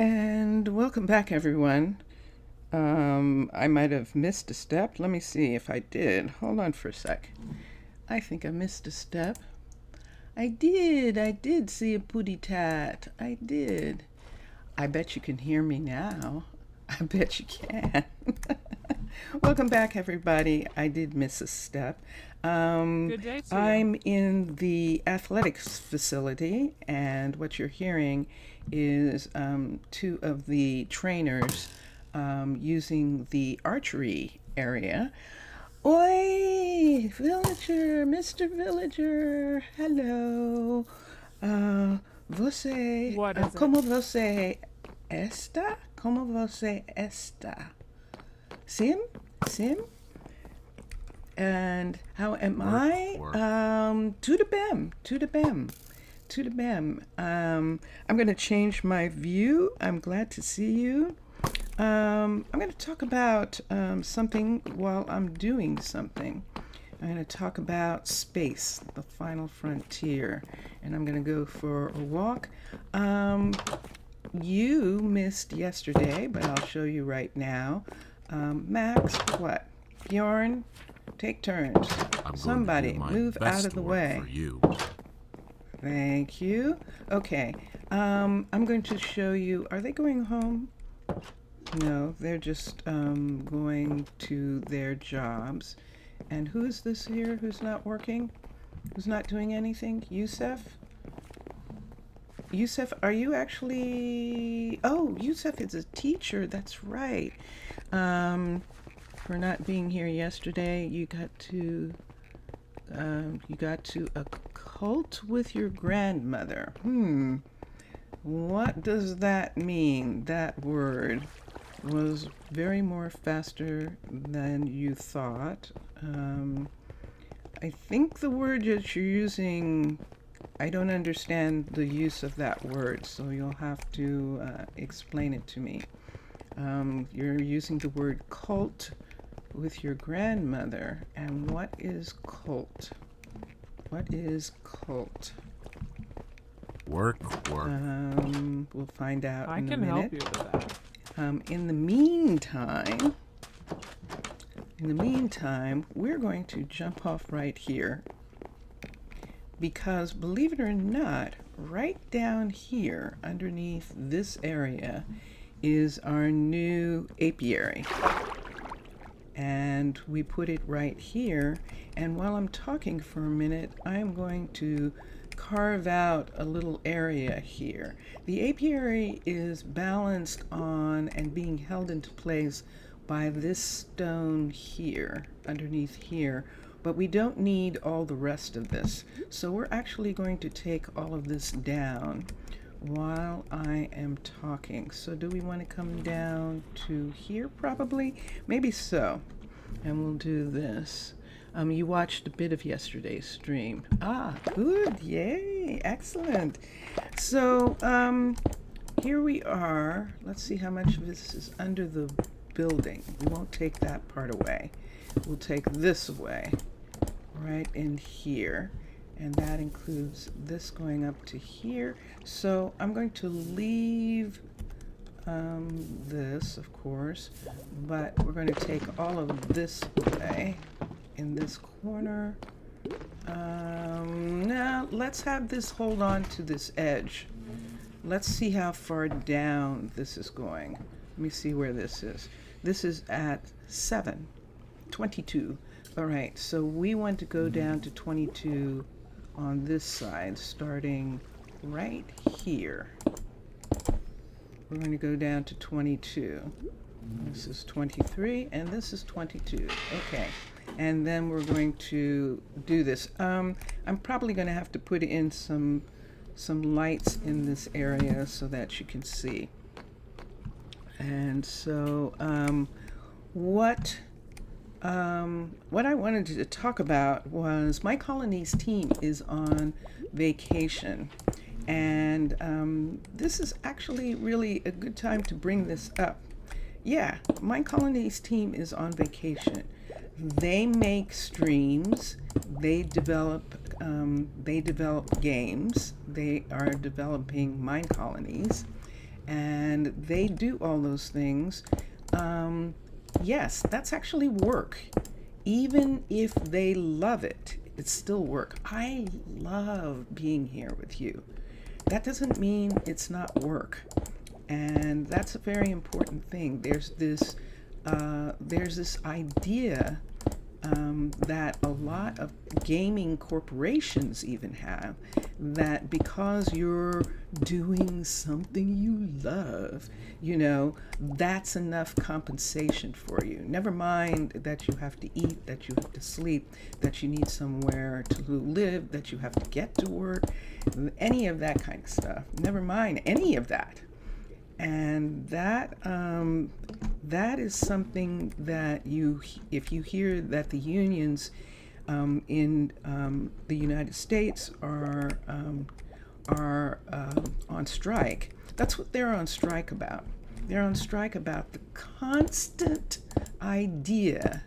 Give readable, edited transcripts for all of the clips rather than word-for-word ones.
And welcome back, everyone. I might have missed a step. Let me see if I did. Hold on for a sec. I think I missed a step. I did see a pooty tat. I did. I bet you can hear me now. I bet you can. Welcome back, everybody. I did miss a step. Good day to you. I'm in the athletics facility, and what you're hearing is two of the trainers using the archery area. Oi, villager, Mr. Villager, hello. Você, What is it? como você está? Como você está? Sim? And how am I? Tudo bem. I'm going to change my view. I'm glad to see you. I'm going to talk about something while I'm doing something. I'm going to talk about space, the final frontier, and I'm going to go for a walk. You missed yesterday, but I'll show you right now. Max, what? Bjorn, take turns. Somebody move out of the way. For you. Thank you. Okay. I'm going to show you. Are they going home? No, they're just going to their jobs. And who's this here who's not working? Who's not doing anything? Yusef? Yusef, are you actually... Oh, Yusef is a teacher. That's right. For not being here yesterday, you got to a cult with your grandmother. What does that mean? That word was very more faster than you thought. I think the word that you're using, I don't understand the use of that word, so you'll have to explain it to me. You're using the word cult with your grandmother. And what is cult? What is cult? Work. We'll find out I in a can minute. help you with that. In the meantime, we're going to jump off right here because, believe it or not, right down here underneath this area is our new apiary. And we put it right here. And while I'm talking for a minute, I'm going to carve out a little area here. The apiary is balanced on and being held into place by this stone here, underneath here, but we don't need all the rest of this. So we're actually going to take all of this down while I am talking. So do we want to come down to here probably? Maybe so. And we'll do this. You watched a bit of yesterday's stream. Ah, good. Yay. Excellent. So here we are. Let's see how much of this is under the building. We won't take that part away. We'll take this away right in here. And that includes this going up to here. So I'm going to leave this, of course, but we're going to take all of this away in this corner. Now let's have this hold on to this edge. Let's see how far down this is going. Let me see where this is. This is at 22. All right, so we want to go down to 22 on this side, starting right here. We're going to go down to 22. This is 23, and this is 22. Okay, and then we're going to do this. I'm probably going to have to put in some lights in this area so that you can see. And so what I wanted to talk about was Minecolonies team is on vacation. And this is actually really a good time to bring this up. Yeah, Minecolonies team is on vacation. They make streams. They develop games. They are developing Minecolonies. and they do all those things, yes, that's actually work. Even if they love it, it's still work. I love being here with you. That doesn't mean it's not work. And that's a very important thing. There's this idea that a lot of gaming corporations even have, that because you're doing something you love, that's enough compensation for you. Never mind that you have to eat, that you have to sleep, that you need somewhere to live, that you have to get to work, any of that kind of stuff. Never mind any of that. And that is something that if you hear that the unions in the United States are on strike, that's what they're on strike about. They're on strike about the constant idea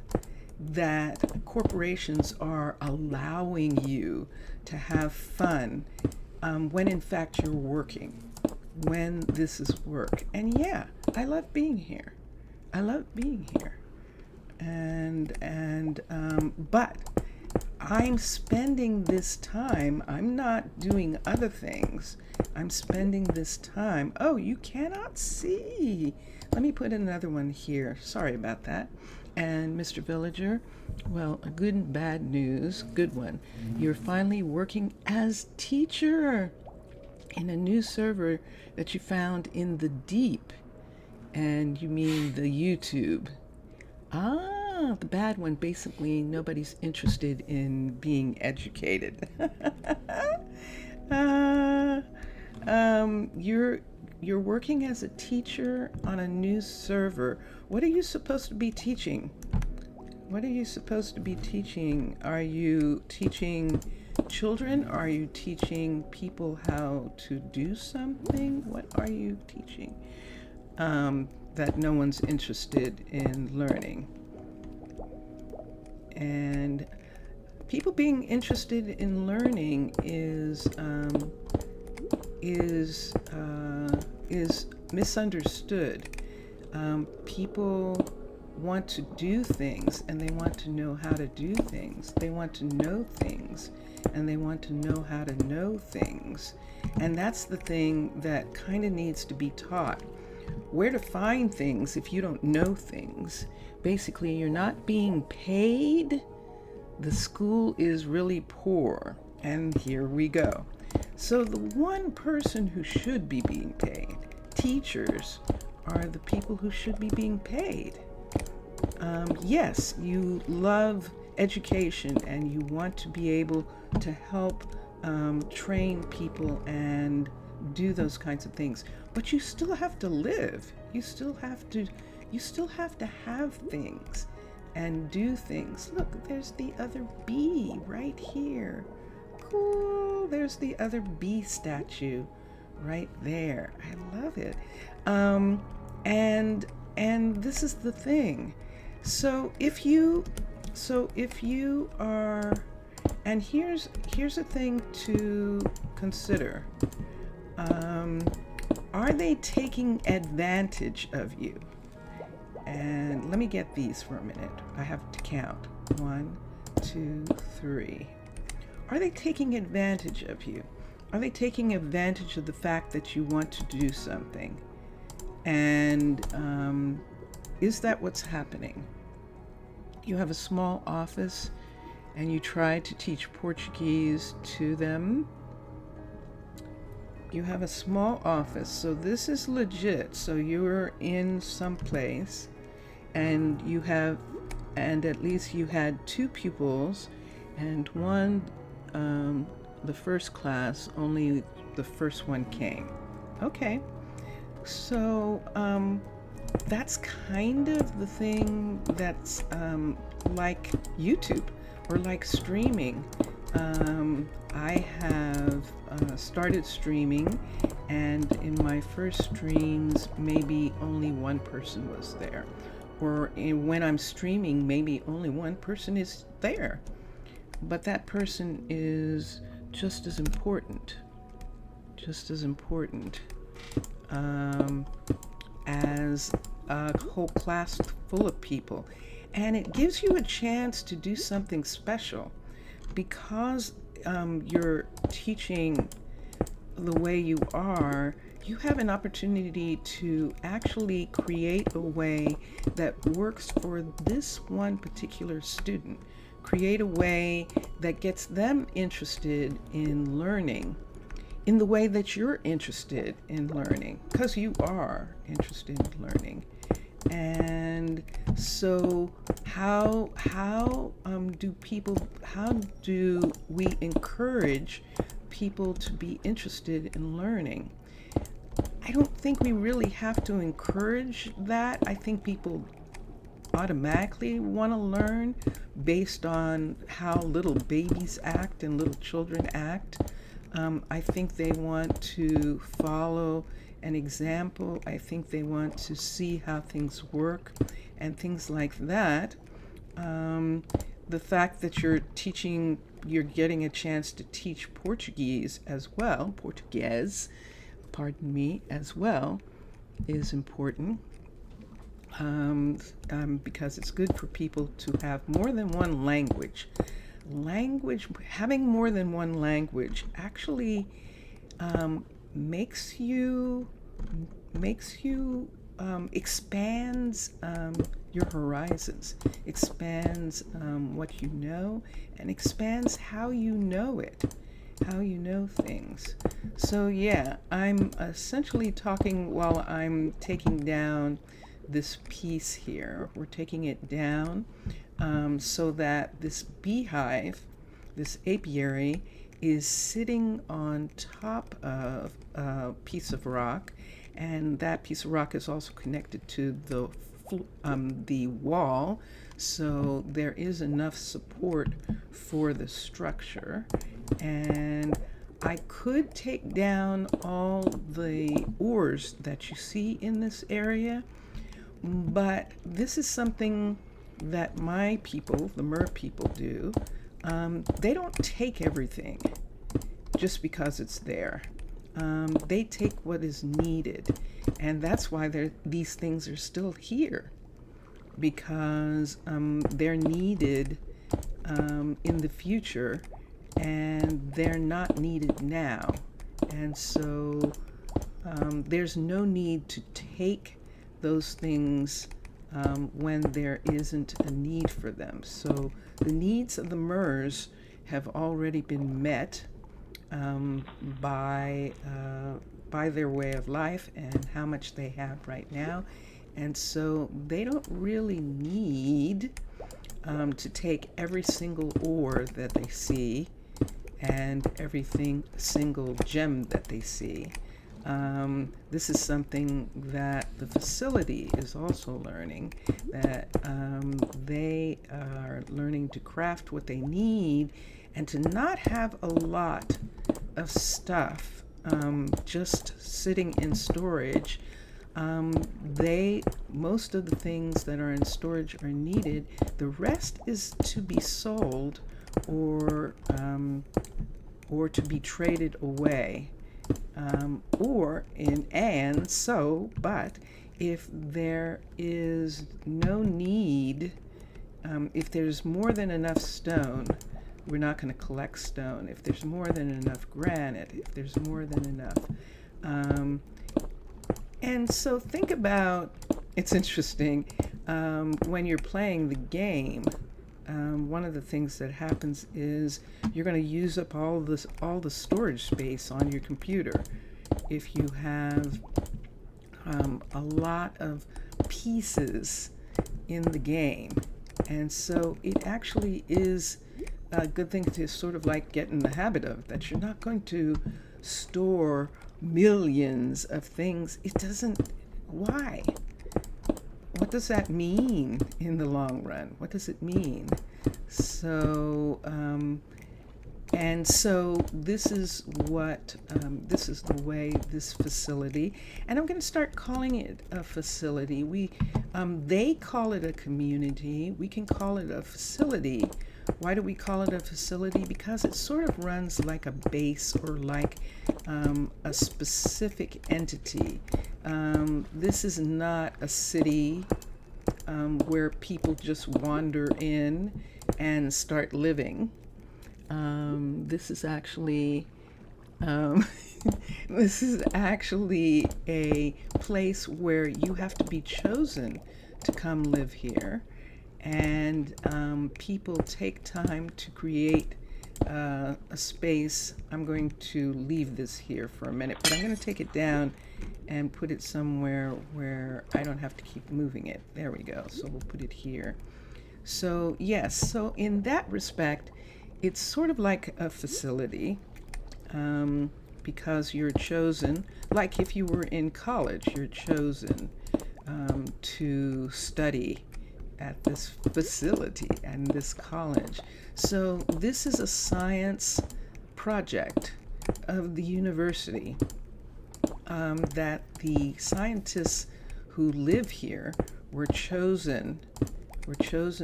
that corporations are allowing you to have fun when in fact you're working. When this is work. And yeah, I love being here. I love being here. But I'm spending this time, I'm not doing other things. I'm spending this time. Oh, you cannot see. Let me put another one here. Sorry about that. And Mr. Villager, well, a good and bad news, good one. You're finally working as teacher in a new server that you found in the deep. And you mean the YouTube. The bad one, basically nobody's interested in being educated. You're working as a teacher on a new server. What are you supposed to be teaching? What are you supposed to be teaching? Are you teaching children? Are you teaching people how to do something? What are you teaching that no one's interested in learning? And people being interested in learning is misunderstood. People want to do things, and they want to know how to do things. They want to know things, and they want to know how to know things. And that's the thing that kind of needs to be taught. Where to find things if you don't know things. Basically, you're not being paid. The school is really poor. And here we go. So the one person who should be being paid, teachers, are the people who should be being paid. Yes, you love education and you want to be able to help train people and do those kinds of things, but you still have to live. You still have to have things and do things. Look, there's the other bee right here. Cool. There's the other bee statue right there. I love it. And this is the thing. So if you are, and here's a thing to consider. Are they taking advantage of you? And let me get these for a minute. I have to count. 1, 2, 3. Are they taking advantage of you? Are they taking advantage of the fact that you want to do something? And is that what's happening? You have a small office and you try to teach Portuguese to them. You have a small office, so this is legit. So you're in some place and at least you had 2 pupils, and one, the first class, only the first one came. Okay. So that's kind of the thing that's like YouTube or like streaming. I have started streaming, and in my first streams, maybe only one person was there. Or when I'm streaming, maybe only one person is there. But that person is just as important. Just as important. as a whole class full of people. And it gives you a chance to do something special because you're teaching the way you are. You have an opportunity to actually create a way that works for this one particular student. Create a way that gets them interested in learning in the way that you're interested in learning, because you are interested in learning. And so how do we encourage people to be interested in learning? I don't think we really have to encourage that. I think people automatically want to learn based on how little babies act and little children act. I think they want to follow an example. I think they want to see how things work and things like that. The fact that you're getting a chance to teach Portuguese as well, as well, is important. Because it's good for people to have more than one language. Having more than one language actually expands your horizons, expands what you know, and expands how you know it, how you know things. So yeah, I'm essentially talking while I'm taking down this piece here. We're taking it down so that this beehive, this apiary, is sitting on top of a piece of rock, and that piece of rock is also connected to the wall, so there is enough support for the structure. And I could take down all the ores that you see in this area, but this is something that my people, the Mer people, do. They don't take everything just because it's there. They take what is needed, and that's why these things are still here, because they're needed in the future, and they're not needed now. And so there's no need to take those things when there isn't a need for them. So the needs of the MERS have already been met by their way of life and how much they have right now. And so they don't really need to take every single ore that they see and single gem that they see. This is something that the facility is also learning, that they are learning to craft what they need and to not have a lot of stuff just sitting in storage. Most of the things that are in storage are needed. The rest is to be sold or to be traded away. But if there is no need, if there's more than enough stone, we're not going to collect stone. If there's more than enough granite, if there's more than enough. And so think about, it's interesting, when you're playing the game, one of the things that happens is you're going to use up all the storage space on your computer if you have a lot of pieces in the game. And so it actually is a good thing to sort of like get in the habit of, that you're not going to store millions of things. Why? What does that mean in the long run? What does it mean? So And so this is this is the way this facility, and I'm going to start calling it a facility. They call it a community. We can call it a facility. Why do we call it a facility? Because it sort of runs like a base or like a specific entity. This is not a city where people just wander in and start living. This is actually this is actually a place where you have to be chosen to come live here, and people take time to create a space. I'm going to leave this here for a minute, but I'm going to take it down and put it somewhere where I don't have to keep moving it. There we go. So we'll put it here. So yes, so in that respect, it's sort of like a facility, because you're chosen, like if you were in college, you're chosen to study at this facility and this college. So this is a science project of the university that the scientists who live here were chosen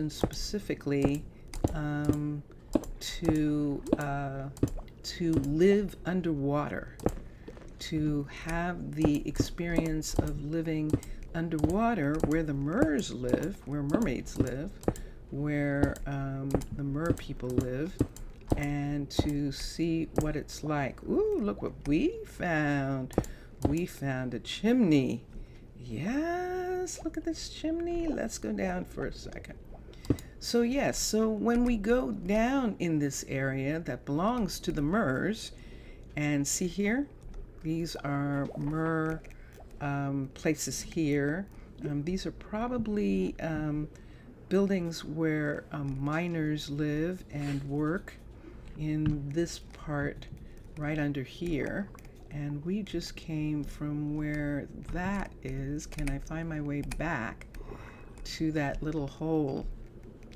specifically to live underwater, to have the experience of living underwater where the mers live, where mermaids live, where the mer people live, and to see what it's like. Ooh, look what we found. We found a chimney. Yes, look at this chimney. Let's go down for a second. So yes, so when we go down in this area that belongs to the mers, and see here, these are mer places here. These are probably buildings where miners live and work in this part right under here. And we just came from where that is. Can I find my way back to that little hole?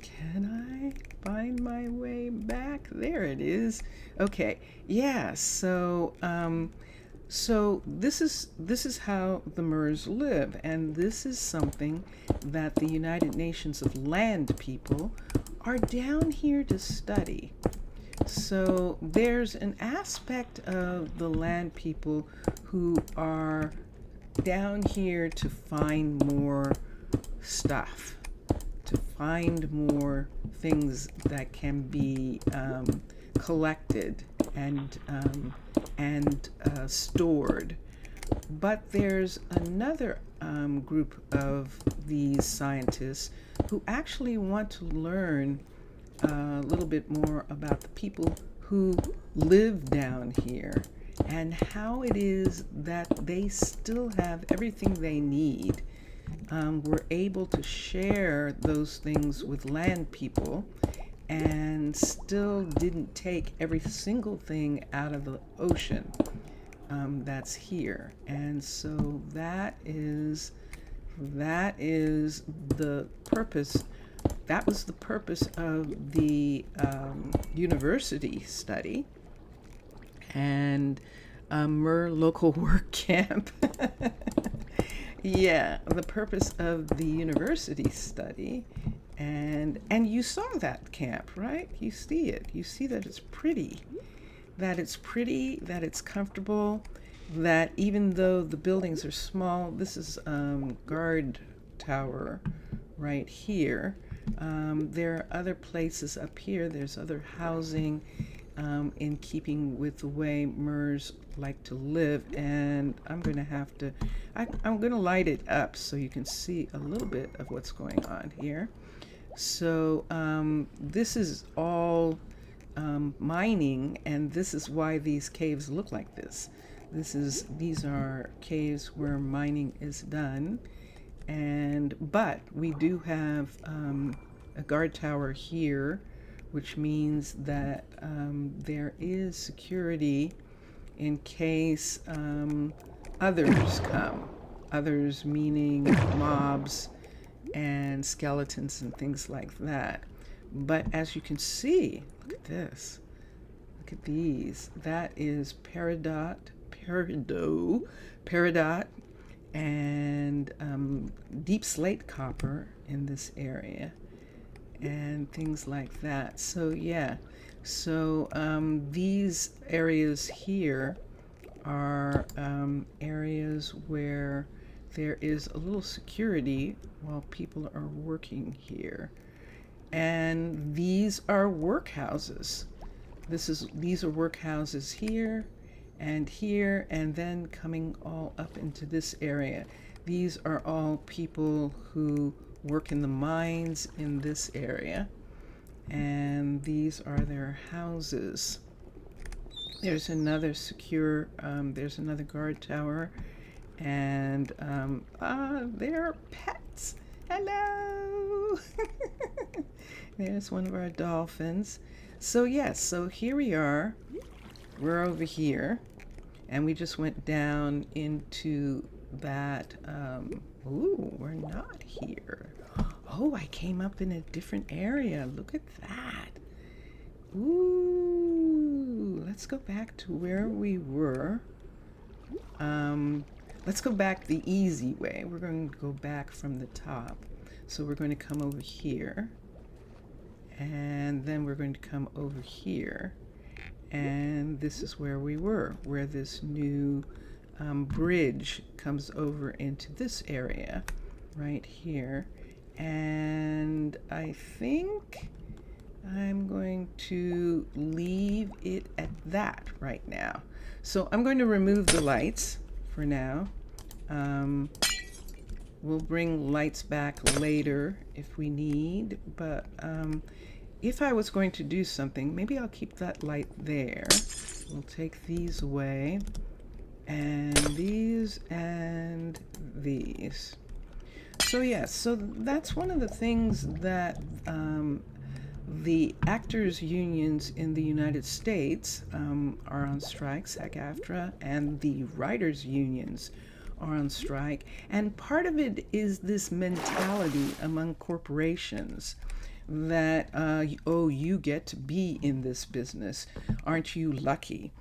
Can I find my way back? There it is. Okay. Yeah. So this is how the mers live, and this is something that the United Nations of Land people are down here to study. So there's an aspect of the land people who are down here to find more stuff, to find more things that can be collected and stored. But there's another group of these scientists who actually want to learn a little bit more about the people who live down here and how it is that they still have everything they need. We're able to share those things with land people and still didn't take every single thing out of the ocean that's here. And so that is the purpose. That was the purpose of the university study and Mer Local Work Camp. Yeah, the purpose of the university study. And you saw that camp, right? You see it. You see that it's pretty. That it's comfortable, that even though the buildings are small, this is guard tower right here. There are other places up here. There's other housing in keeping with the way mers like to live. And I'm going to light it up so you can see a little bit of what's going on here. So this is all mining, and this is why these caves look like this. These are caves where mining is done. But we do have a guard tower here, which means that there is security in case others come. Others meaning mobs and skeletons and things like that. But as you can see, look at this. Look at these. That is peridot, and deep slate copper in this area, and things like that. So yeah, so these areas here are areas where there is a little security while people are working here. And these are workhouses. These are workhouses here, and then coming all up into this area. These are all people who work in the mines in this area, and these are their houses. There's another there's another guard tower, and there are pets. Hello! There's one of our dolphins. So yes, so here we are. We're over here, and we just went down into that. Ooh, we're not here. Oh, I came up in a different area. Look at that. Ooh, let's go back to where we were. Let's go back the easy way. We're going to go back from the top. So we're going to come over here, and then we're going to come over here, and this is where we were, where this new bridge comes over into this area right here. And I think I'm going to leave it at that right now. So I'm going to remove the lights for now. We'll bring lights back later if we need, but if I was going to do something, maybe I'll keep that light there. We'll take these away, and these, and these. So yes, so that's one of the things that the actors unions in the United States are on strike, SAG-AFTRA, and the writers unions are on strike. And part of it is this mentality among corporations that, oh, you get to be in this business. Aren't you lucky?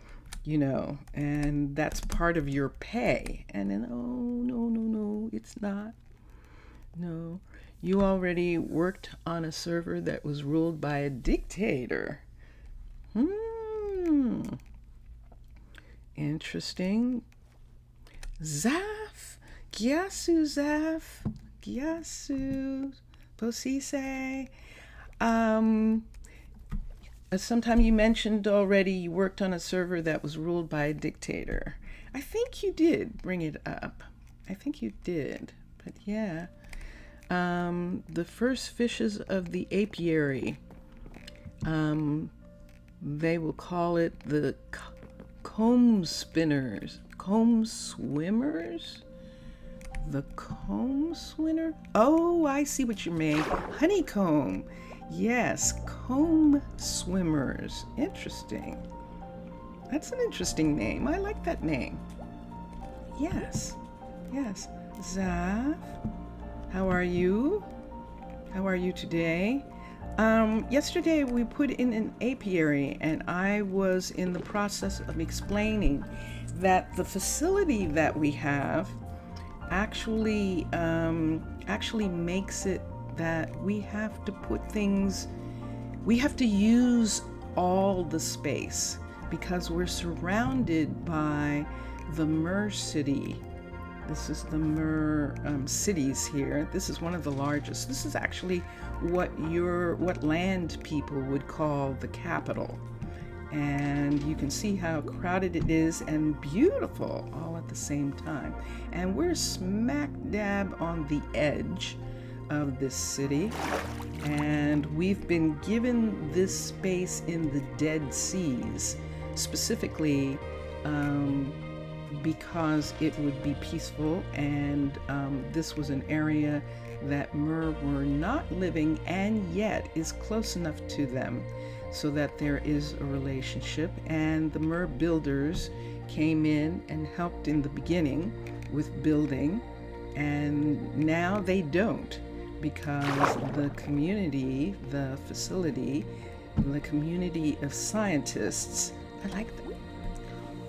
You know, and that's part of your pay. And then, oh, no, it's not. No, you already worked on a server that was ruled by a dictator. Interesting. Zaf, Gyasu, Posise. Sometime you mentioned already you worked on a server that was ruled by a dictator. I think you did bring it up. I think you did, but yeah. The first fishes of the apiary, they will call it the comb swimmers. The comb swimmer? Oh, I see what you mean. Honeycomb. Yes, comb swimmers. Interesting. That's an interesting name. I like that name. Yes. Zaf, how are you? How are you today? Yesterday we put in an apiary, and I was in the process of explaining that the facility that we have actually makes it that we have to put things, we have to use all the space because we're surrounded by the Mer City. This is the Mer cities here. This is one of the largest. This is actually what land people would call the capital. And you can see how crowded it is and beautiful all at the same time. And we're smack dab on the edge of this city. And we've been given this space in the Dead Seas, specifically because it would be peaceful, and this was an area that Mer were not living and yet is close enough to them so that there is a relationship. And the Mer builders came in and helped in the beginning with building, and now they don't, because the community, the facility, the community of scientists, I like that,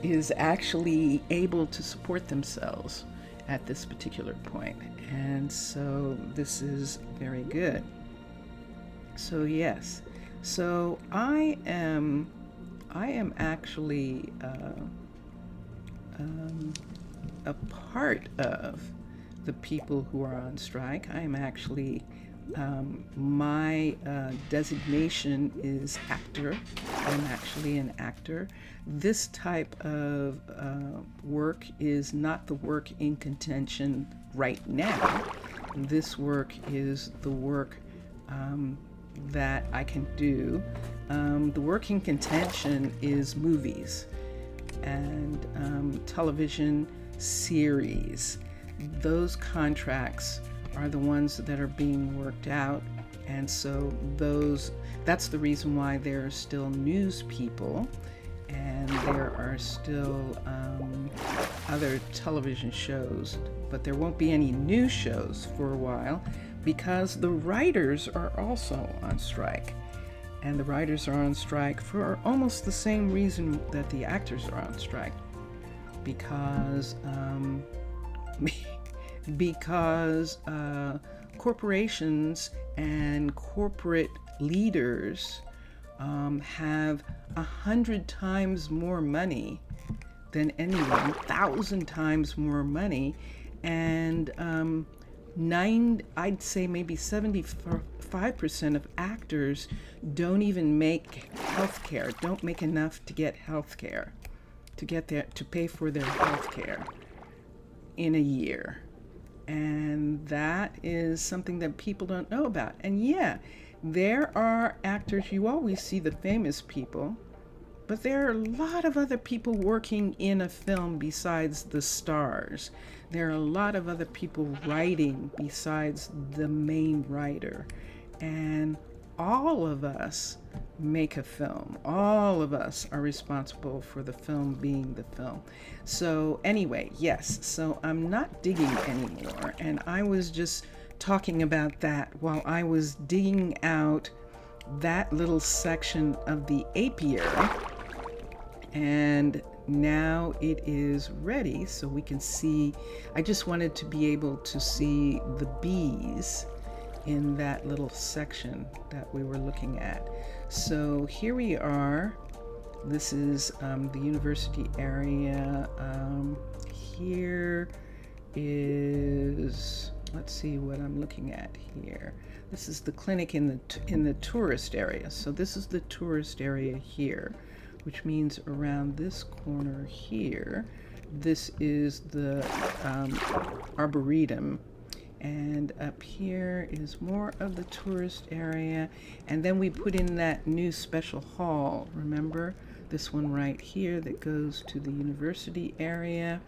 is actually able to support themselves at this particular point. And so this is very good. So yes, so I am actually a part of the people who are on strike. I am actually my designation is actor. I'm actually an actor. This type of work is not the work in contention right now. This work is the work that I can do. The work in contention is movies and television series. Those contracts are the ones that are being worked out, and so that's the reason why there are still news people and there are still other television shows, but there won't be any news shows for a while because the writers are also on strike. And the writers are on strike for almost the same reason that the actors are on strike, because corporations and corporate leaders have 100 times more money than anyone, 1,000 times more money, and I'd say maybe 75% of actors don't even make healthcare, don't make enough to get healthcare, to pay for their healthcare in a year. And that is something that people don't know about. And yeah, there are actors, you always see the famous people, but there are a lot of other people working in a film besides the stars. There are a lot of other people writing besides the main writer. And all of us make a film. All of us are responsible for the film being the film. So anyway, yes, so I'm not digging anymore. And I was just talking about that while I was digging out that little section of the apiary. And now it is ready so we can see. I just wanted to be able to see the bees in that little section that we were looking at. So here we are. This is the university area. Here is, let's see what I'm looking at here. This is the clinic in the tourist area. So this is the tourist area here, which means around this corner here, this is the Arboretum. And up here is more of the tourist area. And then we put in that new special hall, remember? This one right here that goes to the university area.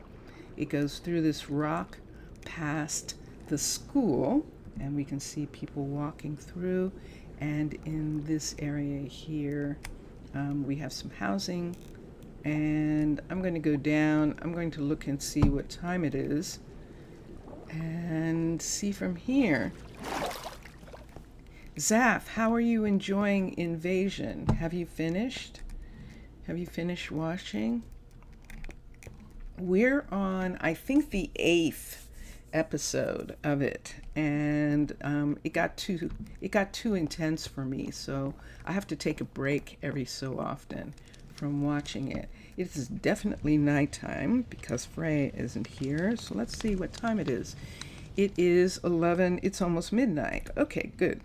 It goes through this rock past the school, and we can see people walking through. And in this area here, we have some housing. And I'm going to go down. I'm going to look and see what time it is and see from here. Zaf, how are you enjoying Invasion? Have you finished? Have you finished watching? We're on, I think, the 8th episode of it, and it got too intense for me, so I have to take a break every so often from watching it. It is definitely nighttime because Freya isn't here, so let's see what time it is. It is 11, it's almost midnight. Okay, good.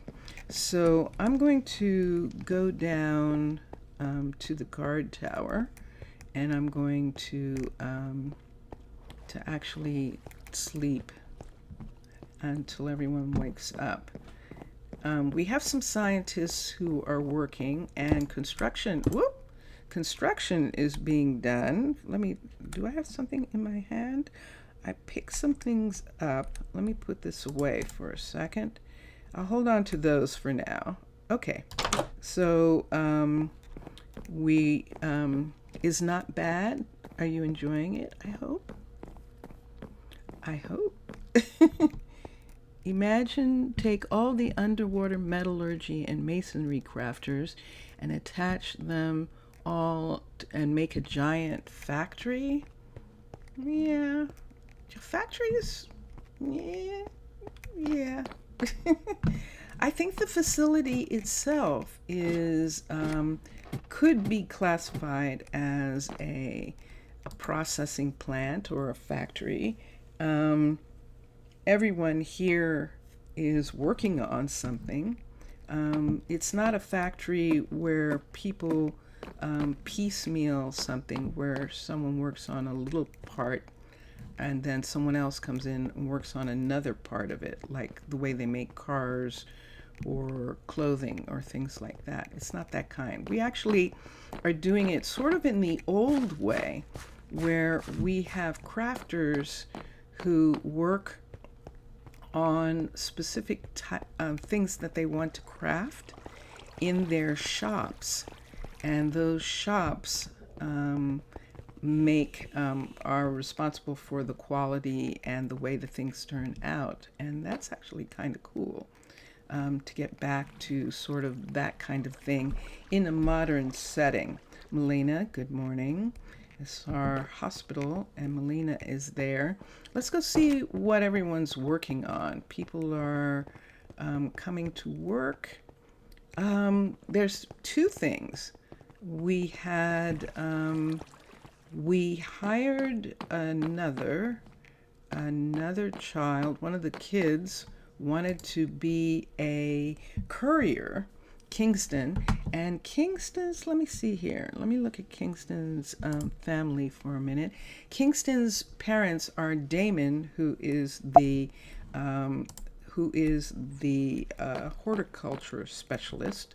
So I'm going to go down to the guard tower, and I'm going to actually sleep until everyone wakes up. We have some scientists who are working, and construction is being done. Do I have something in my hand? I picked some things up. Let me put this away for a second. I'll hold on to those for now. Okay, so is not bad. Are you enjoying it? I hope. imagine take all the underwater metallurgy and masonry crafters and attach them all and make a giant factory. Yeah, factories. Yeah. I think the facility itself is could be classified as a processing plant or a factory. Everyone here is working on something. It's not a factory where people piecemeal something, where someone works on a little part and then someone else comes in and works on another part of it, like the way they make cars or clothing or things like that. It's not that kind. We actually are doing it sort of in the old way, where we have crafters who work on specific things that they want to craft in their shops, and those shops are responsible for the quality and the way the things turn out. And that's actually kind of cool, to get back to sort of that kind of thing in a modern setting. Melina, good morning. It's our hospital, and Melina is there. Let's go see what everyone's working on. People are coming to work. There's two things. We hired another child. One of the kids wanted to be a courier, Kingston, and Kingston's, let me see here. Let me look at Kingston's family for a minute. Kingston's parents are Damon, who is the horticulture specialist,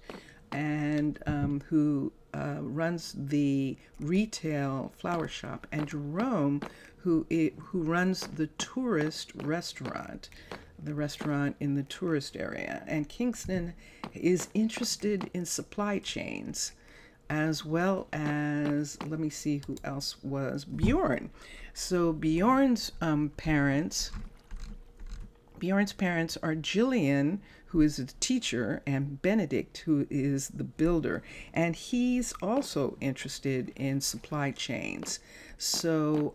and who runs the retail flower shop, and Jerome, who runs the tourist restaurant, the restaurant in the tourist area. And Kingston is interested in supply chains, as well as, let me see who else was, Bjorn. So Bjorn's parents are Jillian, who is a teacher, and Benedict, who is the builder. And he's also interested in supply chains. So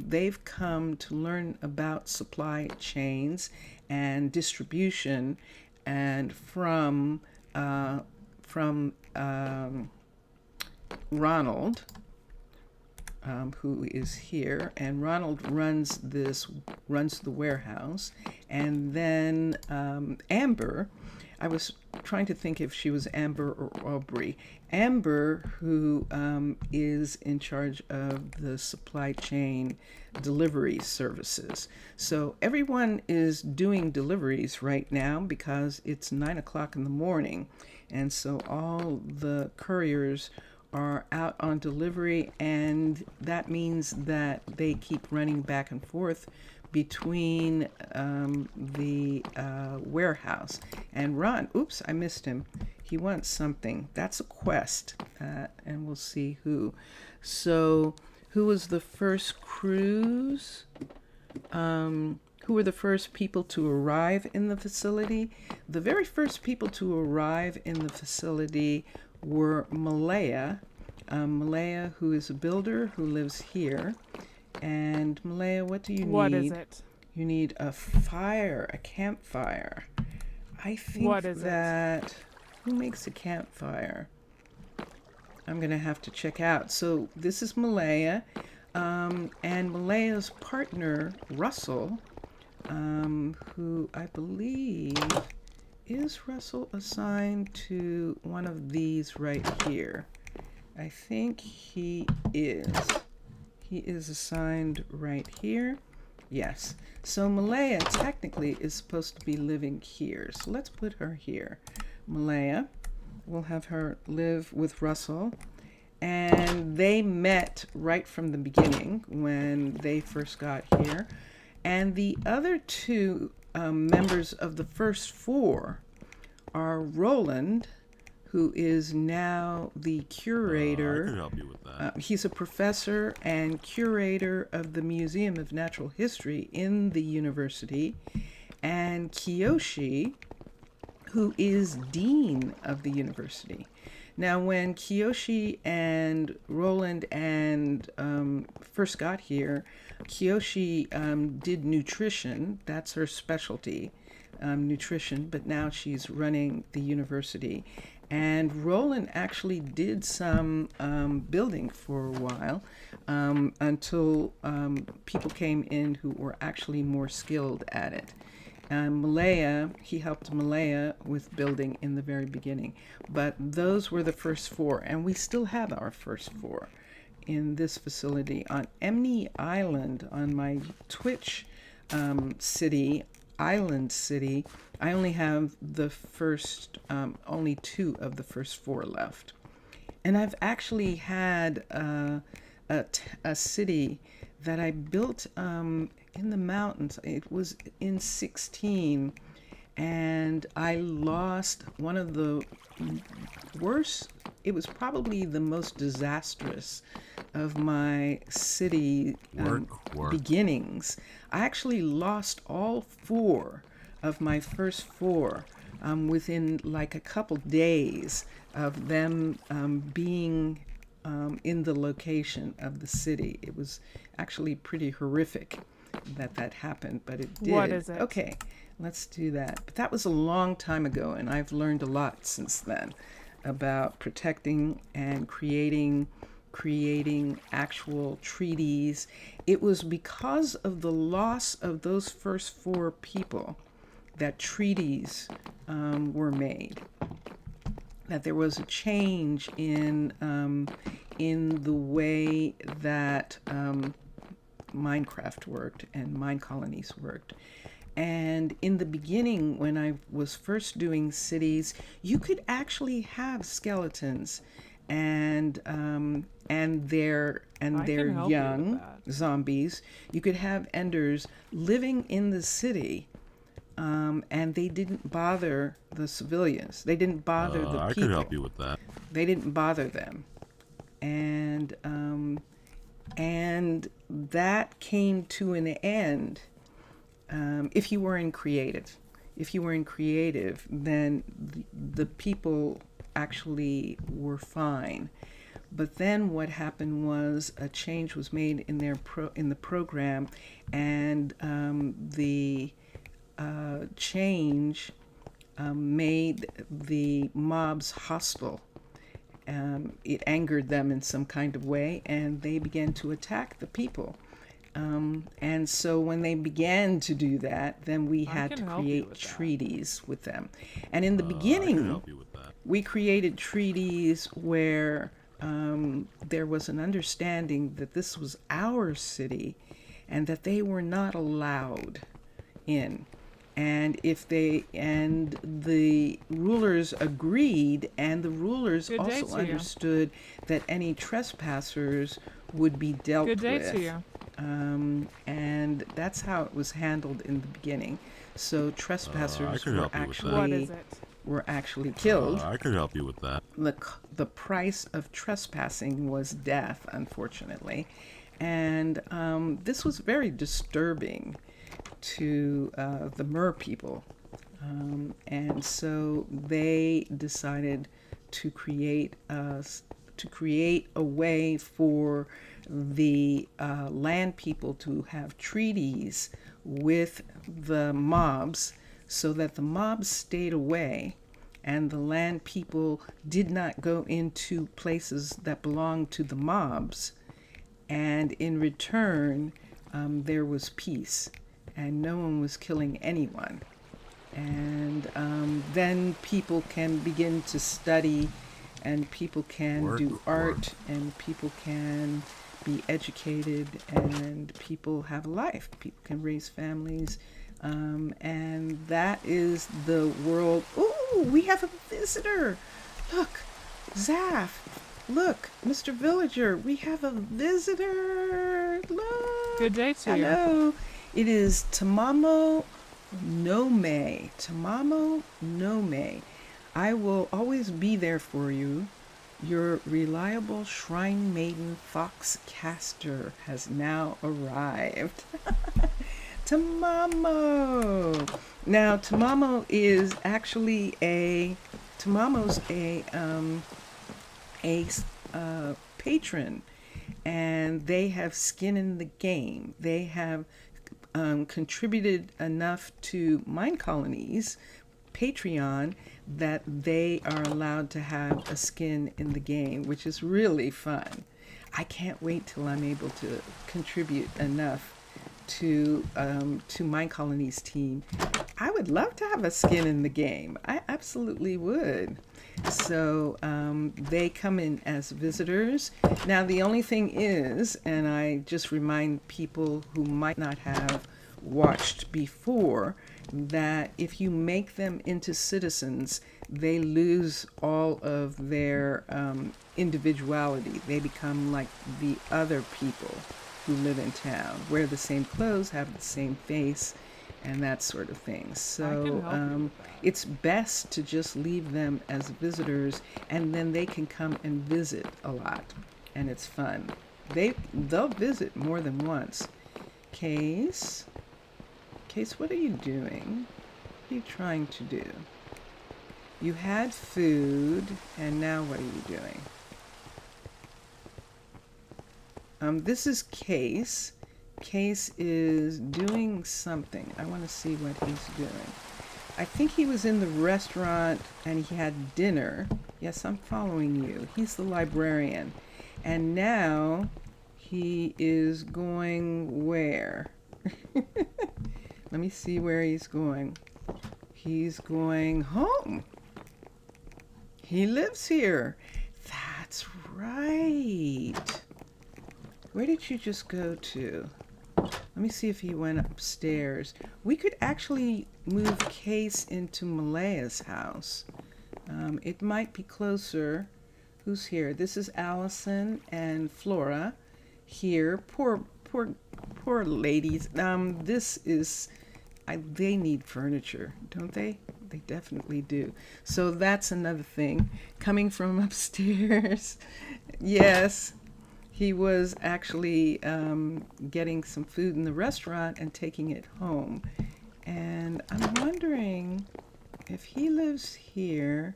they've come to learn about supply chains and distribution, and from Ronald, who is here, and Ronald runs the warehouse. And then Amber, I was trying to think if she was Amber or Aubrey. Amber, who is in charge of the supply chain delivery services. So everyone is doing deliveries right now because it's 9 o'clock in the morning. And so all the couriers are out on delivery, and that means that they keep running back and forth between the warehouse. And Ron, oops, I missed him. He wants something. That's a quest, and we'll see who. So, who was the first cruise? Who were the first people to arrive in the facility? The very first people to arrive in the facility were Malaya. Malaya, who is a builder who lives here. And Malaya, what do you need? What is it? You need a fire, a campfire. I think what is that... Who makes a campfire? I'm going to have to check out. So this is Malaya. And Malaya's partner, Russell, who I believe... Is Russell assigned to one of these right here? I think he is. He is assigned right here. Yes. So Malaya technically is supposed to be living here. So let's put her here. Malaya, we'll have her live with Russell. And they met right from the beginning when they first got here. And the other two members of the first four are Roland, who is now the curator. I could help you with that. He's a professor and curator of the Museum of Natural History in the university. and Kiyoshi, who is dean of the university. Now, when Kiyoshi and Roland and first got here, Kiyoshi did nutrition. That's her specialty, nutrition. But now she's running the university. And Roland actually did some building for a while until people came in who were actually more skilled at it. Malaya, he helped Malaya with building in the very beginning. But those were the first four, and we still have our first four in this facility. On Emney Island, on my Twitch island city, I only have the first, only two of the first four left. And I've actually had a city that I built in the mountains. It was in 16, and I lost one of the worst, it was probably the most disastrous of my city beginnings. I actually lost all four of my first four within like a couple days of them being in the location of the city. It was actually pretty horrific that happened, but it did. What is it? Okay, let's do that. But that was a long time ago, and I've learned a lot since then about protecting and creating actual treaties. It was because of the loss of those first four people that treaties were made. That there was a change in the way that Minecraft worked and Minecolonies worked. And in the beginning, when I was first doing cities, you could actually have skeletons and their young zombies. You could have enders living in the city, and they didn't bother the civilians. They didn't bother the people. I could help you with that. They didn't bother them, and that came to an end. If you were in creative, then the people actually were fine. But then what happened was a change was made in the program, and the change made the mobs hostile. It angered them in some kind of way, and they began to attack the people. And so when they began to do that, then we had to create treaties with them. And in the beginning, we created treaties where there was an understanding that this was our city and that they were not allowed in. And the rulers agreed, and the rulers also understood that any trespassers would be dealt with. Good day to you. And that's how it was handled in the beginning. So trespassers were actually killed. I could help you with that. The price of trespassing was death, unfortunately. And this was very disturbing to the Mer people. And so they decided to create a way for the land people to have treaties with the mobs, so that the mobs stayed away and the land people did not go into places that belonged to the mobs. And in return, there was peace and no one was killing anyone. And then people can begin to study, and people can do art, and people can be educated, and people have a life. People can raise families, and that is the world. Ooh, we have a visitor. Look, Zaf. Look, Mr. Villager, we have a visitor. Look. Good day to you. Hello. It is Tamamo Nome. Tamamo Nome. I will always be there for you. Your reliable shrine maiden fox caster has now arrived. Tamamo. Now, Tamamo is actually Tamamo's a patron, and they have skin in the game. They have contributed enough to Minecolonies Patreon that they are allowed to have a skin in the game, which is really fun. I can't wait till I'm able to contribute enough to Minecolonies team. I would love to have a skin in the game. I absolutely would. So they come in as visitors. Now the only thing is, and I just remind people who might not have watched before, that if you make them into citizens, they lose all of their individuality. They become like the other people who live in town, wear the same clothes, have the same face, and that sort of thing. So it's best to just leave them as visitors, and then they can come and visit a lot, and it's fun. They'll visit more than once. Case, what are you doing? What are you trying to do? You had food, and now what are you doing? This is Case. Case is doing something. I want to see what he's doing. I think he was in the restaurant and he had dinner. Yes, I'm following you. He's the librarian. And now he is going where? Let me see where he's going. He's going home. He lives here. That's right. Where did you just go to? Let me see if he went upstairs. We could actually move Case into Malaya's house. It might be closer. Who's here? This is Allison and Flora here. Poor ladies. This is, they need furniture, don't they? They definitely do. So that's another thing. Coming from upstairs. Yes. He was actually getting some food in the restaurant and taking it home. And I'm wondering if he lives here.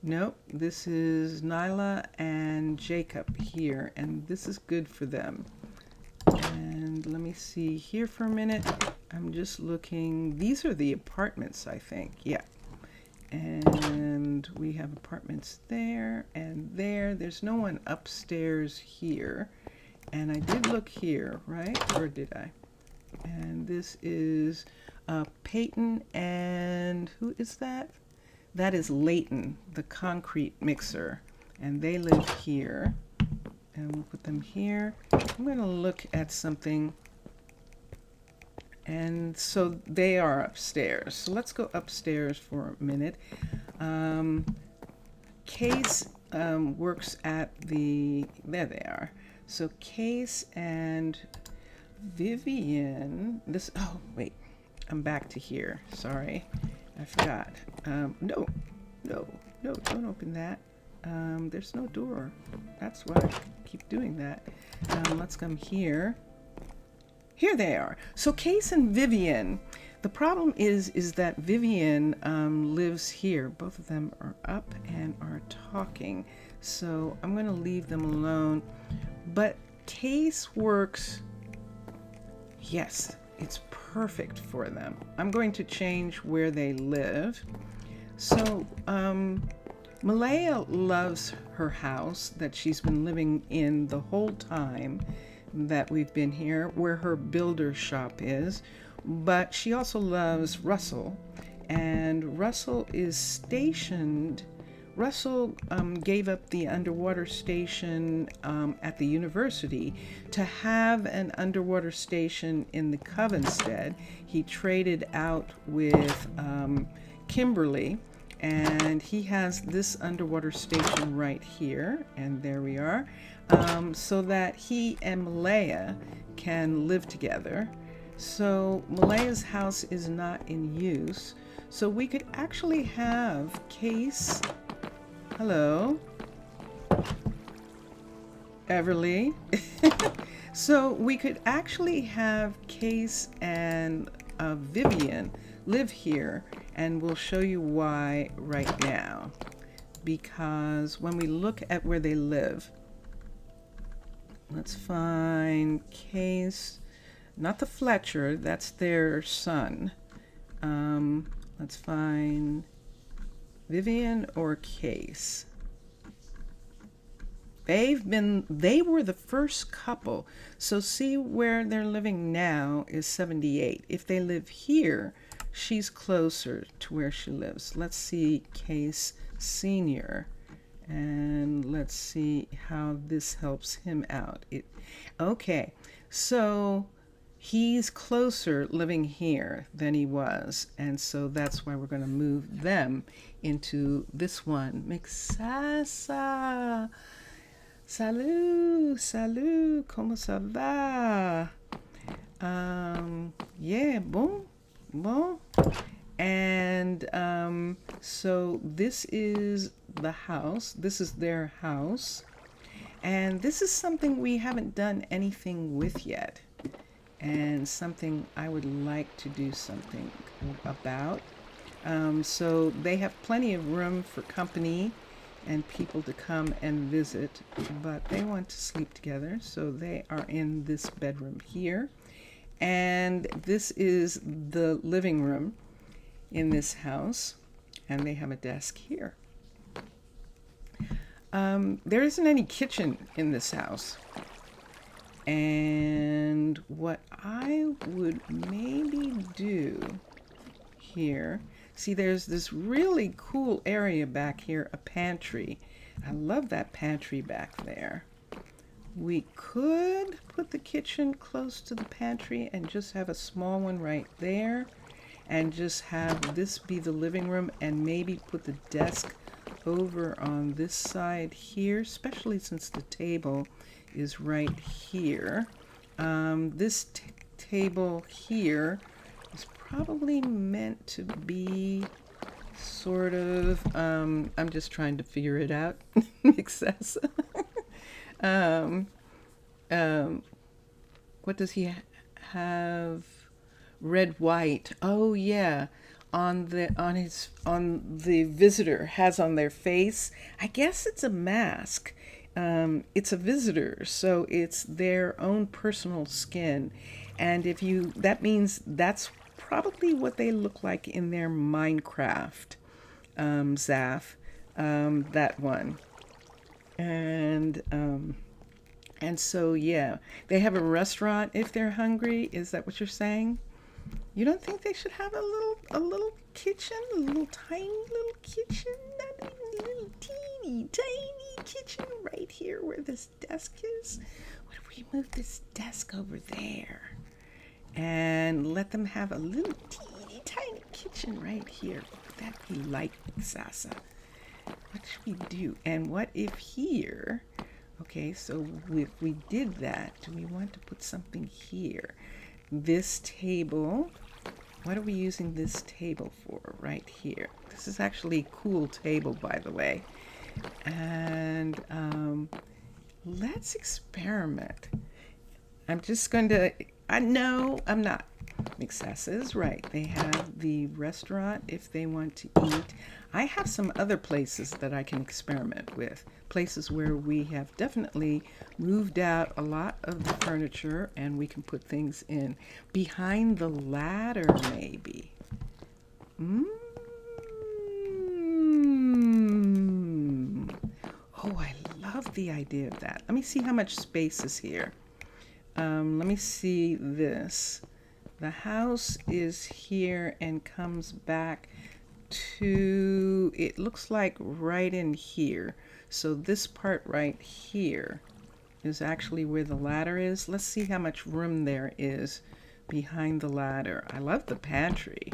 Nope, this is Nyla and Jacob here, and this is good for them. And let me see here for a minute. I'm just looking. These are the apartments, I think. Yeah. And we have apartments there and there. There's no one upstairs here. And I did look here, right? Or did I? And this is Peyton and who is that? That is Leighton, the concrete mixer. And they live here. And we'll put them here. I'm going to look at something. And so they are upstairs. So let's go upstairs for a minute. Case works at the, there they are. So Case and Vivian, oh wait, I'm back to here. Sorry, I forgot. No, don't open that. There's no door. That's why I keep doing that. Let's come here. Here they are. So Case and Vivian. The problem is that Vivian lives here. Both of them are up and are talking. So I'm going to leave them alone. But Case works. Yes, it's perfect for them. I'm going to change where they live. So Malaya loves her house that she's been living in the whole time that we've been here, where her builder shop is, but she also loves Russell, and Russell is stationed. Russell gave up the underwater station at the university to have an underwater station in the Covenstead. He traded out with Kimberly, and he has this underwater station right here, and there we are, so that he and Malaya can live together. So Malaya's house is not in use, so we could actually have Case, hello, Everly. So we could actually have Case and Vivian live here, and we'll show you why right now. Because when we look at where they live, let's find Case, not the Fletcher, that's their son. Let's find Vivian or Case. They were the first couple. So see where they're living now is 78. If they live here, she's closer to where she lives. Let's see Case Senior, and let's see how this helps him out. Okay, so he's closer living here than he was, and so that's why we're going to move them into this one. Mixasa. Salut, salut, comment ça va? Yeah, bon. And so this is the house. This is their house. And this is something we haven't done anything with yet. And something I would like to do something about. So they have plenty of room for company and people to come and visit, but they want to sleep together, so they are in this bedroom here. And this is the living room in this house, and they have a desk here. There isn't any kitchen in this house, and what I would maybe do here, see, there's this really cool area back here, a pantry. I love that pantry back there. We could put the kitchen close to the pantry and just have a small one right there, and just have this be the living room, and maybe put the desk over on this side here, especially since the table is right here. This table here is probably meant to be sort of, I'm just trying to figure it out. Makes sense. What does he have? Red, white. Oh yeah. On the visitor has on their face. I guess it's a mask. It's a visitor, so it's their own personal skin. And that means that's probably what they look like in their Minecraft, Zaf, that one. And so, yeah, they have a restaurant if they're hungry. Is that what you're saying? You don't think they should have a little kitchen, a little tiny little kitchen, a little teeny tiny kitchen right here where this desk is? What if we move this desk over there and let them have a little teeny tiny kitchen right here? What would that be like, Sasa? What should we do? And what if here? Okay, so if we did that, do we want to put something here? This table, what are we using this table for right here? This is actually a cool table, by the way. And let's experiment. I'm just going to, no, I'm not. Mixasa is right. They have the restaurant if they want to eat. I have some other places that I can experiment with. Places where we have definitely moved out a lot of the furniture and we can put things in. Behind the ladder, maybe. Oh, I love the idea of that. Let me see how much space is here. Let me see this. The house is here and comes back to, it looks like right in here. So this part right here is actually where the ladder is. Let's see how much room there is behind the ladder. I love the pantry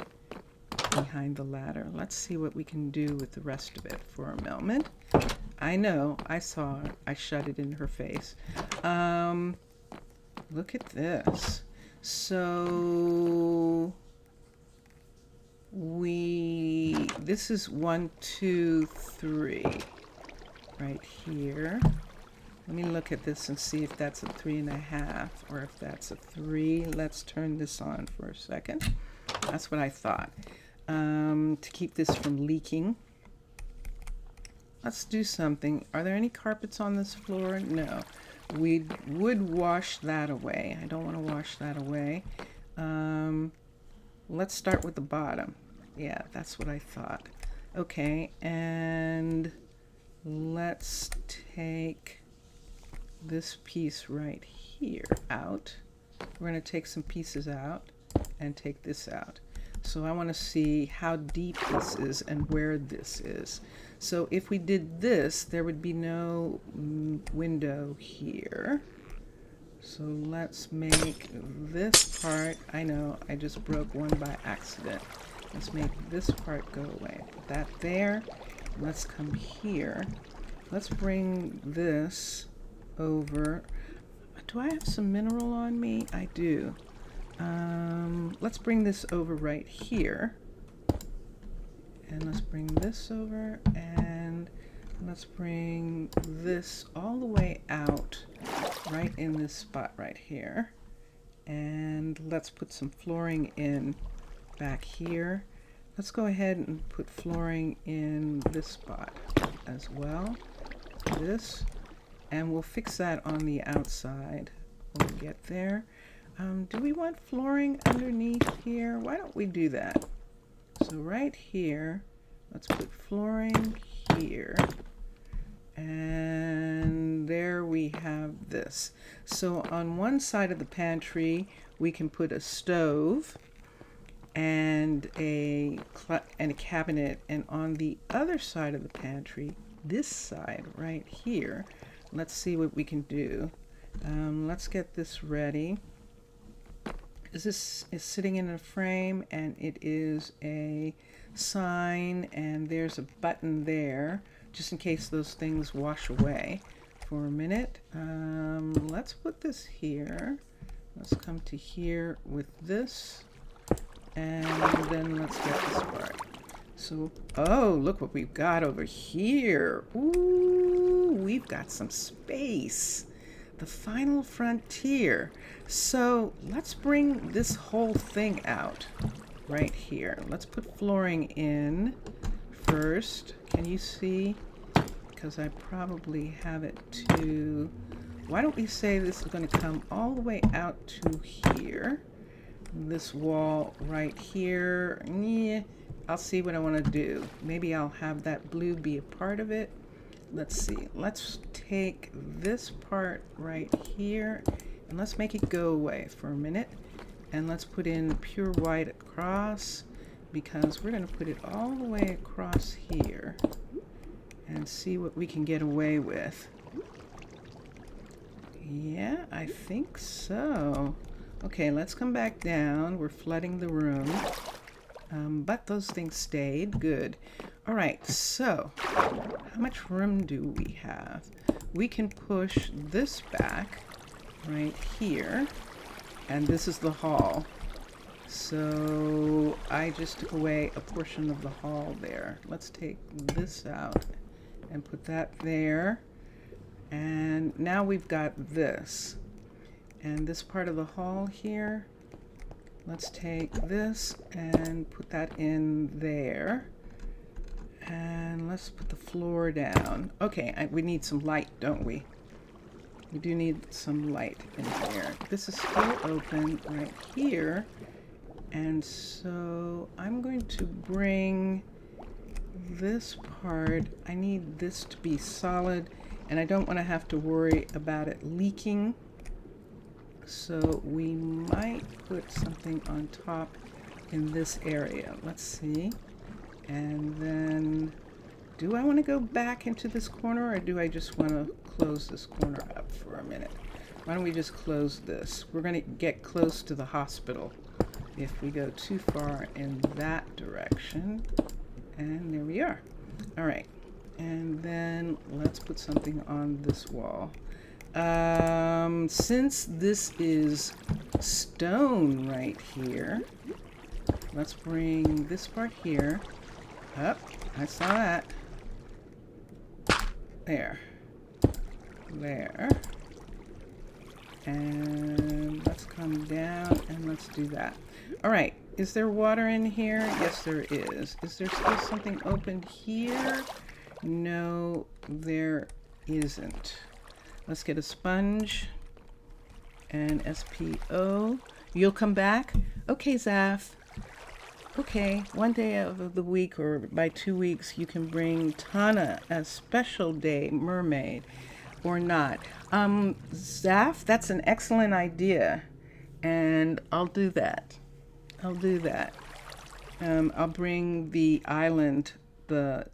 behind the ladder. Let's see what we can do with the rest of it for a moment. I know, I saw it. I shut it in her face. Look at this. So this is 1, 2, 3 right here. Let me look at this and see if that's a 3.5 or if that's a 3. Let's turn this on for a second. That's what I thought. To keep this from leaking, let's do something. Are there any carpets on this floor? No. We would wash that away. I don't want to wash that away. Let's start with the bottom. Yeah, that's what I thought. Okay, and let's take this piece right here out. We're going to take some pieces out and take this out. So I want to see how deep this is and where this is. So if we did this, there would be no window here. So let's make this part, I know I just broke one by accident. Let's make this part go away. Put that there. Let's come here. Let's bring this over. Do I have some mineral on me? I do. Let's bring this over right here. And let's bring this over, and let's bring this all the way out right in this spot right here. And let's put some flooring in back here. Let's go ahead and put flooring in this spot as well. This. And we'll fix that on the outside when we get there. Do we want flooring underneath here? Why don't we do that? So right here, let's put flooring here. And there we have this. So on one side of the pantry, we can put a stove and a cabinet. And on the other side of the pantry, this side right here, let's see what we can do. Let's get this ready. This is sitting in a frame, and it is a sign, and there's a button there just in case those things wash away for a minute. Let's put this here. Let's come to here with this, and then let's get this part. So, oh, look what we've got over here. Ooh, we've got some space. The final frontier. So let's bring this whole thing out right here. Let's put flooring in first. Can you see? Because I probably have it to... Why don't we say this is going to come all the way out to here? This wall right here. Yeah, I'll see what I want to do. Maybe I'll have that blue be a part of it. Let's see. Let's take this part right here and let's make it go away for a minute. And let's put in pure white across, because we're going to put it all the way across here and see what we can get away with. Yeah, I think so. Okay, let's come back down. We're flooding the room. But those things stayed. Good. All right, so how much room do we have? We can push this back right here, and this is the hall. So I just took away a portion of the hall there. Let's take this out and put that there. And now we've got this. And this part of the hall here, let's take this and put that in there. And let's put the floor down. Okay, we need some light, don't we? We do need some light in here. This is still open right here. And so I'm going to bring this part. I need this to be solid, and I don't want to have to worry about it leaking. So we might put something on top in this area. Let's see. And then, do I want to go back into this corner, or do I just want to close this corner up for a minute? Why don't we just close this? We're going to get close to the hospital if we go too far in that direction. And there we are. All right. And then let's put something on this wall. Since this is stone right here, let's bring this part here. Up, I saw that. There. there. And let's come down and let's do that. All right, is there water in here? Yes, there is. Is there still something open here? No, there isn't. Let's get a sponge and SPO. You'll come back? Okay, Zaf. Okay, one day of the week or by 2 weeks, you can bring Tana a special day mermaid or not. Zaf, that's an excellent idea. And I'll do that. I'll do that. I'll bring the island, the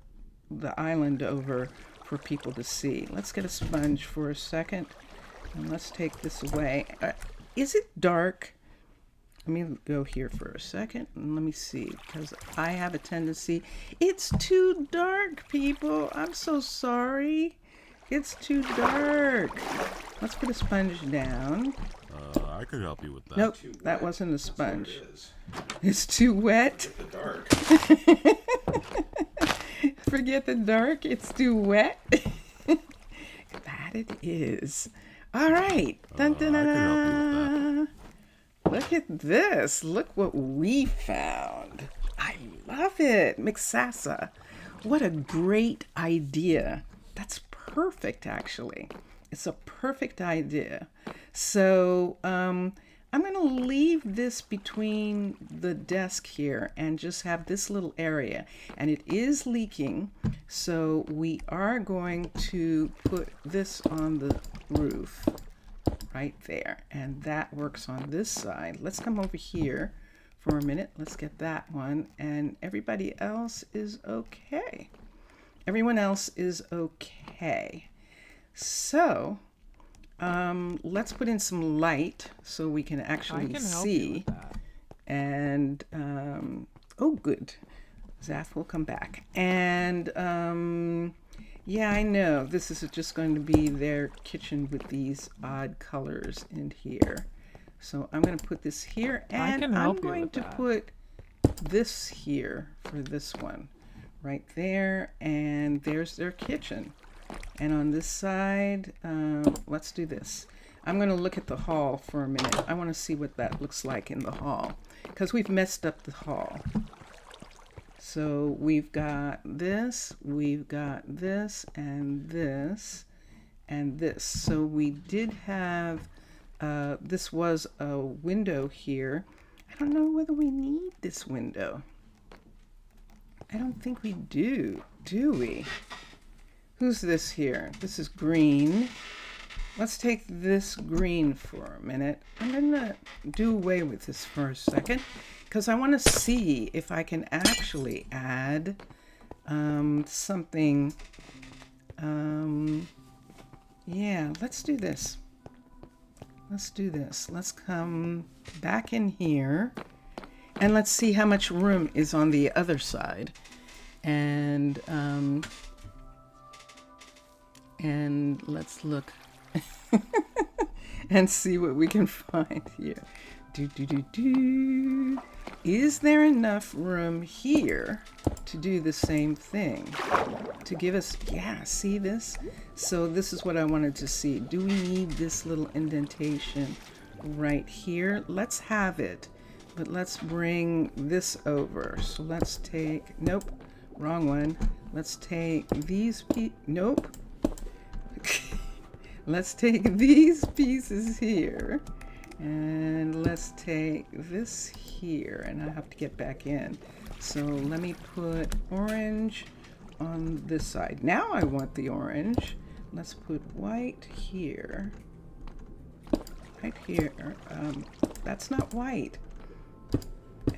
island over for people to see. Let's get a sponge for a second. And let's take this away. Is it dark? Let me go here for a second and let me see, because I have a tendency. It's too dark, people. I'm so sorry. It's too dark. Let's put a sponge down. I could help you with that. Nope, that wasn't a sponge. It's too wet. Dark. Forget the dark. It's too wet. That it is. All right. Dun, dun, dun, I can help you with dun. Look at this. Look what we found. I love it. Mixasa. What a great idea. That's perfect, actually. It's a perfect idea. So I'm going to leave this between the desk here and just have this little area. And it is leaking, so we are going to put this on the roof right there. And that works on this side. Let's come over here for a minute. Let's get that one. And everybody else is okay. Everyone else is okay. So let's put in some light so we can actually see. And oh, good. Zaf will come back. And yeah, I know this is just going to be their kitchen with these odd colors in here. So I'm going to put this here, and I'm going to put this here for this one right there. And there's their kitchen. And on this side, let's do this. I'm going to look at the hall for a minute. I want to see what that looks like in the hall, because we've messed up the hall. So we've got this, and this, and this. So we did have, this was a window here. I don't know whether we need this window. I don't think we do we? Who's this here? This is green. Let's take this green for a minute. I'm gonna do away with this for a second, because I want to see if I can actually add something. Yeah, let's do this. Let's come back in here and let's see how much room is on the other side. And let's look and see what we can find here. Is there enough room here to do the same thing? To give us, yeah, see this? So this is what I wanted to see. Do we need this little indentation right here? Let's have it, but let's bring this over. So let's take, nope, wrong one. Let's take these, nope. Let's take these pieces here, and let's take this here, and I have to get back in. So let me put orange on this side. Now I want the orange. Let's put white here. Right here. That's not white.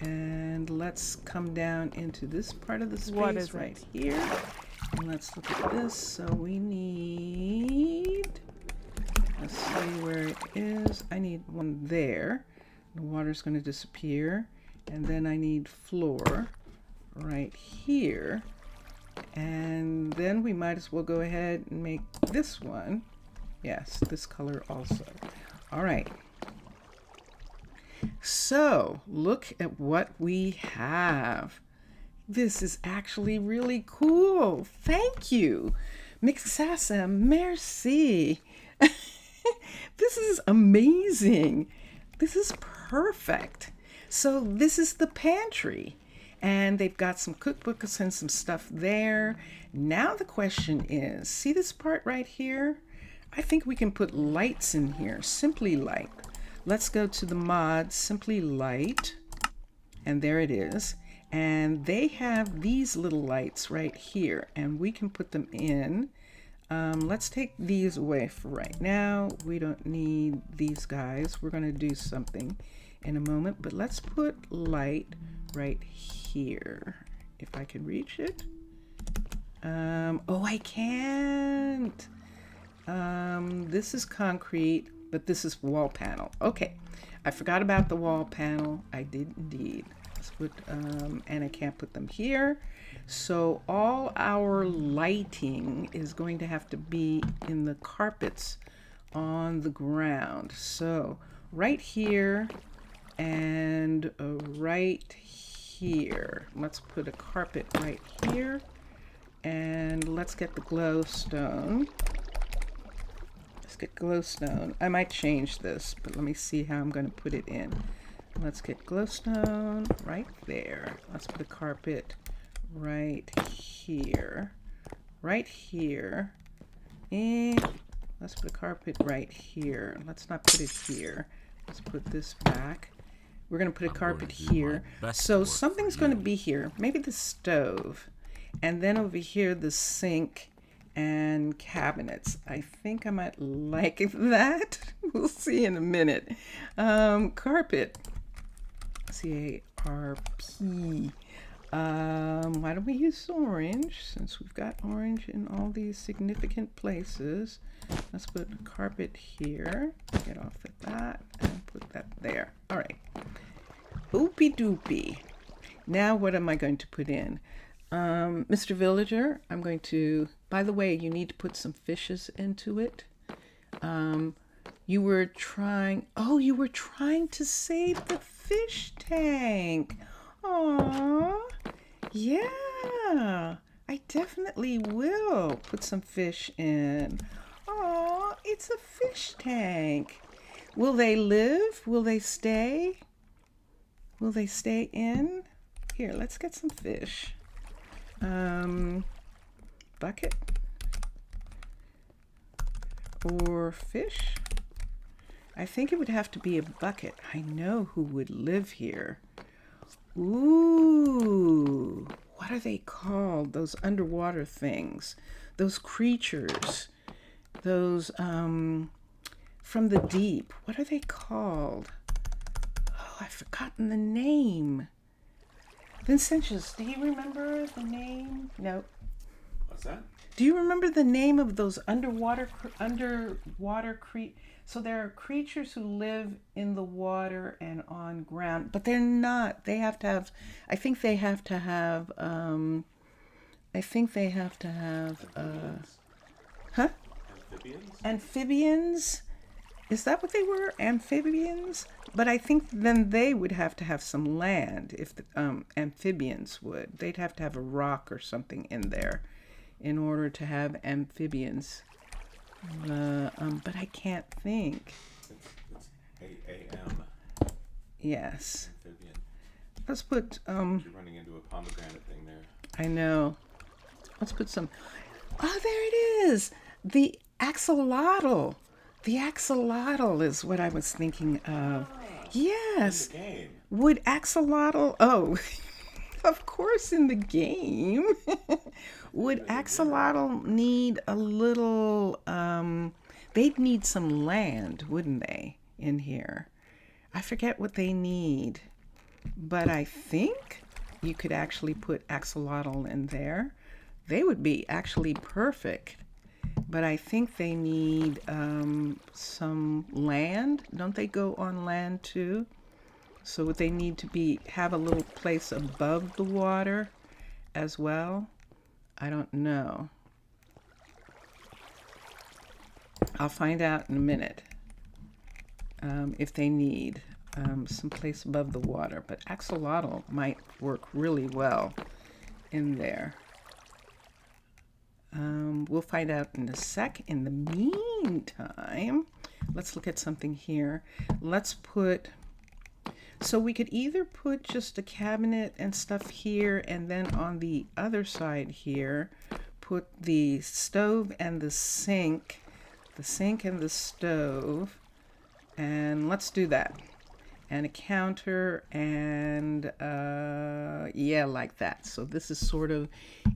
And let's come down into this part of the space right here. And let's look at this. So we need, let's see where it is. I need one there. The water's going to disappear. And then I need floor right here. And then we might as well go ahead and make this one. Yes, this color also. All right. So look at what we have. This is actually really cool. Thank you. Mixasa, merci. This is amazing. This is perfect. So this is the pantry. And they've got some cookbooks and some stuff there. Now the question is, see this part right here? I think we can put lights in here, Simply Light. Let's go to the mod, Simply Light. And there it is. And they have these little lights right here, and we can put them in. Let's take these away for right now. We don't need these guys. We're going to do something in a moment, but let's put light right here. If I can reach it. Oh, I can't. This is concrete, but this is wall panel. Okay, I forgot about the wall panel. I did indeed. Let's put, and I can't put them here. So all our lighting is going to have to be in the carpets on the ground. So right here and right here. Let's put a carpet right here. And let's get the glowstone. Let's get glowstone. I might change this, but let me see how I'm going to put it in. Let's get glowstone right there. Let's put a carpet right here. Right here. And let's put a carpet right here. Let's not put it here. Let's put this back. We're going to put a carpet here. So something's going to be here. Maybe the stove. And then over here, the sink and cabinets. I think I might like that. We'll see in a minute. Carpet. C-A-R-P. Why don't we use orange, since we've got orange in all these significant places. Let's put a carpet here. Get off of that and put that there. All right. Oopie doopie. Now what am I going to put in? Mr. Villager, I'm going to, by the way, you need to put some fishes into it. You were trying to save the fish tank. Aww. Yeah, I definitely will put some fish in. Aww, it's a fish tank. Will they live? Will they stay? Will they stay in? Here, let's get some fish. Bucket or fish? I think it would have to be a bucket. I know who would live here. Ooh, what are they called? Those underwater things, those creatures, those from the deep. What are they called? Oh, I've forgotten the name. Vincentius, do you remember the name? No. What's that? Do you remember the name of those underwater So there are creatures who live in the water and on ground, but they're not. They have to have. I think they have to have. Huh? Amphibians? Amphibians? Is that what they were? Amphibians? But I think then they would have to have some land if the amphibians would. They'd have to have a rock or something in there in order to have amphibians. But I can't think. It's A-A-M. Yes. Amphibian. Let's put, You're running into a pomegranate thing there. I know. Let's put some, oh, there it is. The axolotl. The axolotl is what I was thinking of. Yes. In the game. Would axolotl, oh, of course in the game. Would axolotl need a little, they'd need some land, wouldn't they, in here? I forget what they need, but I think you could actually put axolotl in there. They would be actually perfect. But I think they need some land. Don't they go on land too? So would they need to have a little place above the water as well? I don't know. I'll find out in a minute if they need some place above the water. But axolotl might work really well in there. We'll find out in a sec. In the meantime, let's look at something here. Let's put, so we could either put just a cabinet and stuff here, and then on the other side here, put the stove and the sink and the stove, and let's do that. And a counter, and yeah, like that. So this is sort of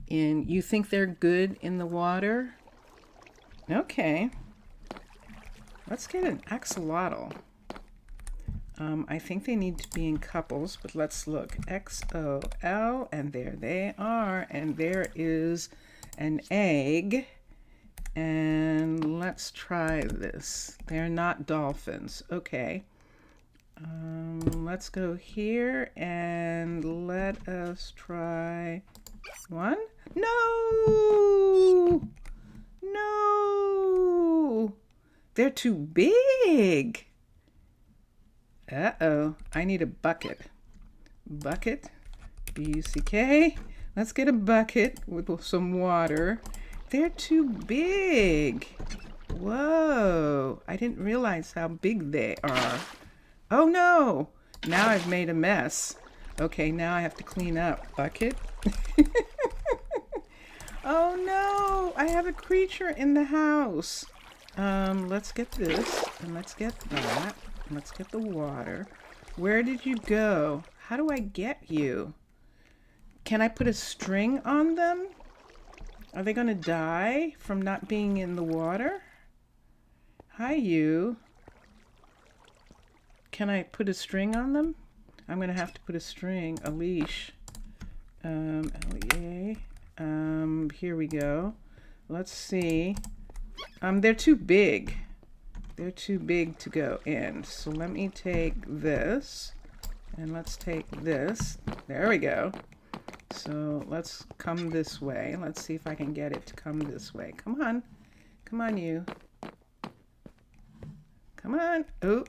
in, you think they're good in the water? Okay. Let's get an axolotl. I think they need to be in couples, but let's look. XOL, and there they are. And there is an egg. And let's try this. They're not dolphins. Okay. Let's go here and let us try one. No! No! They're too big. Uh-oh. I need a bucket. Bucket. B-U-C-K. Let's get a bucket with some water. They're too big. Whoa. I didn't realize how big they are. Oh no! Now I've made a mess. Okay, now I have to clean up. Bucket. Oh no! I have a creature in the house. Let's get this, and let's get that. And let's get the water. Where did you go? How do I get you? Can I put a string on them? Are they gonna die from not being in the water? Hi, you. Can I put a string on them? I'm going to have to put a string, a leash. Here we go. Let's see. They're too big. They're too big to go in. So let me take this, and let's take this. There we go. So let's come this way. Let's see if I can get it to come this way. Come on. Come on, you. Come on. Oh.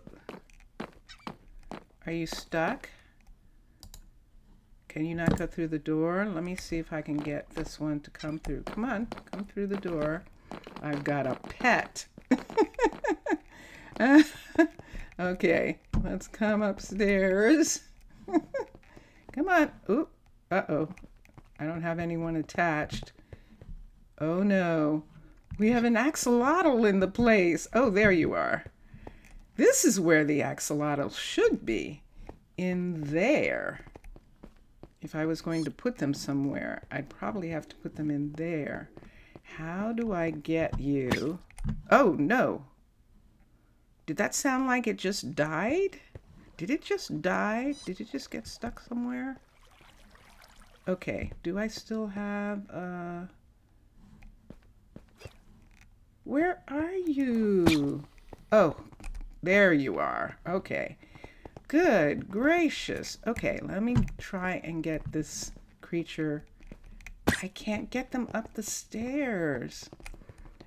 Are you stuck? Can you not go through the door? Let me see if I can get this one to come through. Come on, come through the door. I've got a pet. Okay, let's come upstairs. Come on. Oop. Uh-oh. I don't have anyone attached. Oh no. We have an axolotl in the place. Oh, there you are. This is where the axolotl should be. In there. If I was going to put them somewhere, I'd probably have to put them in there. How do I get you? Oh, no. Did that sound like it just died? Did it just die? Did it just get stuck somewhere? Okay, do I still have Where are you? Oh, there you are. Okay. Good gracious. Okay, let me try and get this creature. I can't get them up the stairs.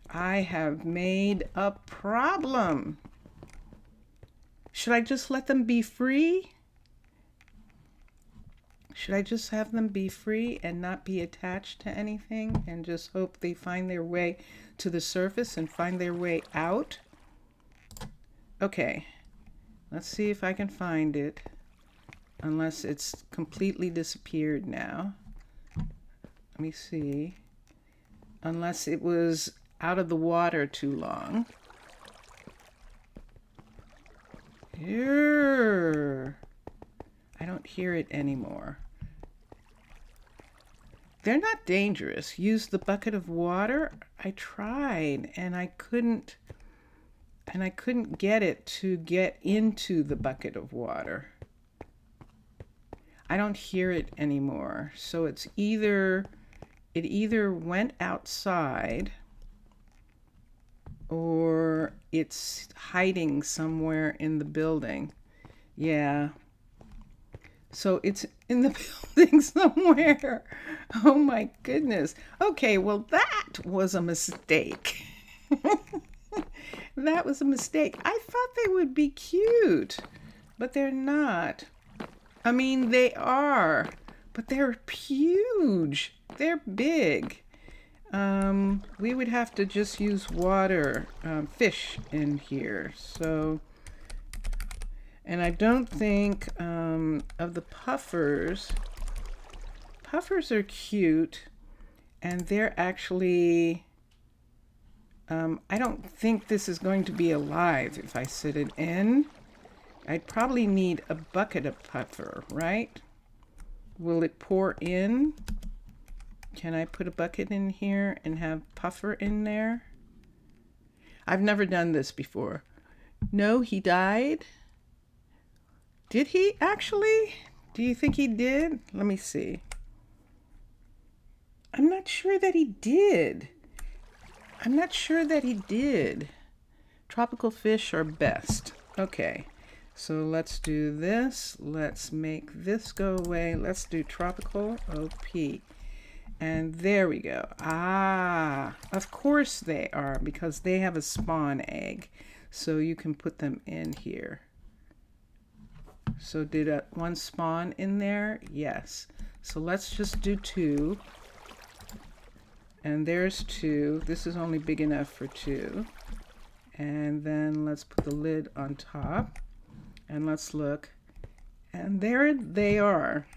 I have made a problem. Should I just let them be free? Should I just have them be free and not be attached to anything and just hope they find their way to the surface and find their way out? Okay, let's see if I can find it, unless it's completely disappeared now. Let me see. Unless it was out of the water too long. Here. I don't hear it anymore. They're not dangerous. Use the bucket of water. I tried and I couldn't get it to get into the bucket of water. I don't hear it anymore. So it either went outside or it's hiding somewhere in the building. Yeah. So it's in the building somewhere. Oh my goodness. Okay, well that was a mistake. That was a mistake. I thought they would be cute, but they're not. I mean, they are, but they're huge. They're big. we would have to just use water, fish in here. So, and I don't think of the puffers. Puffers are cute, and they're actually, I don't think this is going to be alive if I sit it in. I'd probably need a bucket of puffer, right? Will it pour in? Can I put a bucket in here and have puffer in there? I've never done this before. No, he died. Did he actually? Do you think he did? Let me see. I'm not sure that he did. I'm not sure that he did. Tropical fish are best. Okay, so let's do this. Let's make this go away. Let's do tropical OP. And there we go. Ah, of course they are, because they have a spawn egg. So you can put them in here. So did one spawn in there? Yes. So let's just do 2. And there's 2. This is only big enough for 2. And then let's put the lid on top. And let's look. And there they are.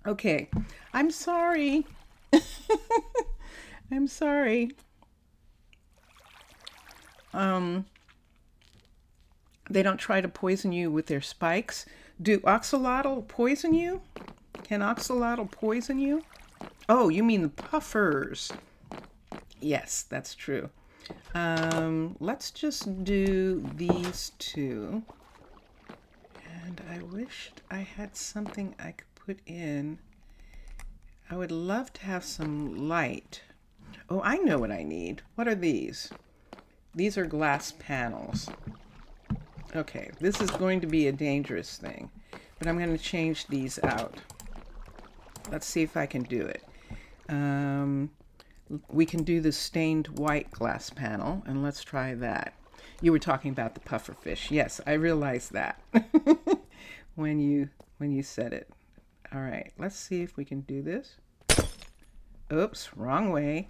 Okay. I'm sorry. I'm sorry. They don't try to poison you with their spikes. Do oxalotl poison you? Can oxalotl poison you? Oh, you mean the puffers. Yes, that's true. Let's just do these 2. And I wished I had something I could put in. I would love to have some light. Oh, I know what I need. What are these? These are glass panels. Okay, this is going to be a dangerous thing, but I'm going to change these out. Let's see if I can do it. We can do the stained white glass panel, and let's try that. You were talking about the puffer fish. Yes, I realized that when you said it. All right, let's see if we can do this. Oops, wrong way.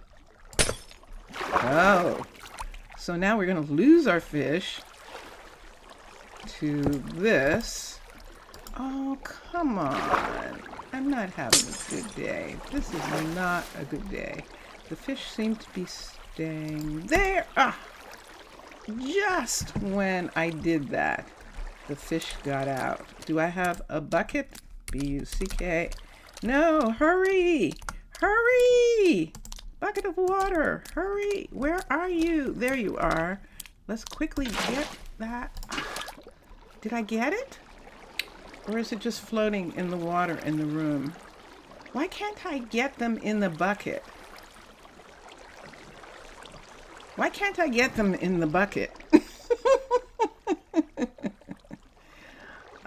Oh, so now we're going to lose our fish to this. Oh, come on. I'm not having a good day. This is not a good day. The fish seem to be staying there. Ah, just when I did that, the fish got out. Do I have a bucket? B-U-C-K. No, hurry! Hurry! Bucket of water. Hurry. Where are you? There you are. Let's quickly get that. Ah, did I get it? Or is it just floating in the water in the room? Why can't I get them in the bucket? Why can't I get them in the bucket?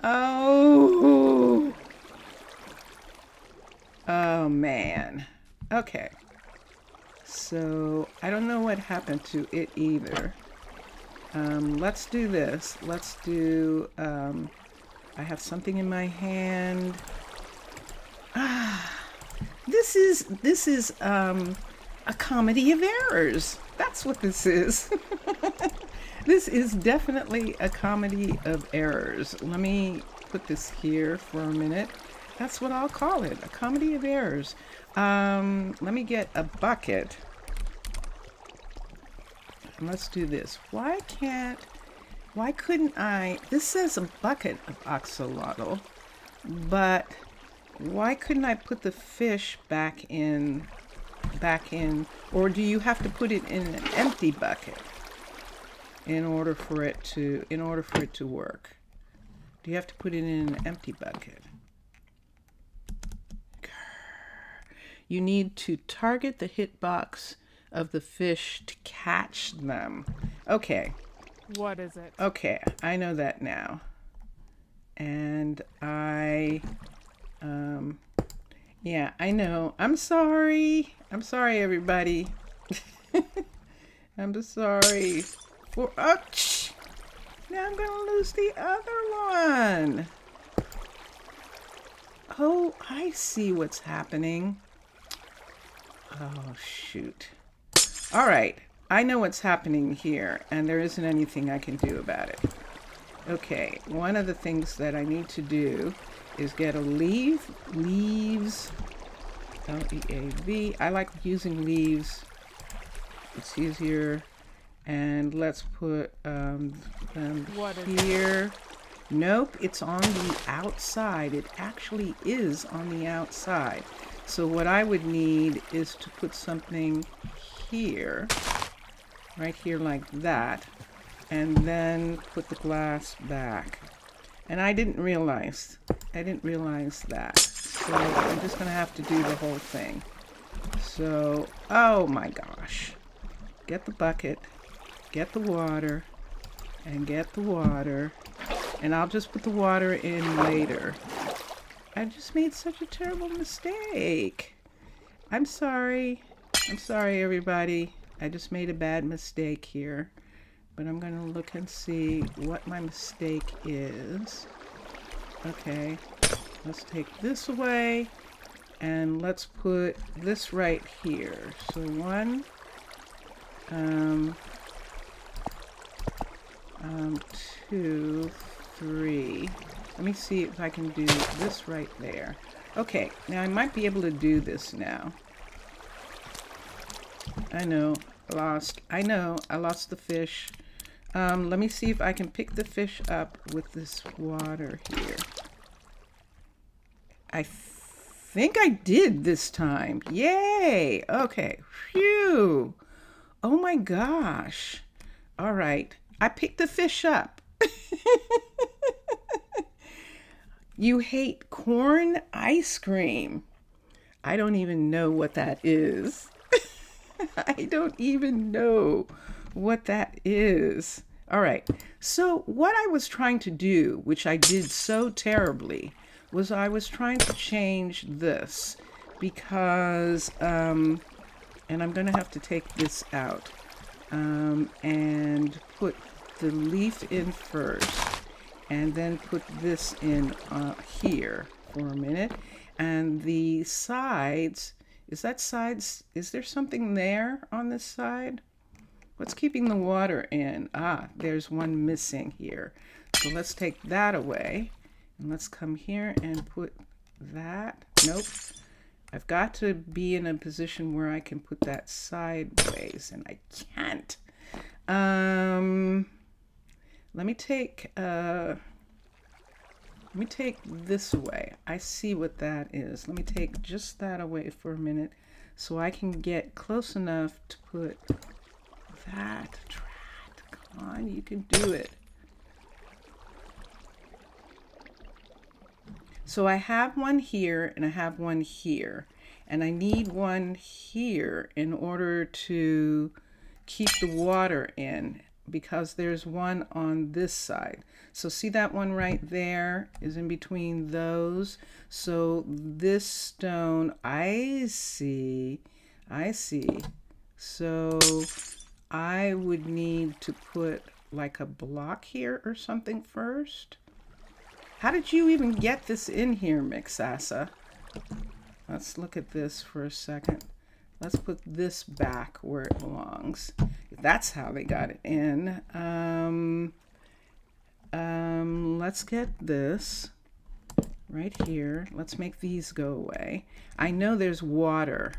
Oh. Oh, man. Okay. So, I don't know what happened to it either. Let's do this. Let's do, I have something in my hand. Ah, this is a comedy of errors. That's what this is. This is definitely a comedy of errors. Let me put this here for a minute. That's what I'll call it, a comedy of errors. Let me get a bucket. And let's do this. Why couldn't I, this says a bucket of axolotl, but why couldn't I put the fish back in, or do you have to put it in an empty bucket in order for it to work? Do you have to put it in an empty bucket? You need to target the hitbox of the fish to catch them. Okay. What is it? Okay, I know that now. And yeah, I know. I'm sorry. I'm sorry, everybody. I'm sorry. Oh, now I'm gonna lose the other one. Oh, I see what's happening. Oh, shoot. All right. I know what's happening here, and there isn't anything I can do about it. Okay, one of the things that I need to do is get a leaves, L-E-A-V. I like using leaves. It's easier. And let's put them here. Nope, it's on the outside. It actually is on the outside. So what I would need is to put something here, right here like that, and then put the glass back. And I didn't realize that. So I'm just gonna have to do the whole thing. So, oh my gosh. Get the bucket, get the water, and get the water. And I'll just put the water in later. I just made such a terrible mistake. I'm sorry. I'm sorry, everybody. I just made a bad mistake here. But I'm going to look and see what my mistake is. Okay. Let's take this away. And let's put this right here. So 1, 2, 3. Let me see if I can do this right there. Okay, now I might be able to do this now. I know, I lost the fish. Let me see if I can pick the fish up with this water here. I think I did this time. Yay! Okay, phew. Oh my gosh. All right, I picked the fish up. You hate corn ice cream. I don't even know what that is. I don't even know what that is. All right. So what I was trying to do, which I did so terribly, was I was trying to change this because, and I'm going to have to take this out and put the leaf in first. And then put this in here for a minute. And the sides, is there something there on this side? What's keeping the water in? Ah, there's one missing here. So let's take that away. And let's come here and put that. Nope. I've got to be in a position where I can put that sideways, and I can't. Let me take this away. I see what that is. Let me take just that away for a minute so I can get close enough to put that. Come on, you can do it. So I have one here and I have one here. And I need one here in order to keep the water in, because there's one on this side. So see that one right there is in between those. So this stone, I see. So I would need to put like a block here or something first. How did you even get this in here, Mixasa? Let's look at this for a second. Let's put this back where it belongs. That's how they got it in. Let's get this right here. Let's make these go away. I know there's water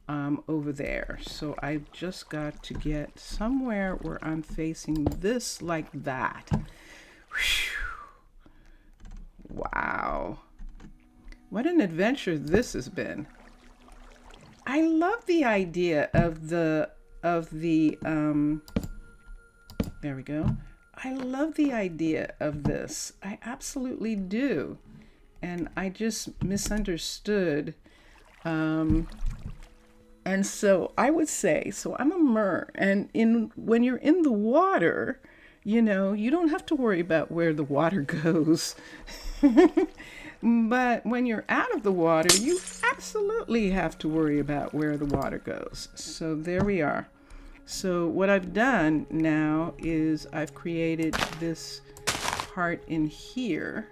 over there, so I've just got to get somewhere where I'm facing this like that. Whew. Wow. What an adventure this has been. I love the idea of the there we go. I love the idea of this. I absolutely do. And I just misunderstood. And so I would say, so I'm a mer, and when you're in the water, you know, you don't have to worry about where the water goes. But when you're out of the water, you absolutely have to worry about where the water goes. So there we are. So what I've done now is I've created this part in here.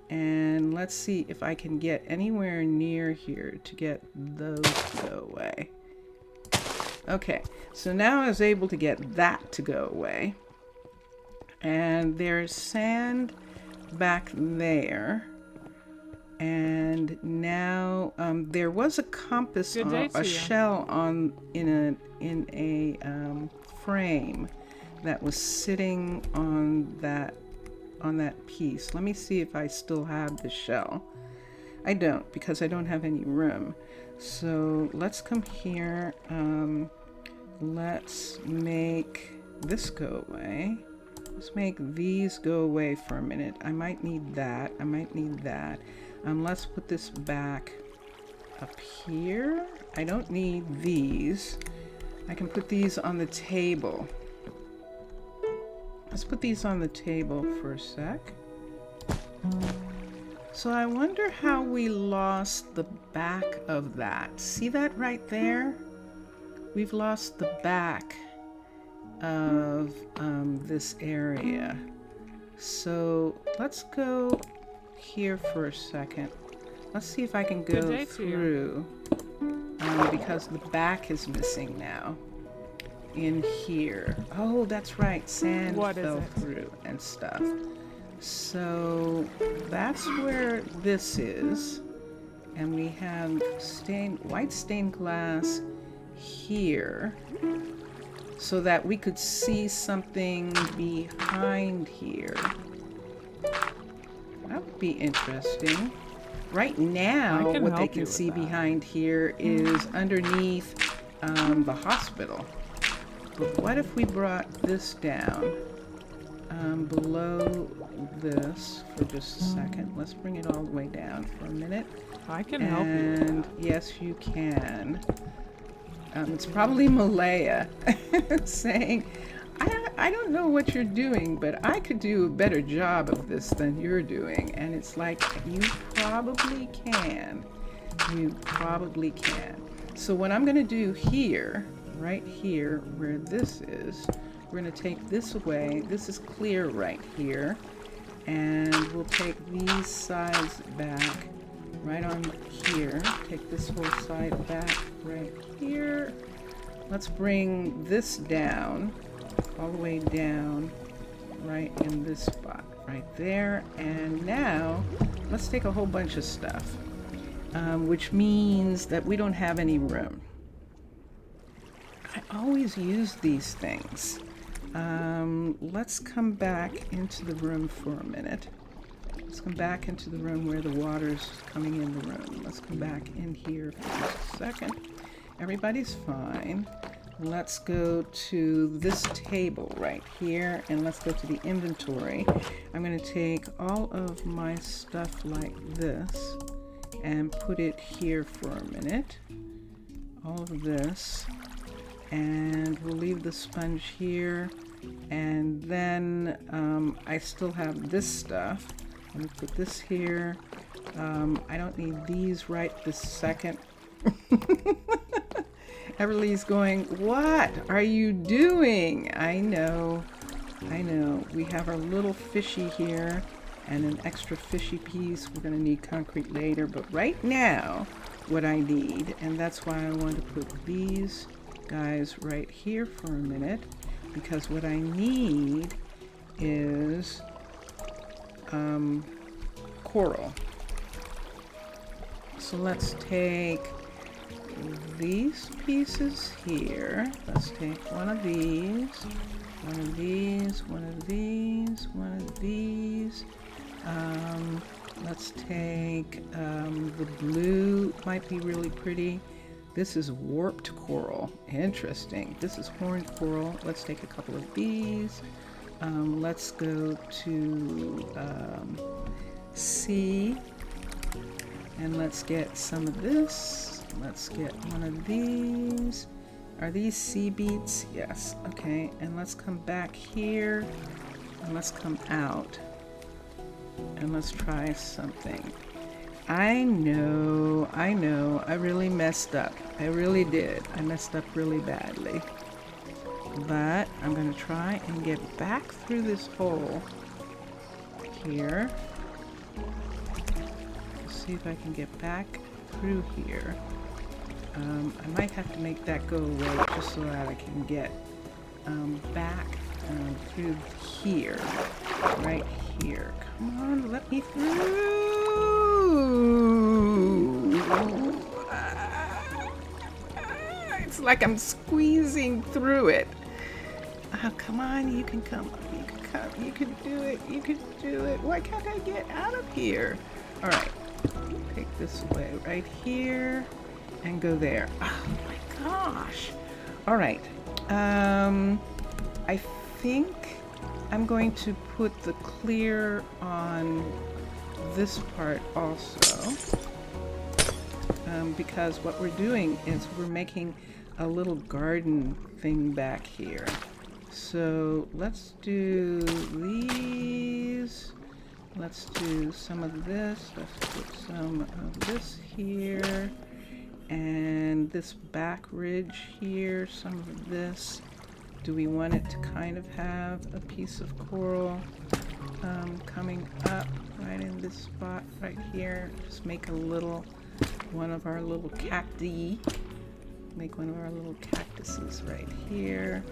And let's see if I can get anywhere near here to get those to go away. Okay, so now I was able to get that to go away. And there's sand back there. And now there was a compass, a shell in a frame that was sitting on that piece. Let me see if I still have the shell. I don't, because I don't have any room. So let's come here. Let's make this go away. Let's make these go away for a minute. I might need that. I might need that. Let's put this back up here. I don't need these. I can put these on the table. Let's put these on the table for a sec. So I wonder how we lost the back of that. See that right there? We've lost the back of this area. So let's go here for a second. Let's see if I can go through because the back is missing now in here. Oh, that's right, sand fell through and stuff. So that's where this is, and we have white stained glass here so that we could see something behind here. That would be interesting. Right now, what they can see behind here is underneath the hospital. But what if we brought this down below this for just a second? Let's bring it all the way down for a minute. I can help you. And yes, you can. It's probably Malaya saying, I don't know what you're doing, but I could do a better job of this than you're doing. And it's like, you probably can. You probably can. So what I'm going to do here, right here, where this is, we're going to take this away. This is clear right here. And we'll take these sides back right on here. Take this whole side back right here. Let's bring this down, all the way down, right in this spot, right there. And now, let's take a whole bunch of stuff, which means that we don't have any room. I always use these things. Let's come back into the room for a minute. Let's come back into the room where the water's coming in the room. Let's come back in here for just a second. Everybody's fine. Let's go to this table right here, and let's go to the inventory. I'm going to take all of my stuff like this and put it here for a minute. All of this. And we'll leave the sponge here. And then I still have this stuff. Let me put this here. I don't need these right this second. Everly's going, what are you doing? I know. We have our little fishy here and an extra fishy piece. We're going to need concrete later. But right now, what I need, and that's why I want to put these guys right here for a minute, because what I need is coral. So let's take these pieces here. Let's take one of these, one of these, one of these, one of these. Let's take the blue, might be really pretty. This is warped coral. Interesting. This is horned coral. Let's take a couple of these. Let's go to C, and let's get some of this. Let's get one of these. Are these sea beets? Yes. Okay. And let's come back here, and let's come out, and let's try something. I know, I really messed up. I really did. I messed up really badly. But I'm going to try and get back through this hole here. Let's see if I can get back through here. I might have to make that go away just so that I can get back through here, right here. Come on, let me through. It's like I'm squeezing through it. Oh, come on, you can come. You can come. You can do it. You can do it. Why can't I get out of here? All right, take this way right here and go there. Oh my gosh. All right. I think I'm going to put the clear on this part also, because what we're doing is we're making a little garden thing back here. So let's do these. Let's do some of this. Let's put some of this here. And this back ridge here, some of this. Do we want it to kind of have a piece of coral coming up right in this spot right here? Just make a little, one of our little cacti. Make one of our little cactuses right here.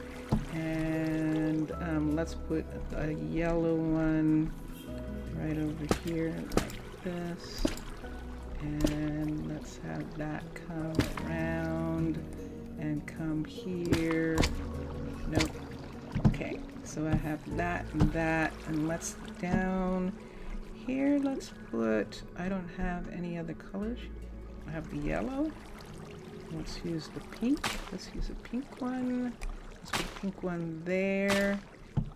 And let's put a yellow one right over here like this. And let's have that come around and come here. Nope. Okay, so I have that, and let's down here. Let's put, I don't have any other colors. I have the yellow. Let's use the pink. Let's use a pink one. Let's put a pink one there.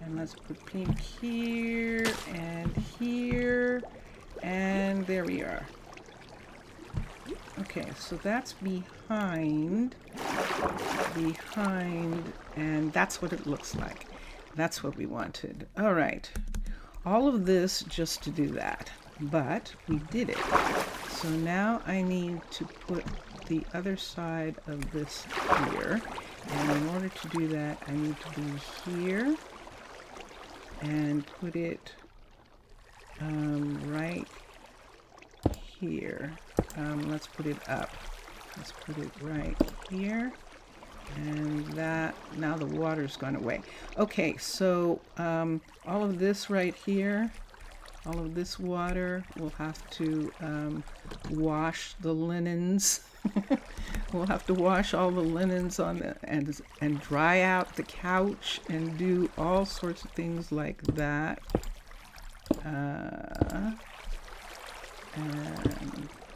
And let's put pink here and here. And there we are. Okay, so that's behind, and that's what it looks like. That's what we wanted. All right, all of this just to do that, but we did it. So now I need to put the other side of this here, and in order to do that, I need to be here and put it right here. Let's put it up. Let's put it right here. And that, now the water's gone away. Okay, so all of this right here, all of this water, we'll have to wash the linens. We'll have to wash all the linens on the, and dry out the couch and do all sorts of things like that. And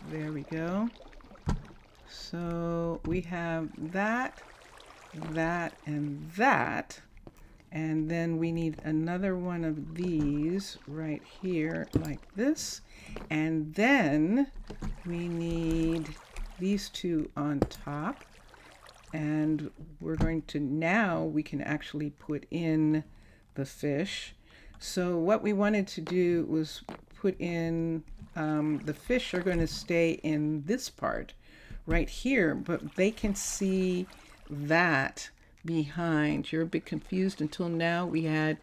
there we go. So we have that, that, and that. And then we need another one of these right here like this. And then we need these two on top. And we're going to, now we can actually put in the fish. So what we wanted to do was put in, the fish are going to stay in this part right here, but they can see that behind. You're a bit confused. Until now we had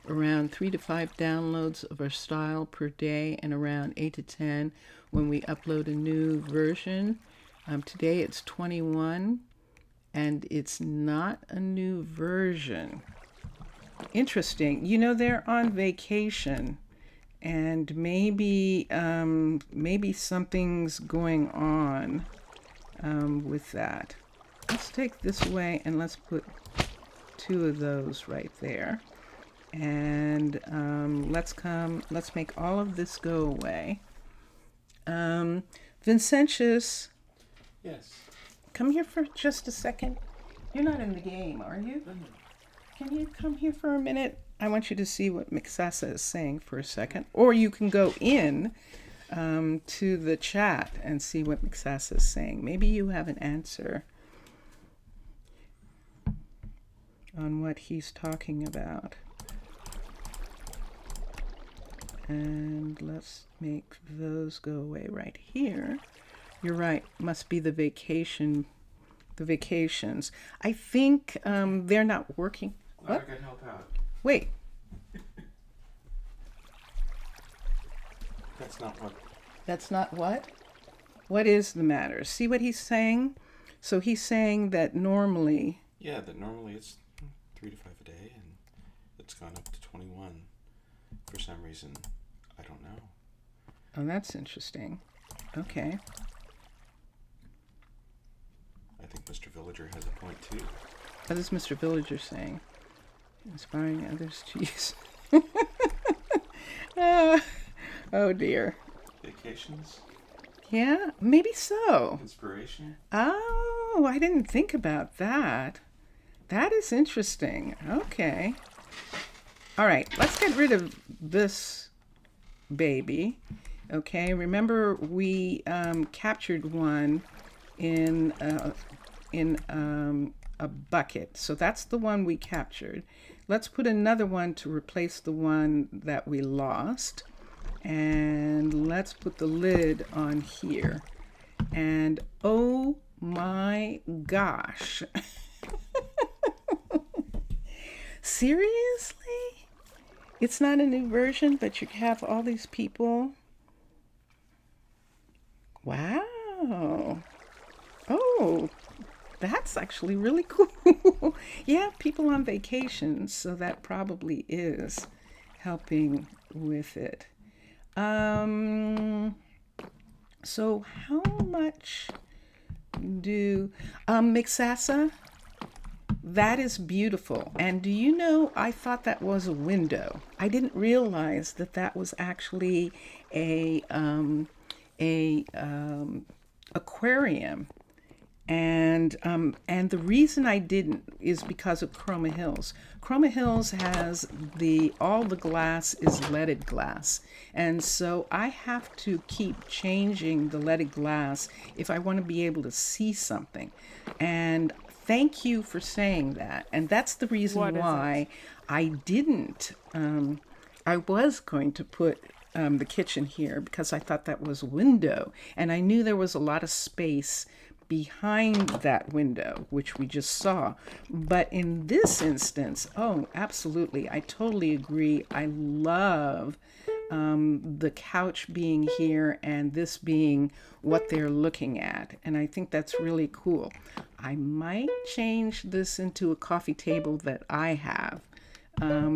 around 3 to 5 downloads of our style per day and around 8 to 10 when we upload a new version. Today it's 21 and it's not a new version. Interesting. You know, they're on vacation. And maybe something's going on with that. Let's take this away and let's put 2 of those right there. And let's make all of this go away. Vincentius. Yes. Come here for just a second. You're not in the game, are you? Can you come here for a minute? I want you to see what Mixasa is saying for a second. Or you can go in to the chat and see what Mixasa is saying. Maybe you have an answer on what he's talking about. And let's make those go away right here. You're right, must be the vacations. I think they're not working. What? I can help out. Wait. That's not what. That's not what? What is the matter? See what he's saying? So he's saying that normally, Yeah, that normally it's 3 to 5 a day, and it's gone up to 21 for some reason. I don't know. oh, that's interesting. Okay. I think Mr. Villager has a point too. What is Mr. Villager saying? Inspiring others to use. Oh dear. Vacations? Yeah, maybe so. Inspiration? Oh, I didn't think about that. That is interesting. Okay. All right, let's get rid of this baby. Okay, remember we captured one in a bucket. So that's the one we captured. Let's put another one to replace the one that we lost. And let's put the lid on here. And oh my gosh. Seriously? It's not a new version, but you have all these people. Wow. Oh, that's actually really cool. Yeah, people on vacation, so that probably is helping with it. So how much do Mixasa? That is beautiful. And do you know, I thought that was a window. I didn't realize that that was actually a aquarium. And the reason I didn't is because of Chroma Hills. Chroma Hills has all the glass is leaded glass. And so I have to keep changing the leaded glass if I want to be able to see something. And thank you for saying that. And that's the reason why I didn't. I was going to put the kitchen here because I thought that was a window. And I knew there was a lot of space behind that window, which we just saw. But in this instance, oh, absolutely. I totally agree. I love the couch being here and this being what they're looking at. And I think that's really cool. I might change this into a coffee table that I have.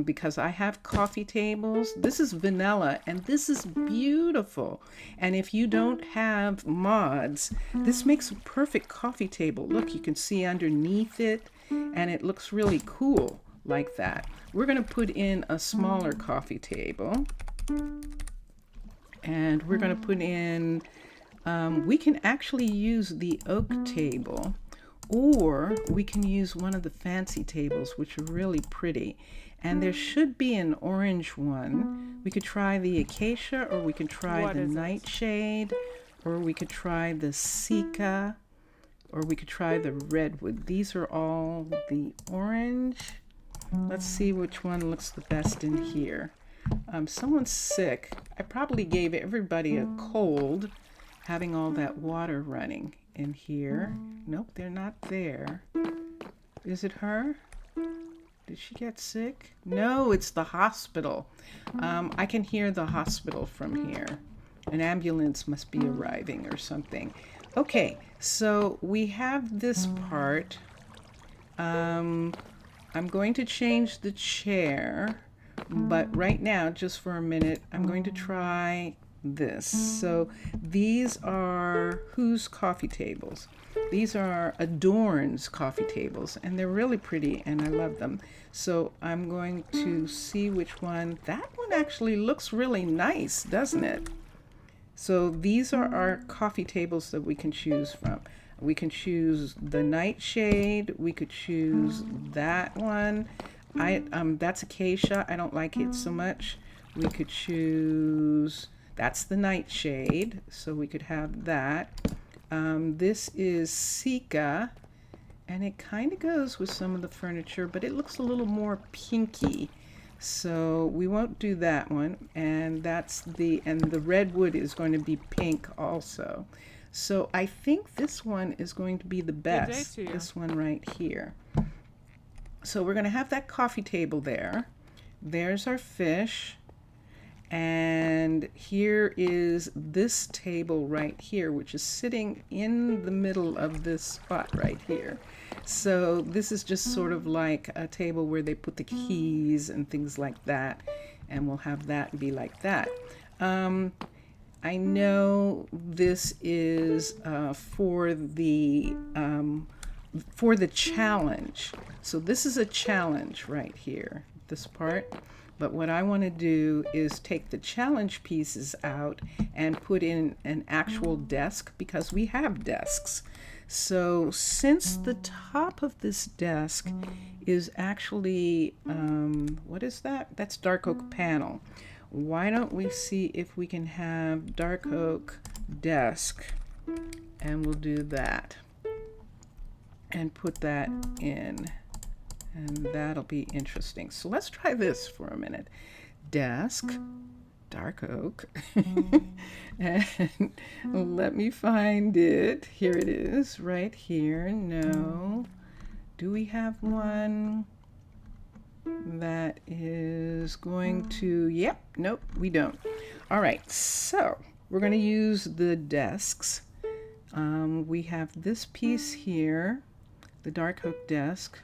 Because I have coffee tables. This is vanilla and this is beautiful. And if you don't have mods, this makes a perfect coffee table. Look, you can see underneath it and it looks really cool like that. We're going to put in a smaller coffee table and we're going to put in, we can actually use the oak table, or we can use one of the fancy tables, which are really pretty. And there should be an orange one. We could try the acacia, or we could try the nightshade, or we could try the Sika, or we could try the redwood. These are all the orange. Let's see which one looks the best in here. Someone's sick. I probably gave everybody a cold, having all that water running in here. Nope, they're not there. Is it her? Did she get sick? No, it's the hospital. I can hear the hospital from here. An ambulance must be arriving or something. Okay, so we have this part. I'm going to change the chair, but right now, just for a minute, I'm going to try this. So these are whose coffee tables? These are Adorn's coffee tables, and they're really pretty, and I love them. So I'm going to see which one. That one actually looks really nice, doesn't it? So these are our coffee tables that we can choose from. We can choose the nightshade. We could choose that one. That's acacia. I don't like it so much. We could choose, that's the nightshade, so we could have that. This is Sika, and it kind of goes with some of the furniture, but it looks a little more pinky. So we won't do that one. And the redwood is going to be pink also. So I think this one is going to be the best. This one right here. So we're going to have that coffee table there. There's our fish. And here is this table right here, which is sitting in the middle of this spot right here. So this is just sort of like a table where they put the keys and things like that. And we'll have that be like that. I know this is for the challenge. So this is a challenge right here, this part. But what I want to do is take the challenge pieces out and put in an actual desk, because we have desks. So since the top of this desk is actually, what is that? That's dark oak panel. Why don't we see if we can have dark oak desk, and we'll do that and put that in. And that'll be interesting. So let's try this for a minute. Desk, dark oak. And let me find it. Here it is, right here. No. Do we have one that is going to, yep, nope, we don't. All right, so we're going to use the desks. We have this piece here, the dark oak desk.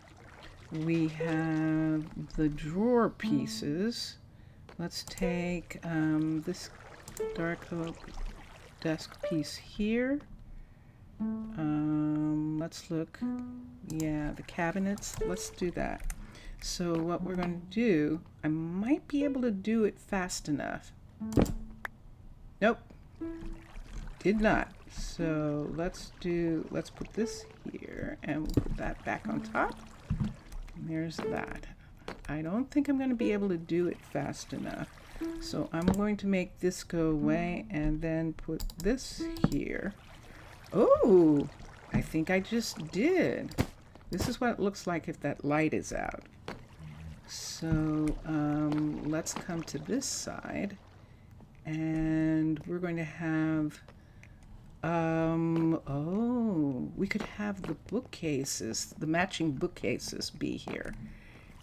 We have the drawer pieces. Let's take this dark oak desk piece here. Let's look. Yeah, the cabinets. Let's do that. So what we're going to do, I might be able to do it fast enough. Nope. Did not. So let's put this here and we'll put that back on top. There's that. I don't think I'm going to be able to do it fast enough. So I'm going to make this go away and then put this here. Oh, I think I just did. This is what it looks like if that light is out. So let's come to this side and we're going to have we could have the bookcases, the matching bookcases be here.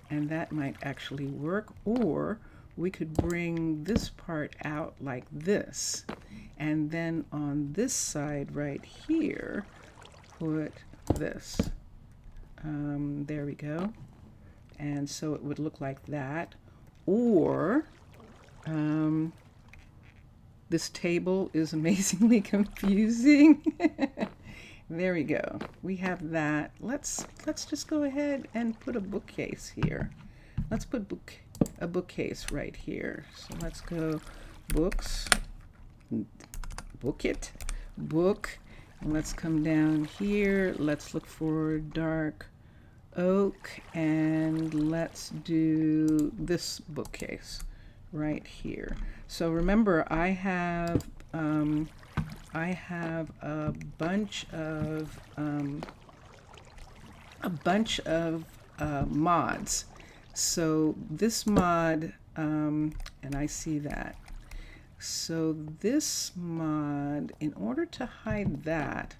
And that might actually work. Or we could bring this part out like this. And then on this side right here, put this. There we go. And so it would look like that. Or this table is amazingly confusing. There we go. We have that. Let's just go ahead and put a bookcase here. Let's put a bookcase right here. So let's go books, book it, book. And let's come down here. Let's look for dark oak and let's do this bookcase right here. So remember, I have a bunch of mods. So this mod, and I see that. So this mod, in order to hide that,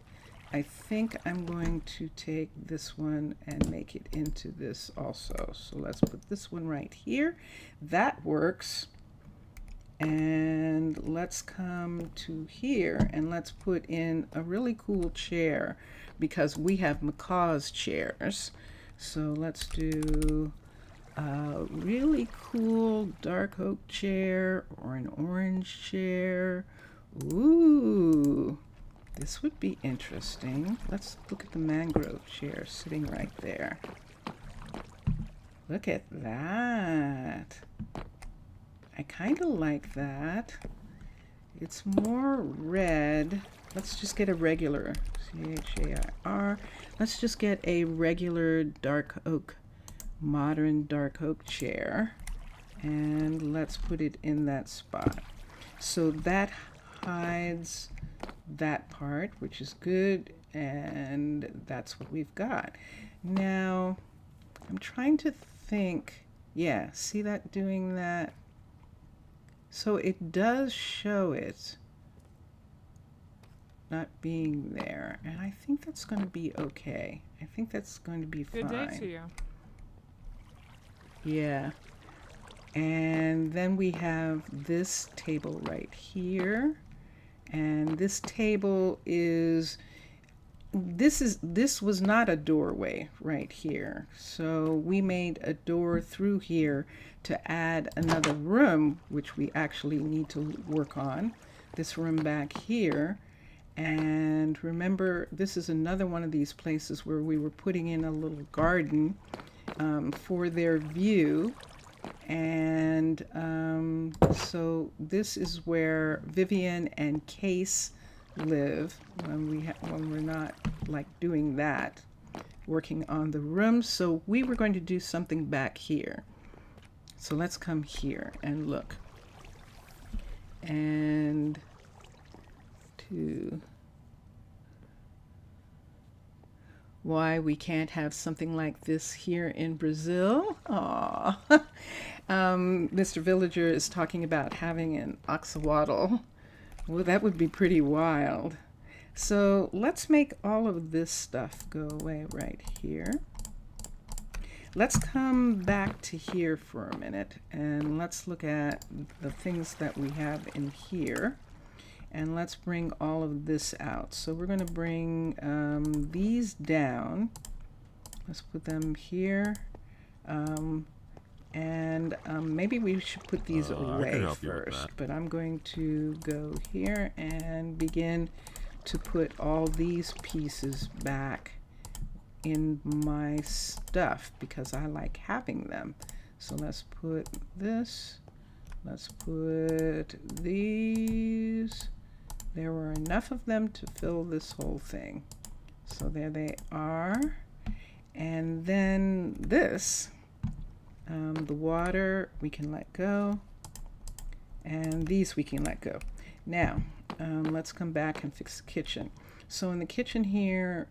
I think I'm going to take this one and make it into this also. So let's put this one right here. That works. And let's come to here and let's put in a really cool chair because we have Macaw's chairs. So let's do a really cool dark oak chair or an orange chair. Ooh, this would be interesting. Let's look at the mangrove chair sitting right there. Look at that. I kind of like that. It's more red. Let's just get a regular, C-H-A-I-R. Let's just get a regular dark oak, modern dark oak chair. And let's put it in that spot. So that hides that part, which is good. And that's what we've got. Now, I'm trying to think. Yeah, see that doing that? So it does show it not being there, and I think that's going to be okay. I think that's going to be fine. Good day to you. Yeah. And then we have this table right here. And this table is, this was not a doorway right here. So we made a door through here to add another room, which we actually need to work on. This room back here. And remember, this is another one of these places where we were putting in a little garden for their view. And so this is where Vivian and Case live when we're not like doing that, working on the room. So we were going to do something back here. So let's come here and look. And to why we can't have something like this here in Brazil. Aww. Mr. Villager is talking about having an axolotl. Well, that would be pretty wild. So let's make all of this stuff go away right here. Let's come back to here for a minute and let's look at the things that we have in here. And let's bring all of this out. So we're going to bring these down. Let's put them here. Maybe we should put these away first. But I'm going to go here and begin to put all these pieces back in my stuff because I like having them. So let's put this. Let's put these. There were enough of them to fill this whole thing. So there they are. And then this, the water we can let go. And these we can let go. Now, let's come back and fix the kitchen. So in the kitchen here,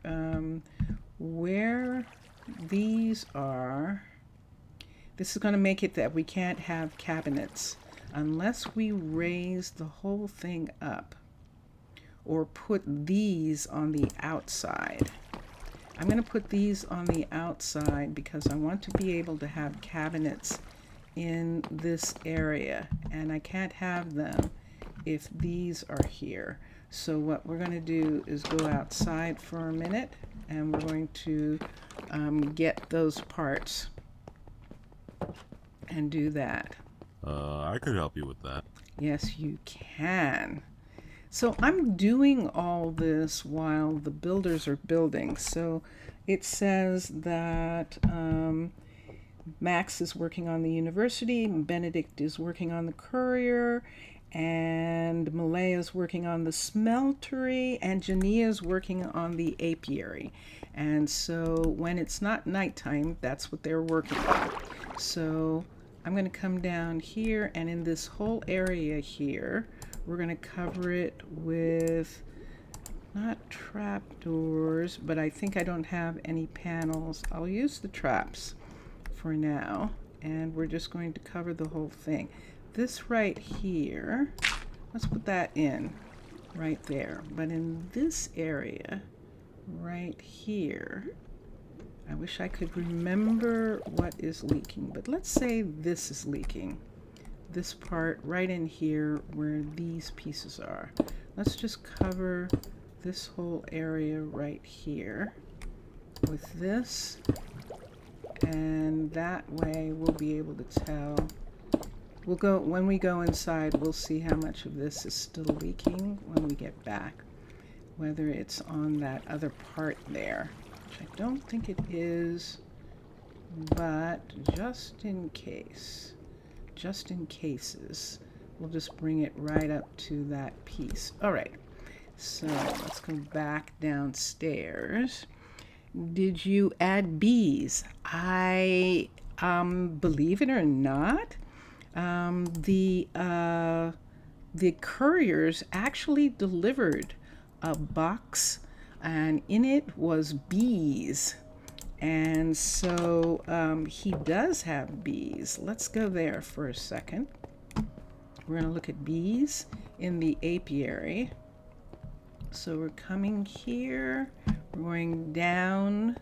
where these are, this is going to make it that we can't have cabinets unless we raise the whole thing up or put these on the outside. I'm going to put these on the outside because I want to be able to have cabinets in this area, and I can't have them if these are here. So what we're going to do is go outside for a minute and we're going to get those parts and do that. I could help you with that. Yes, you can. So I'm doing all this while the builders are building. So it says that Max is working on the university, Benedict is working on the courier, and Malaya is working on the smeltery, and Jania is working on the apiary. And so when it's not nighttime, that's what they're working on. So I'm going to come down here, and in this whole area here, we're going to cover it with not trapdoors, but I think I don't have any panels. I'll use the traps for now, and we're just going to cover the whole thing. This right here, let's put that in right there. But in this area right here, I wish I could remember what is leaking, but let's say this is leaking. This part right in here where these pieces are. Let's just cover this whole area right here with this, and that way we'll be able to tell. We'll go, when we go inside, we'll see how much of this is still leaking when we get back, whether it's on that other part there, which I don't think it is, but just in case. Just in cases, we'll just bring it right up to that piece. All right, so let's go back downstairs. Did you add bees? I believe it or not, the couriers actually delivered a box, and in it was bees. And so he does have bees. Let's go there for a second. We're going to look at bees in the apiary. So we're coming here. We're going down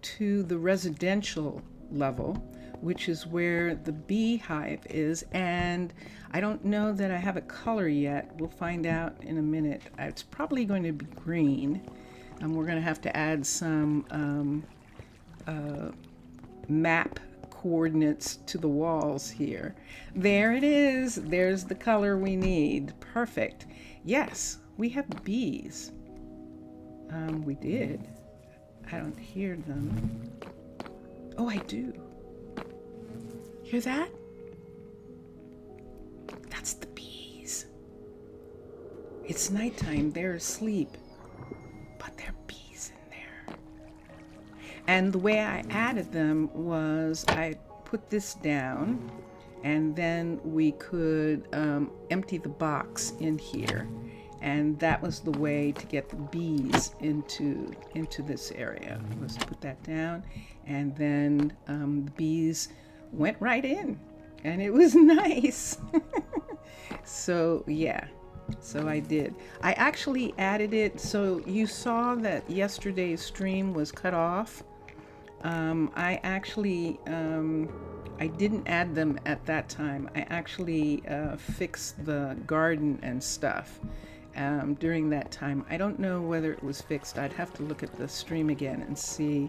to the residential level. which is where the beehive is. And I don't know that I have a color yet. We'll find out in a minute. It's probably going to be green. We're going to have to add some map coordinates to the walls here. There it is. There's the color we need. Perfect. Yes, we have bees. We did. I don't hear them. Oh, I do. Hear that? That's the bees. It's nighttime. They're asleep. But there are bees in there. And the way I added them was I put this down, and then we could empty the box in here. And that was the way to get the bees into this area. Was put that down, and then the bees went right in, and it was nice. So yeah, so I did. I actually added it. So you saw that yesterday's stream was cut off. I actually I didn't add them at that time. I actually fixed the garden and stuff during that time. I don't know whether it was fixed. I'd have to look at the stream again and see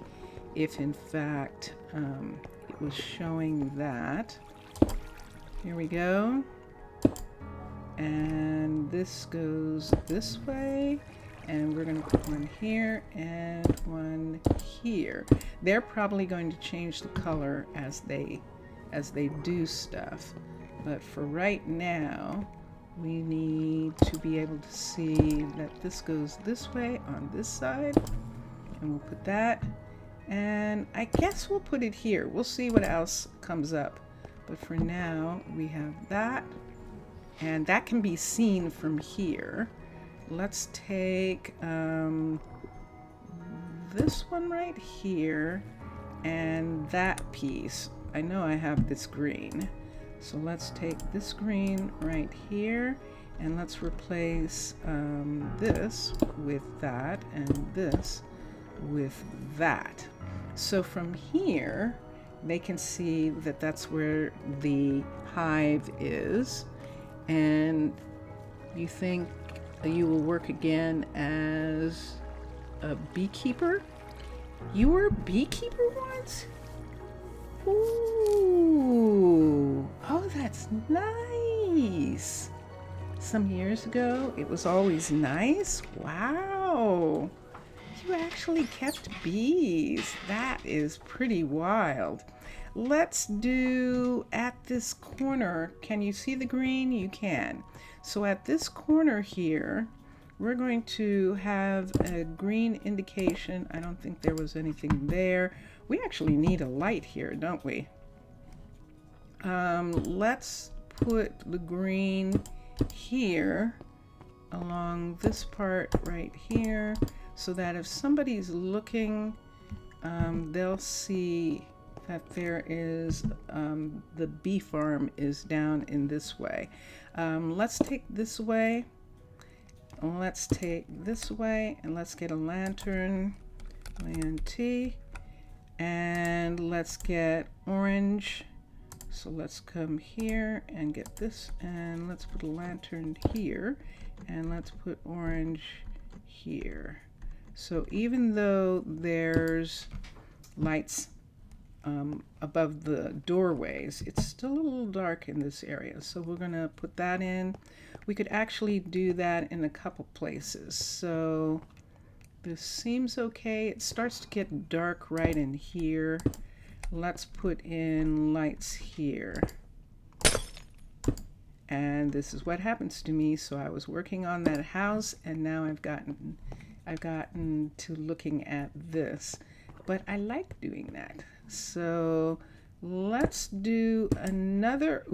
if in fact it was showing that. Here we go. And this goes this way, and we're going to put one here and one here. They're probably going to change the color as they do stuff, but for right now we need to be able to see that this goes this way on this side, and we'll put that, and I guess we'll put it here. We'll see what else comes up, but for now we have that, and that can be seen from here. Let's take this one right here and that piece. I know I have this green, so let's take this green right here, and let's replace this with that and this with that. So from here they can see that that's where the hive is. And you think you will work again as a beekeeper? You were a beekeeper once? Ooh, oh, that's nice. Some years ago, it was always nice. Wow, you actually kept bees. That is pretty wild. Let's do at this corner. Can you see the green? You can. So at this corner here, we're going to have a green indication. I don't think there was anything there. We actually need a light here, don't we? Let's put the green here along this part right here, so that if somebody's looking, they'll see that there is the bee farm is down in this way. Let's take this way. Let's take this way, and let's get a lantern, and let's get orange. So let's come here and get this, and let's put a lantern here, and let's put orange here. So even though there's lights above the doorways, it's still a little dark in this area, so we're gonna put that in. We could actually do that in a couple places. So this seems okay. It starts to get dark right in here. Let's put in lights here. And this is what happens to me. So I was working on that house, and now I've gotten to looking at this, but I like doing that. So let's do another,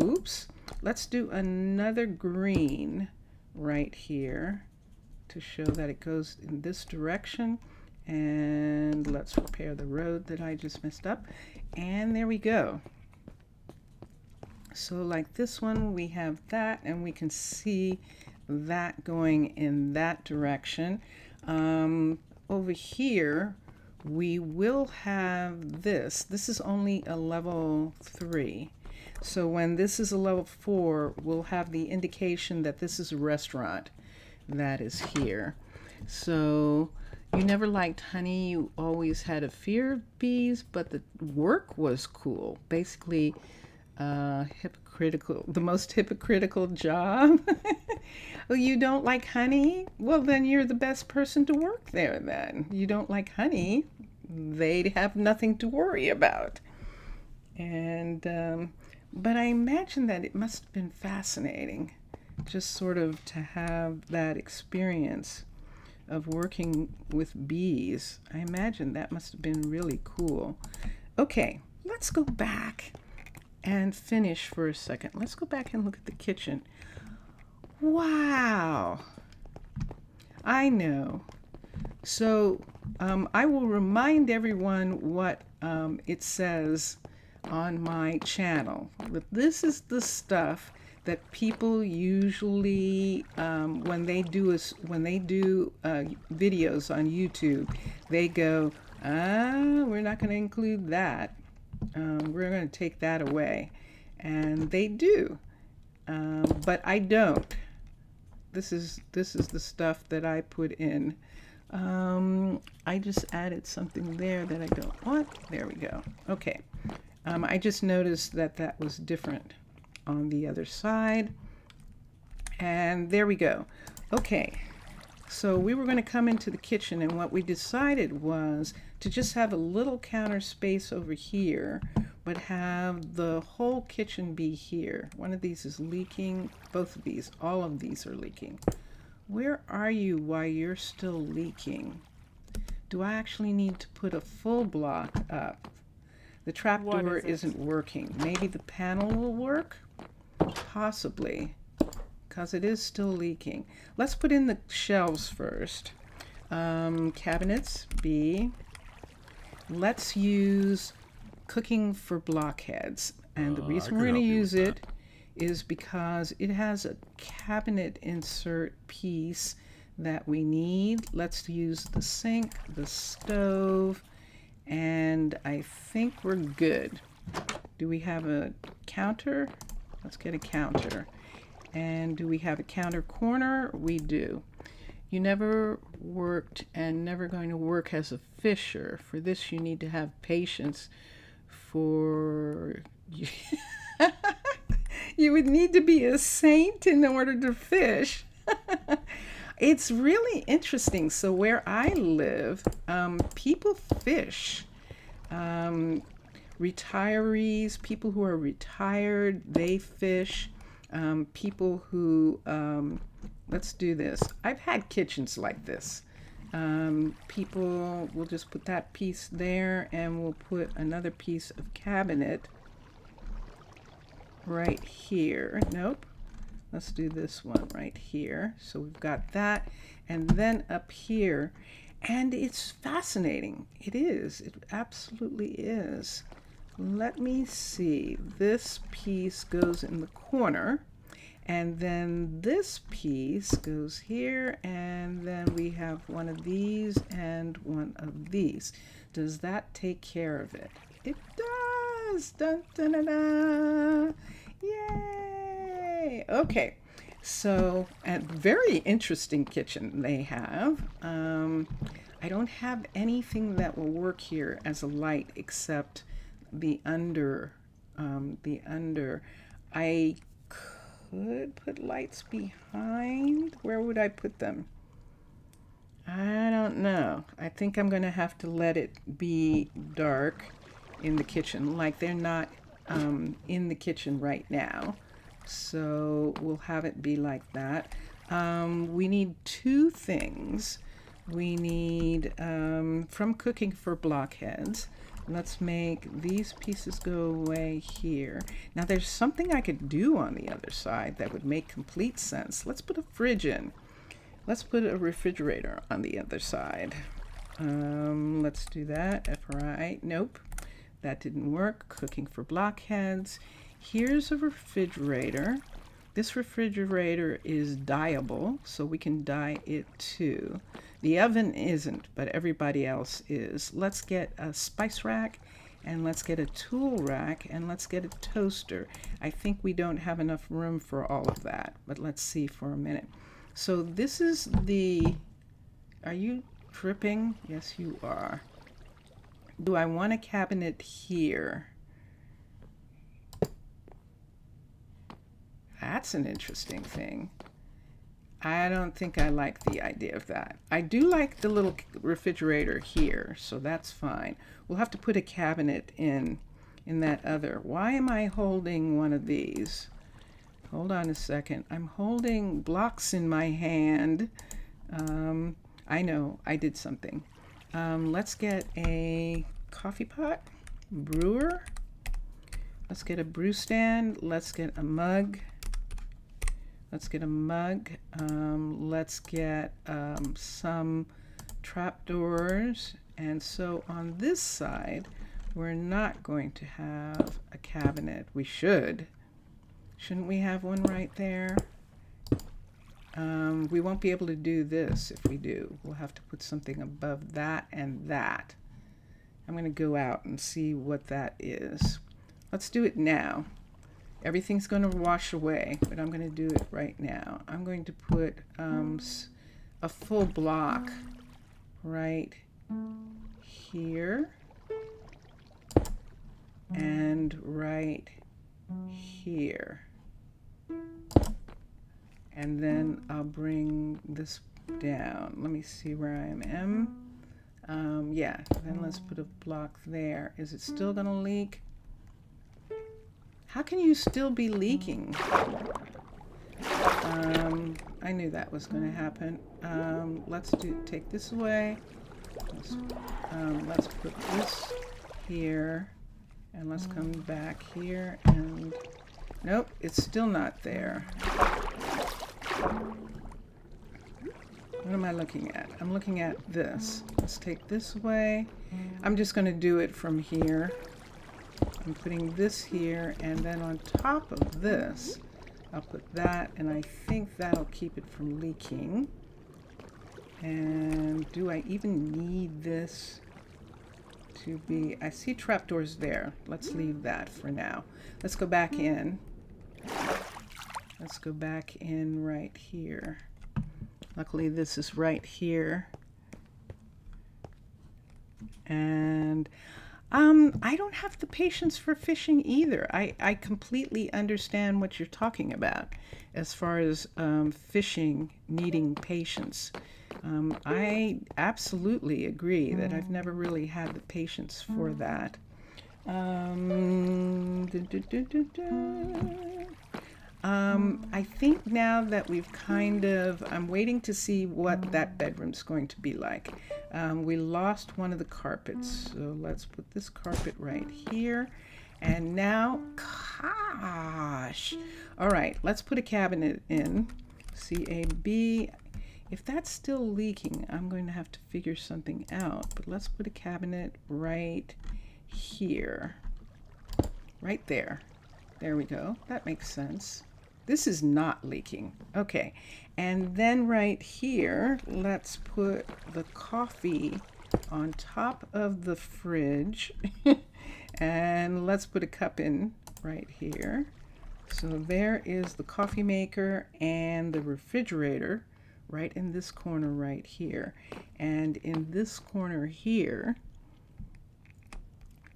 let's do another green right here to show that it goes in this direction. And let's repair the road that I just messed up. And there we go. So like this one, we have that, and we can see that going in that direction. Over here, we will have this. This is only a level 3. So when this is a level 4, we'll have the indication that this is a restaurant that is here. So you never liked honey, you always had a fear of bees, but the work was cool. Basically, hypocritical, the most hypocritical job. Oh, you don't like honey? Well, then you're the best person to work there then. You don't like honey, they'd have nothing to worry about. And, but I imagine that it must have been fascinating just sort of to have that experience of working with bees. I imagine that must have been really cool. Okay, let's go back and finish for a second. Let's go back and look at the kitchen. Wow. I know. So I will remind everyone what it says on my channel. But this is the stuff that people usually, when they do videos on YouTube, they go, we're not going to include that. We're going to take that away. And they do. But I don't. This is the stuff that I put in. I just added something there that I don't want. There we go. Okay. I just noticed that that was different on the other side. And there we go. Okay. So we were going to come into the kitchen, and what we decided was to just have a little counter space over here, but have the whole kitchen be here. One of these is leaking. Both of these, all of these are leaking. Where are you while you're still leaking? Do I actually need to put a full block up? The trapdoor isn't working. Maybe the panel will work? Possibly, because it is still leaking. Let's put in the shelves first. Cabinets, B. Let's use cooking for blockheads. And the reason we're going to use it is because it has a cabinet insert piece that we need. Let's use the sink, the stove, and I think we're good. Do we have a counter? Let's get a counter. And do we have a counter corner? We do. You never worked and never going to work as a fisher. For this, you need to have patience for... You would need to be a saint in order to fish. It's really interesting. So where I live, people fish. Retirees, people who are retired, they fish. People who, let's do this. I've had kitchens like this. People will just put that piece there, and we'll put another piece of cabinet right here. Nope. Let's do this one right here. So we've got that, and then up here, and it's fascinating. It is. It absolutely is. Let me see. This piece goes in the corner, and then this piece goes here, and then we have one of these and one of these. Does that take care of it? It does. Dun, dun, dun, dun. Yay! Okay, so a very interesting kitchen they have. I don't have anything that will work here as a light except the under. I could put lights behind. Where would I put them? I don't know. I think I'm going to have to let it be dark in the kitchen, like they're not in the kitchen right now. So we'll have it be like that. We need two things. We need, from cooking for blockheads, let's make these pieces go away here. Now there's something I could do on the other side that would make complete sense. Let's put a fridge in. Let's put a refrigerator on the other side. Let's do that. FRI. Nope. That didn't work. Cooking for blockheads. Here's a refrigerator. This refrigerator is dyeable, so we can dye it too. The oven isn't, but everybody else is. Let's get a spice rack, and let's get a tool rack, and let's get a toaster. I think we don't have enough room for all of that, but let's see for a minute. So this is the, are you tripping? Yes, you are. Do I want a cabinet here? That's an interesting thing. I don't think I like the idea of that. I do like the little refrigerator here, so that's fine. We'll have to put a cabinet in that other. Why am I holding one of these? Hold on a second. I'm holding blocks in my hand. I know, I did something. Let's get a coffee pot, brewer. Let's get a brew stand. Let's get a mug. Let's get a mug. Let's get some trapdoors. And so on this side, we're not going to have a cabinet. We should. Shouldn't we have one right there? We won't be able to do this if we do. We'll have to put something above that and that. I'm going to go out and see what that is. Let's do it now. Everything's going to wash away, but I'm going to do it right now. I'm going to put a full block right here and right here. And then I'll bring this down. Let me see where I am. Yeah, then let's put a block there. Is it still going to leak? How can you still be leaking? I knew that was going to happen. Let's take this away. Let's put this here, and let's come back here, and nope, it's still not there. What am I looking at? I'm looking at this. Let's take this away. I'm just going to do it from here. I'm putting this here, and then on top of this, I'll put that, and I think that'll keep it from leaking. And do I even need this to be... I see trapdoors there. Let's leave that for now. Let's go back in. Let's go back in right here. Luckily, this is right here. And I don't have the patience for fishing either. I completely understand what you're talking about as far as fishing needing patience. I absolutely agree that I've never really had the patience for that. I think now that we've kind of, I'm waiting to see what that bedroom's going to be like. We lost one of the carpets, so let's put this carpet right here. And now, gosh. All right, let's put a cabinet in. CAB. If that's still leaking, I'm going to have to figure something out. But let's put a cabinet right here. Right there. There we go. That makes sense. This is not leaking. Okay. And then right here, let's put the coffee on top of the fridge. And let's put a cup in right here. So there is the coffee maker and the refrigerator right in this corner right here. And in this corner here,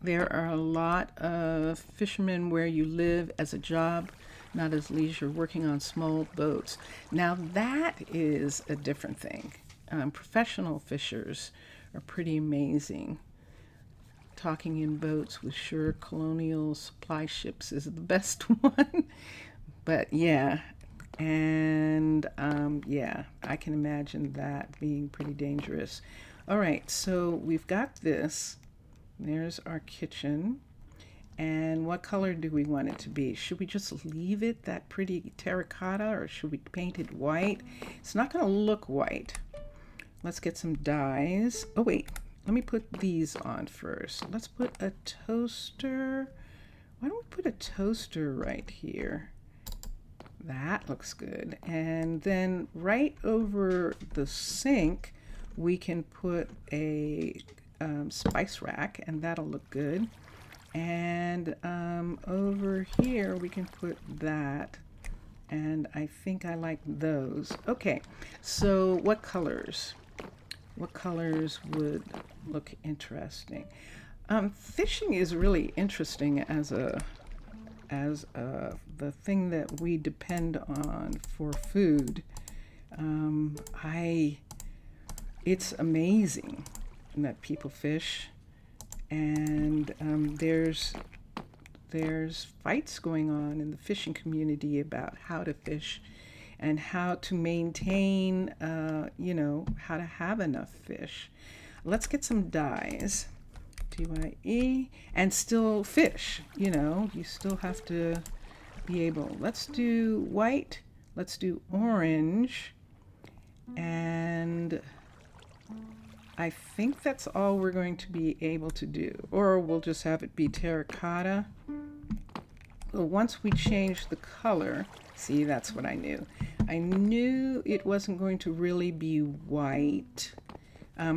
there are a lot of fishermen where you live as a job, not as leisure, working on small boats. Now that is a different thing. Professional fishers are pretty amazing. Talking in boats with sure colonial supply ships is the best one. But yeah, and yeah, I can imagine that being pretty dangerous. All right, so we've got this. There's our kitchen. And what color do we want it to be? Should we just leave it that pretty terracotta, or should we paint it white? It's not going to look white. Let's get some dyes. Oh wait, let me put these on first. Let's put a toaster. Why don't we put a toaster right here? That looks good. And then right over the sink, we can put a spice rack, and that'll look good. And over here we can put that, and I think I like those. Okay, so what colors? What colors would look interesting? Fishing is really interesting as the thing that we depend on for food. It's amazing that people fish, and there's fights going on in the fishing community about how to fish and how to maintain, how to have enough fish. Let's get some dyes, DYE, and still fish. You still have to be able. Let's do white, let's do orange, and I think that's all we're going to be able to do. Or we'll just have it be terracotta. Well, once we change the color, see, that's what I knew. I knew it wasn't going to really be white,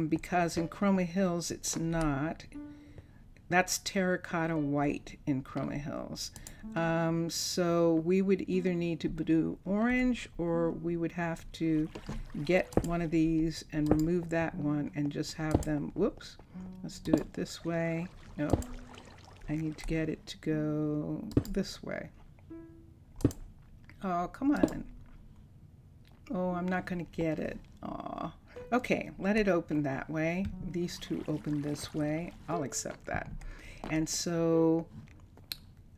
because in Chroma Hills it's not. That's terracotta white in Chroma Hills. So we would either need to do orange, or we would have to get one of these and remove that one and just have them, whoops, let's do it this way. Nope, I need to get it to go this way. Oh, come on. Oh, I'm not going to get it. Aw. Okay, let it open that way. These two open this way. I'll accept that. And so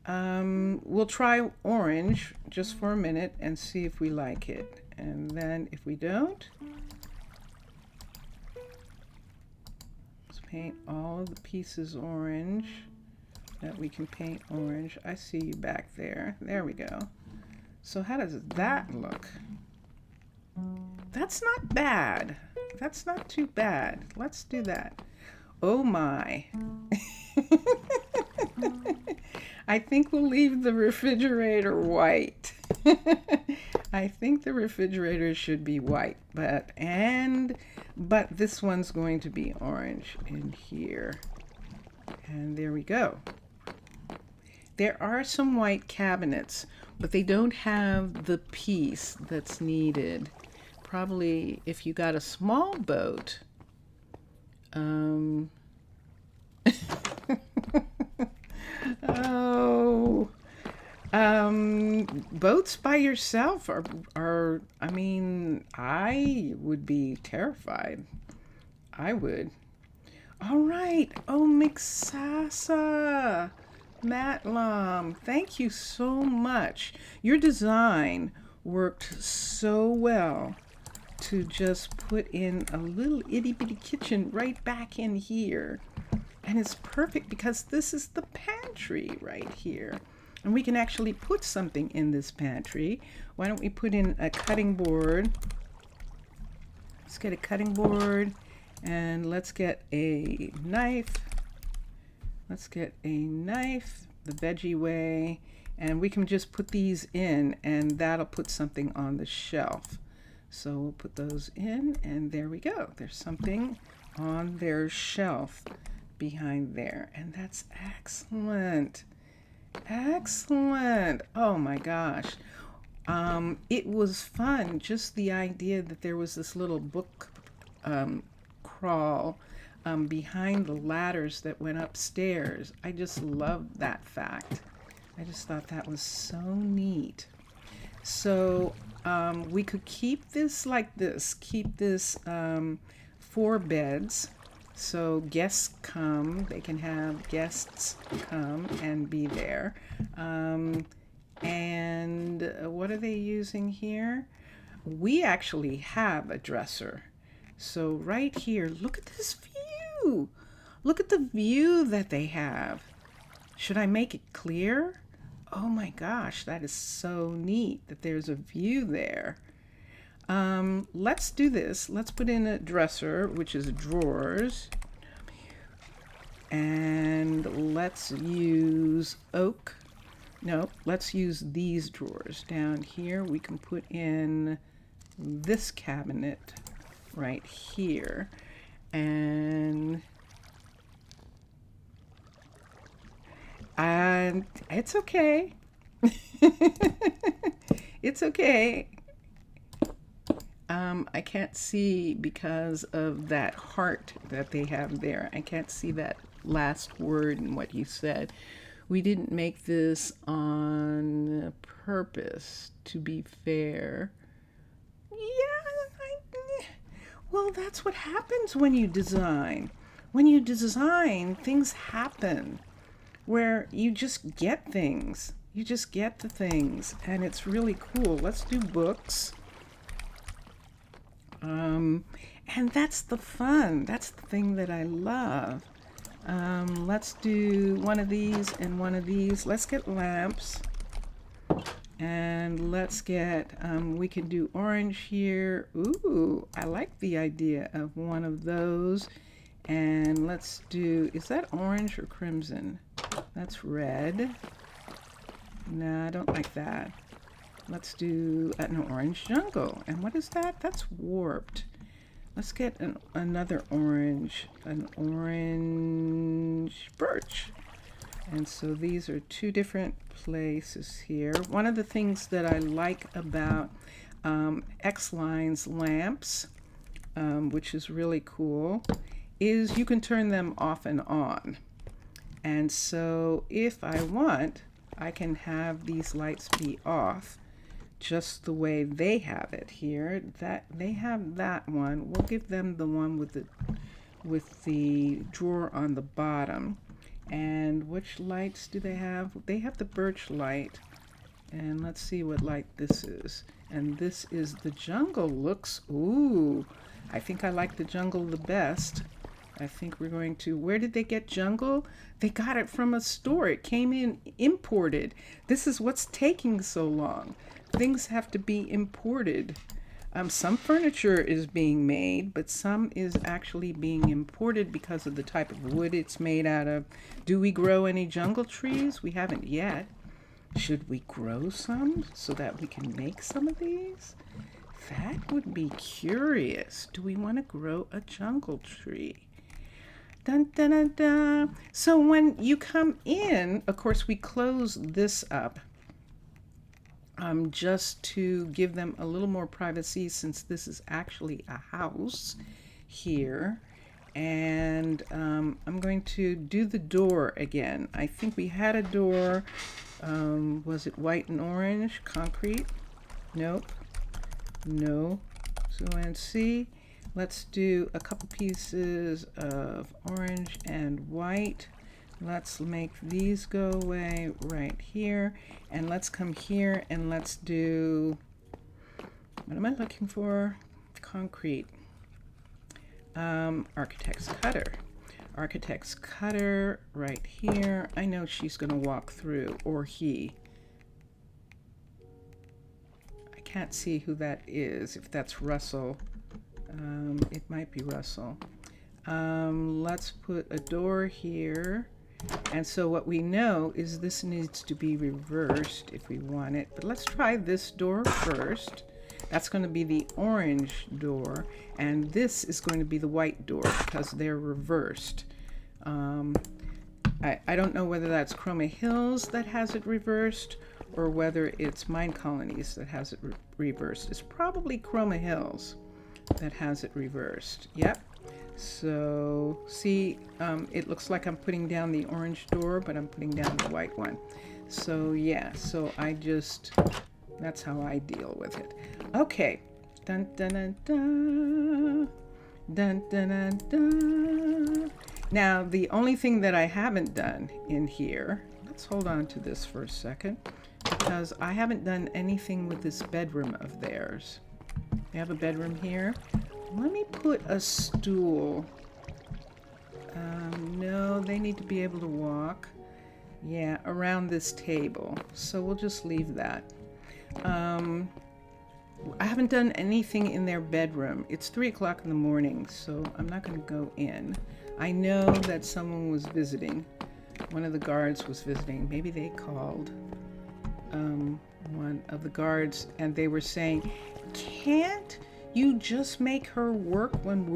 we'll try orange just for a minute and see if we like it. And then if we don't, let's paint all of the pieces orange that we can paint orange. I see you back there. There we go. So how does that look? That's not bad. That's not too bad. Let's do that. Oh my. I think we'll leave the refrigerator white. I think the refrigerator should be white, but this one's going to be orange in here. And there we go. There are some white cabinets, but they don't have the piece that's needed. Probably if you got a small boat, boats by yourself are, I mean, I would be terrified. I would. All right. Oh, Mixasa, Matlam, thank you so much. Your design worked so well to just put in a little itty bitty kitchen right back in here. And it's perfect because this is the pantry right here. And we can actually put something in this pantry. Why don't we put in a cutting board? Let's get a cutting board, and let's get a knife. Let's get a knife the veggie way, and we can just put these in, and that'll put something on the shelf. So we'll put those in, and there we go. There's something on their shelf behind there, and that's excellent. Excellent. Oh my gosh. It was fun, just the idea that there was this little book crawl behind the ladders that went upstairs. I just loved that fact. I just thought that was so neat. So we could keep this like this, keep this 4 beds. So guests come, they can have guests come and be there. And what are they using here? We actually have a dresser. So right here, look at this view. Look at the view that they have. Should I make it clear? Oh my gosh, that is so neat that there's a view there. Let's do this. Let's put in a dresser, which is drawers. And let's use oak. No, let's use these drawers. Down here, we can put in this cabinet right here. And it's okay. It's okay. I can't see because of that heart that they have there. I can't see that last word in what you said. We didn't make this on purpose, to be fair. Yeah, well, that's what happens when you design. When you design, things happen where you just get things. You just get the things, and it's really cool. Let's do books. And that's the fun. That's the thing that I love. Let's do one of these and one of these. Let's get lamps. And let's get, we can do orange here. Ooh, I like the idea of one of those. And let's do, is that orange or crimson? That's red. No, I don't like that. Let's do an orange jungle. And what is that? That's warped. Let's get another orange, an orange birch. And so these are two different places here. One of the things that I like about X-Line's lamps, which is really cool, is you can turn them off and on. And so if I want, I can have these lights be off just the way they have it here. That they have that one. We'll give them the one with the drawer on the bottom. And which lights do they have? They have the birch light. And let's see what light this is. And this is the jungle. Looks, ooh, I think I like the jungle the best. I think we're going to, where did they get jungle? They got it from a store. It came in imported. This is what's taking so long. Things have to be imported. Some furniture is being made, but some is actually being imported because of the type of wood it's made out of. Do we grow any jungle trees? We haven't yet. Should we grow some so that we can make some of these? That would be curious. Do we want to grow a jungle tree? Dun, dun, dun, dun. So when you come in, of course, we close this up. Just to give them a little more privacy, since this is actually a house here. And I'm going to do the door again. I think we had a door. Was it white and orange? Concrete? Nope. No. So and see. Let's do a couple pieces of orange and white. Let's make these go away right here. And let's come here and let's do, what am I looking for? Concrete. Architect's cutter. Architect's cutter right here. I know she's going to walk through, or he. I can't see who that is, if that's Russell. It might be Russell. Let's put a door here. And so what we know is this needs to be reversed if we want it. But let's try this door first. That's going to be the orange door. And this is going to be the white door because they're reversed. I don't know whether that's Chroma Hills that has it reversed or whether it's Minecolonies that has it reversed. It's probably Chroma Hills that has it reversed. Yep. So see, it looks like I'm putting down the orange door, but I'm putting down the white one. So yeah, so I just, that's how I deal with it. Okay. Dun dun dun dun. Dun dun dun dun. Now, the only thing that I haven't done in here, let's hold on to this for a second, because I haven't done anything with this bedroom of theirs. They have a bedroom here. Let me put a stool. No, they need to be able to walk. Yeah, around this table. So we'll just leave that. I haven't done anything in their bedroom. It's 3 o'clock in the morning, so I'm not going to go in. I know that someone was visiting. One of the guards was visiting. Maybe they called one of the guards, and they were saying, can't You just make her work when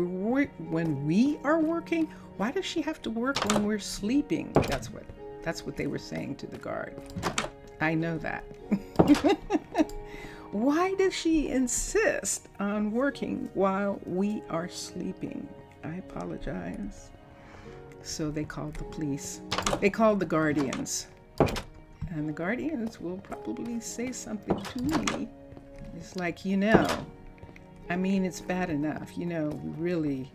we are working. Why does she have to work when we're sleeping? That's what they were saying to the guard. I know that. Why does she insist on working while we are sleeping? I apologize. So they called the police. They called the guardians. And the guardians will probably say something to me. It's like, I mean, it's bad enough. We really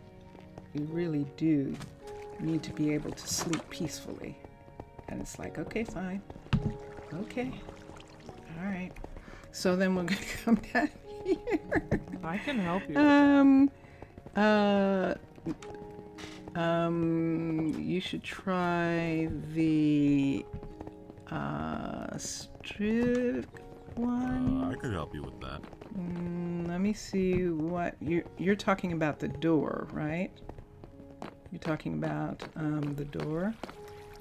do need to be able to sleep peacefully. And it's like, okay, fine. Okay. All right. So then we're going to come down here. I can help you. You should try the strip one. I could help you with that. Let me see what you're talking about. The door, right? You're talking about the door.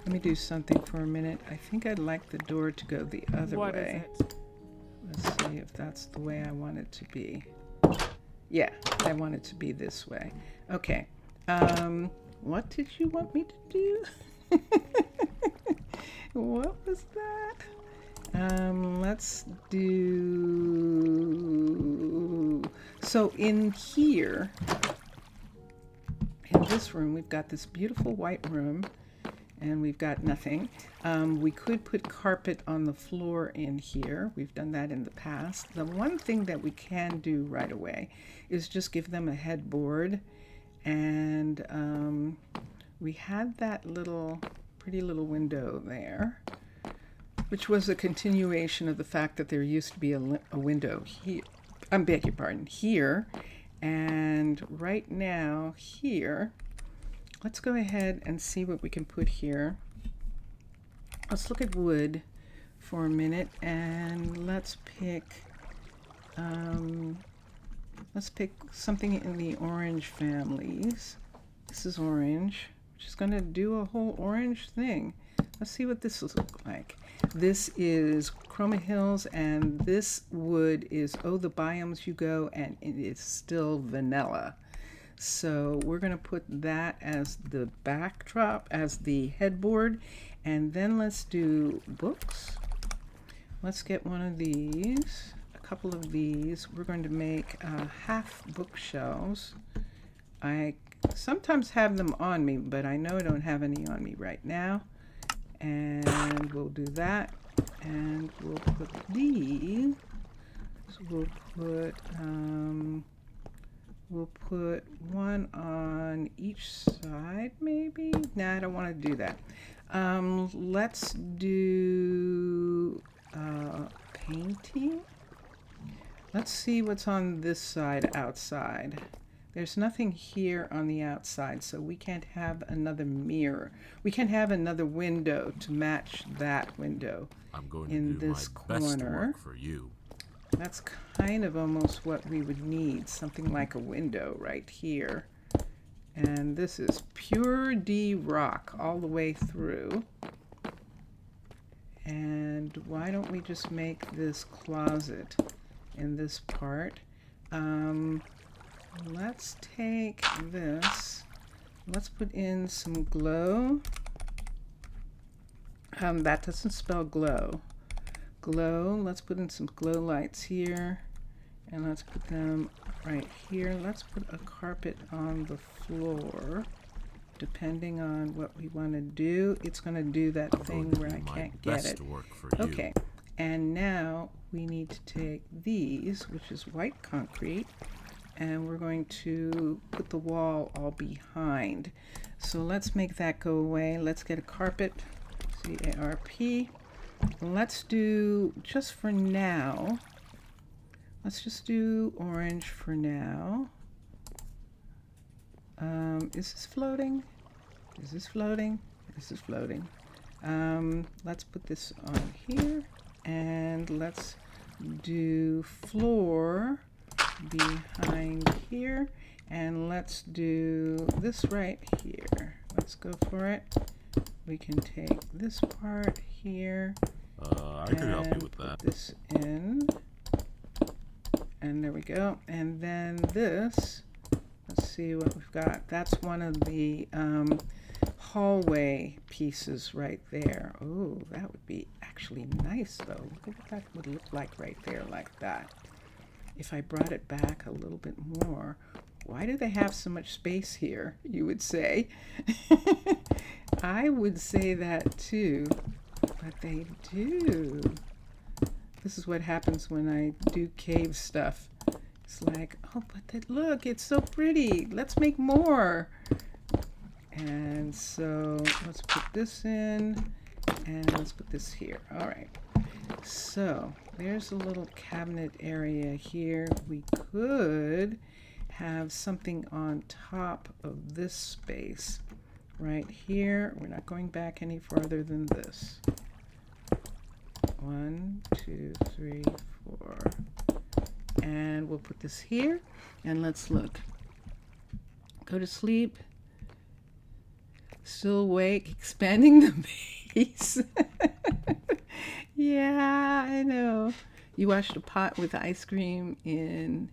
Let me do something for a minute. I think I'd like the door to go the other What way. is it? Let's see if that's the way I want it to be. Yeah, I want it to be this way. Okay. What did you want me to do? What was that? Let's do... So in here, in this room, we've got this beautiful white room, and we've got nothing. We could put carpet on the floor in here. We've done that in the past. The one thing that we can do right away is just give them a headboard. And we had that pretty little window there, which was a continuation of the fact that there used to be a window here. I beg your pardon, here. And right now here, let's go ahead and see what we can put here. Let's look at wood for a minute, and let's pick something in the orange families. This is orange. Just gonna do a whole orange thing. Let's see what this will look like. This is Chroma Hills, and this wood is Oh the Biomes You Go, and it is still vanilla. So we're gonna put that as the backdrop, as the headboard, and then let's do books. Let's get one of these, a couple of these. We're going to make half bookshelves. I sometimes have them on me, but I know I don't have any on me right now. And we'll do that, and we'll put these. So we'll put one on each side, maybe. Nah, I don't want to do that. Let's do painting. Let's see what's on this side outside. There's nothing here on the outside, so we can't have another mirror. We can't have another window to match that window. I'm going in to do this my best to corner. work for you. That's kind of almost what we would need, something like a window right here. And this is pure D rock all the way through. And why don't we just make this closet in this part? Let's take this. Let's put in some glow. That doesn't spell glow. Glow. Let's put in some glow lights here. And let's put them right here. Let's put a carpet on the floor. Depending on what we want to do, it's going to do that thing where I can't get it. Okay. And now we need to take these, which is white concrete, and we're going to put the wall all behind. So let's make that go away. Let's get a carpet, C-A-R-P. Let's do, just for now, let's just do orange for now. Is this floating? Is this floating? This is floating. Let's put this on here, and let's do floor behind here, and let's do this right here. Let's go for it. We can take this part here. I could help you with that. Put this in, And there we go. And then this, let's see what we've got. That's one of the hallway pieces right there. Oh, that would be actually nice though. Look at what that would look like right there, like that. If I brought it back a little bit more. Why do they have so much space here, you would say? I would say that too, but they do. This is what happens when I do cave stuff. It's like, oh, but look, it's so pretty. Let's make more. And so let's put this in, and let's put this here. All right. So there's a little cabinet area here. We could have something on top of this space right here. We're not going back any farther than this. 1, 2, 3, 4. And we'll put this here. And let's look. Go to sleep. Still awake, expanding the base. Yeah, I know. You washed a pot with ice cream in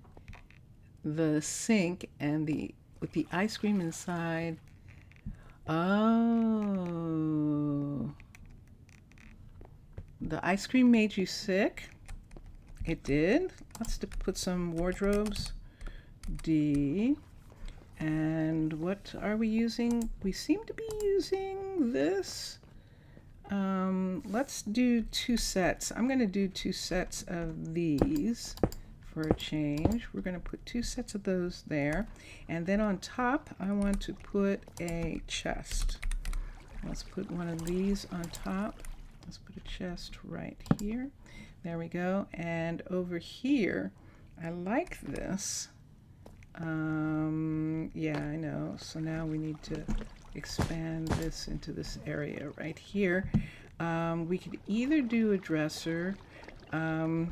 the sink and with the ice cream inside. Oh. The ice cream made you sick? It did. Let's put some wardrobes. D. And what are we using? We seem to be using this. Let's do 2 sets. I'm going to do 2 sets of these for a change. We're going to put 2 sets of those there. And then on top, I want to put a chest. Let's put one of these on top. Let's put a chest right here. There we go. And over here, I like this. Yeah, I know. So now we need to expand this into this area right here. We could either do a dresser. I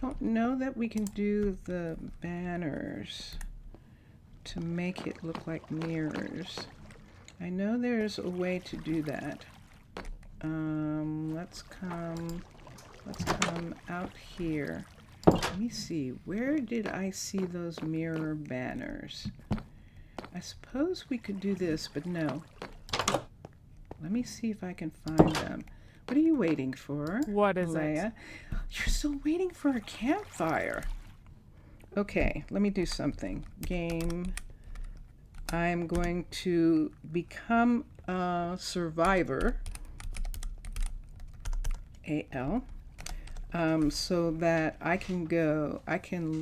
don't know that we can do the banners to make it look like mirrors. I know there's a way to do that. Let's come out here. Let me see, where did I see those mirror banners? I suppose we could do this, but no. Let me see if I can find them. What are you waiting for? What is Leia? it? You're still waiting for a campfire. Okay, let me do something. Game. I'm going to become a survivor. AL. So that I can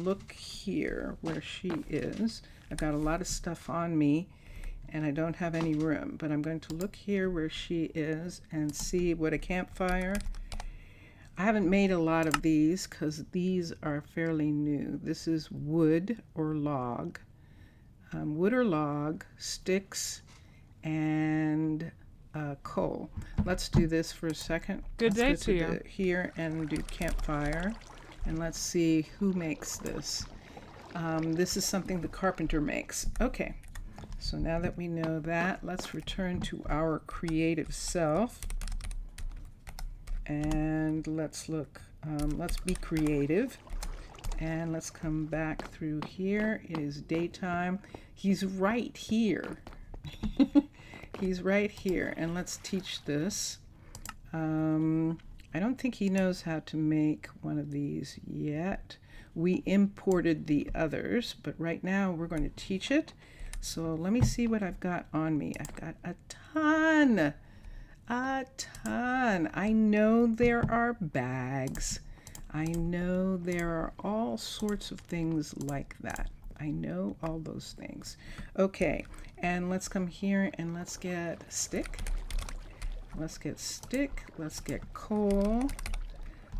look here where she is. I've got a lot of stuff on me and I don't have any room, but I'm going to look here where she is and see what a campfire. I haven't made a lot of these because these are fairly new. This is wood or log. Wood or log, sticks, and coal. Let's do this for a second. Good day Let's to go you. Here and do campfire, and let's see who makes this. This is something the carpenter makes. Okay, so now that we know that, let's return to our creative self, and let's look. Let's be creative, and let's come back through here. It is daytime. He's right here. He's right here, and let's teach this. I don't think he knows how to make one of these yet. We imported the others, but right now we're going to teach it. So let me see what I've got on me. I've got a ton. I know there are bags. I know there are all sorts of things like that. I know all those things. Okay, and let's come here and let's get stick. Let's get stick. Let's get coal.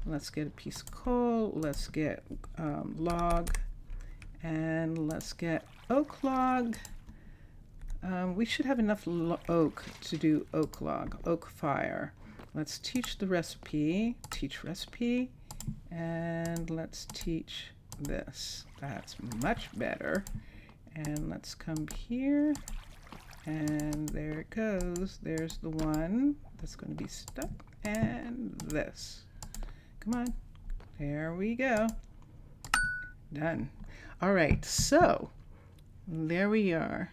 Let's get a piece of coal. Let's get log. And let's get oak log. We should have enough oak to do oak log, oak fire. Let's teach the recipe. Teach recipe. And let's teach this. That's much better. And let's come here, and there it goes. There's the one that's going to be stuck, and this. Come on, there we go. Done. All right, so there we are.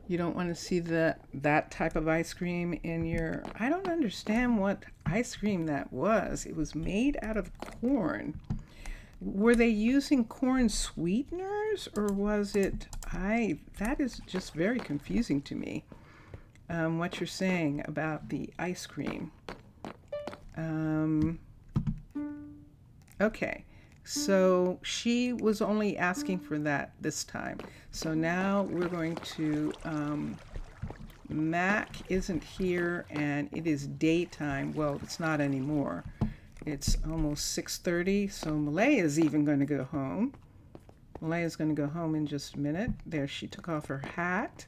You don't want to see that type of ice cream in your... I don't understand what ice cream that was. It was made out of corn. Were they using corn sweeteners, or was it... that is just very confusing to me, what you're saying about the ice cream. Okay, so she was only asking for that this time. So now we're going to... Mac isn't here, and it is daytime. Well, it's not anymore. It's almost 6:30, so Malaya is even going to go home. Malaya is going to go home in just a minute. There, she took off her hat,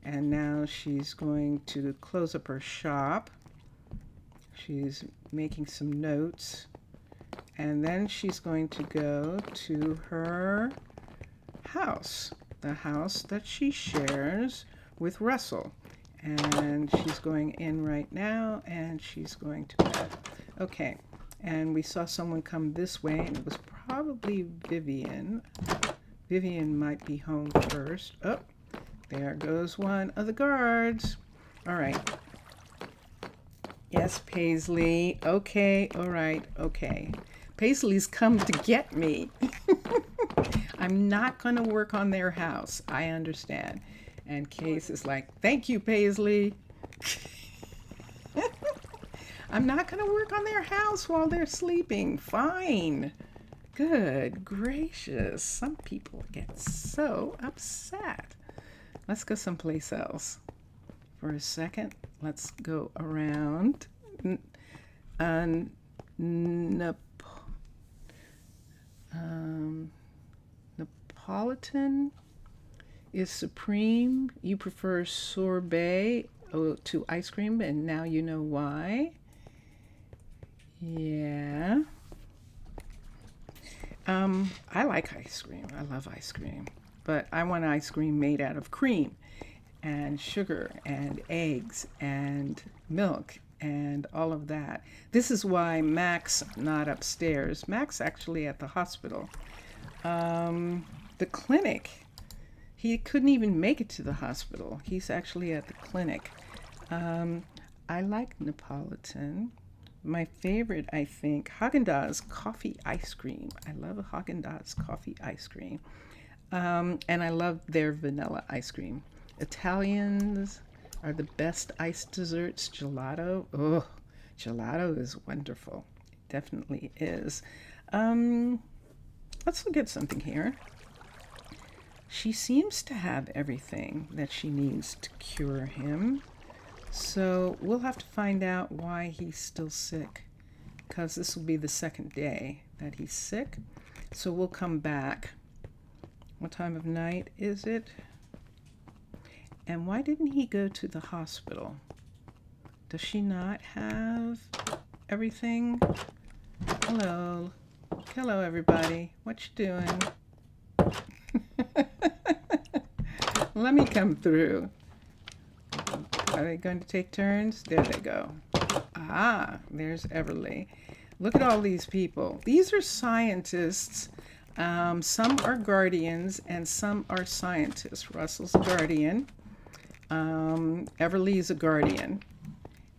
and now she's going to close up her shop. She's making some notes, and then she's going to go to her house, the house that she shares with Russell. And she's going in right now, and she's going to bed. Okay, and we saw someone come this way, and it was probably Vivian. Vivian might be home first. Oh, there goes one of the guards. All right. Yes, Paisley. Okay, all right, okay. Paisley's come to get me. I'm not going to work on their house. I understand. And Case is like, thank you, Paisley. I'm not going to work on their house while they're sleeping. Fine. Good gracious. Some people get so upset. Let's go someplace else. For a second, let's go around. Neapolitan is supreme. You prefer sorbet to ice cream, and now you know why. Yeah. I like ice cream. I love ice cream. But I want ice cream made out of cream and sugar and eggs and milk and all of that. This is why Mac's not upstairs. Mac's actually at the hospital. The clinic. He couldn't even make it to the hospital. He's actually at the clinic. I like Neapolitan. My favorite, I think, Haagen-Dazs coffee ice cream. I love a Haagen-Dazs coffee ice cream. And I love their vanilla ice cream. Italians are the best iced desserts. Gelato. Oh, gelato is wonderful. It definitely is. Let's look at something here. She seems to have everything that she needs to cure him. So we'll have to find out why he's still sick, because this will be the second day that he's sick. So we'll come back. What time of night is it? And why didn't he go to the hospital? Does she not have everything? Hello. Hello, everybody. What you doing? Let me come through. Are they going to take turns? There they go. Ah, there's Everly. Look at all these people. These are scientists. Some are guardians and some are scientists. Russell's a guardian. Everly's a guardian.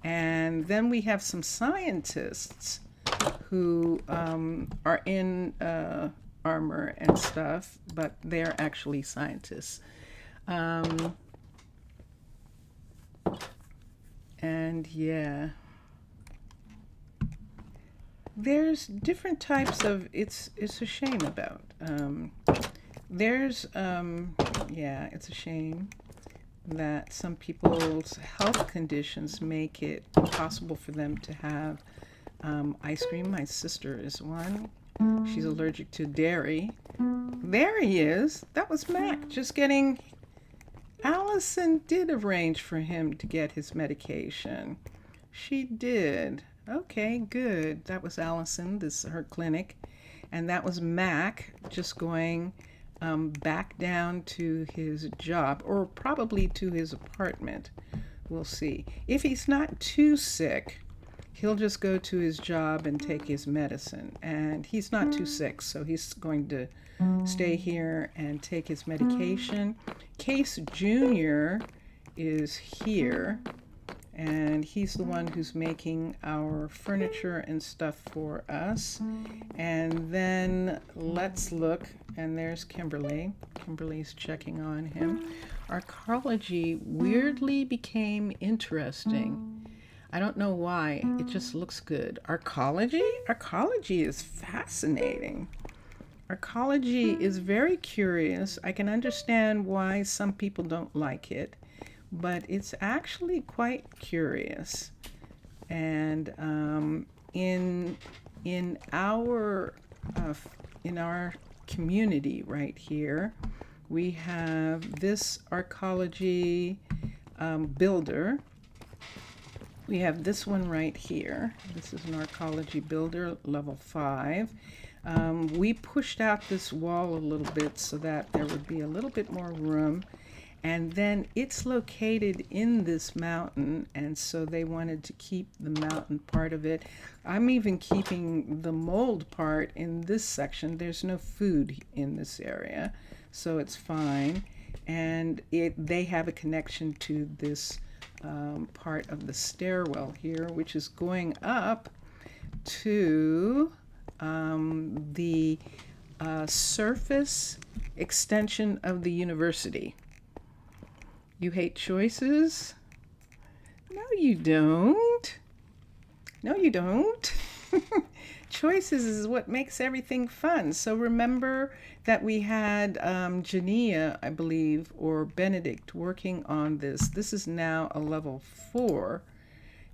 And then we have some scientists who are in armor and stuff, but they're actually scientists. And yeah, there's different types of, it's a shame about, yeah, it's a shame that some people's health conditions make it impossible for them to have ice cream. My sister is one. She's allergic to dairy. There he is. That was Mac just getting... Allison did arrange for him to get his medication. She did. Okay, good. That was Allison. This is her clinic. And that was Mac just going back down to his job, or probably to his apartment. We'll see. If he's not too sick, he'll just go to his job and take his medicine. And he's not too sick, so he's going to stay here and take his medication. Case Jr. is here, and he's the one who's making our furniture and stuff for us. And then let's look, and there's Kimberly. Kimberly's checking on him. Arcology weirdly became interesting. I don't know why, it just looks good. Arcology? Arcology is fascinating. Arcology is very curious. I can understand why some people don't like it, but it's actually quite curious. And in our community right here, we have this arcology builder. We have this one right here. This is an arcology builder, level 5. We pushed out this wall a little bit so that there would be a little bit more room. And then it's located in this mountain, and so they wanted to keep the mountain part of it. I'm even keeping the mold part in this section. There's no food in this area, so it's fine. And they have a connection to this part of the stairwell here, which is going up to the surface extension of the university. You hate choices? No, you don't. No, you don't. Choices is what makes everything fun. So remember that we had Jania, I believe, or Benedict working on this. This is now a level 4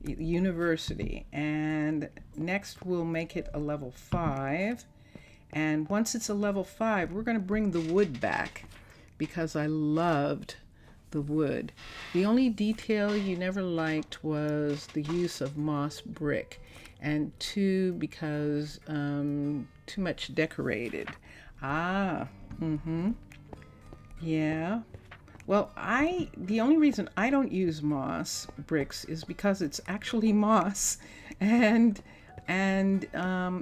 university, and next we'll make it a level 5. And once it's a level 5, we're going to bring the wood back because I loved the wood. The only detail you never liked was the use of moss brick, and 2, because too much decorated. Yeah. Well, the only reason I don't use moss bricks is because it's actually moss, and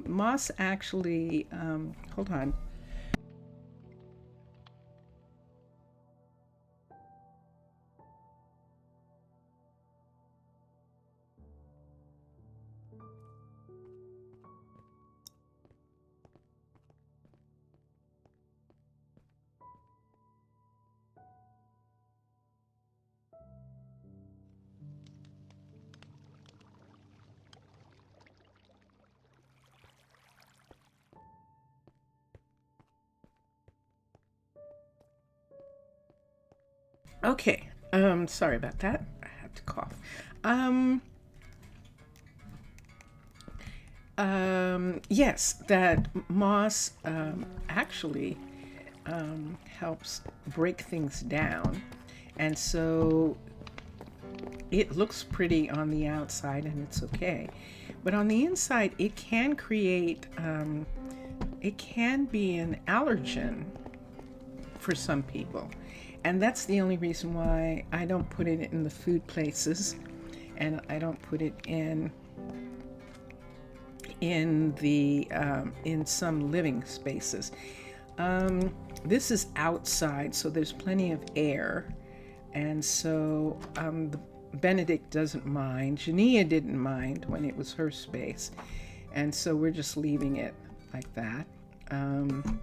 moss actually hold on. Okay, sorry about that. I had to cough. Yes, that moss actually helps break things down, and so it looks pretty on the outside, and it's okay. But on the inside, it can create, it can be an allergen for some people. And that's the only reason why I don't put it in the food places, and I don't put it in the in some living spaces. This is outside, so there's plenty of air, and so Benedict doesn't mind. Jania didn't mind when it was her space, and so we're just leaving it like that. I'm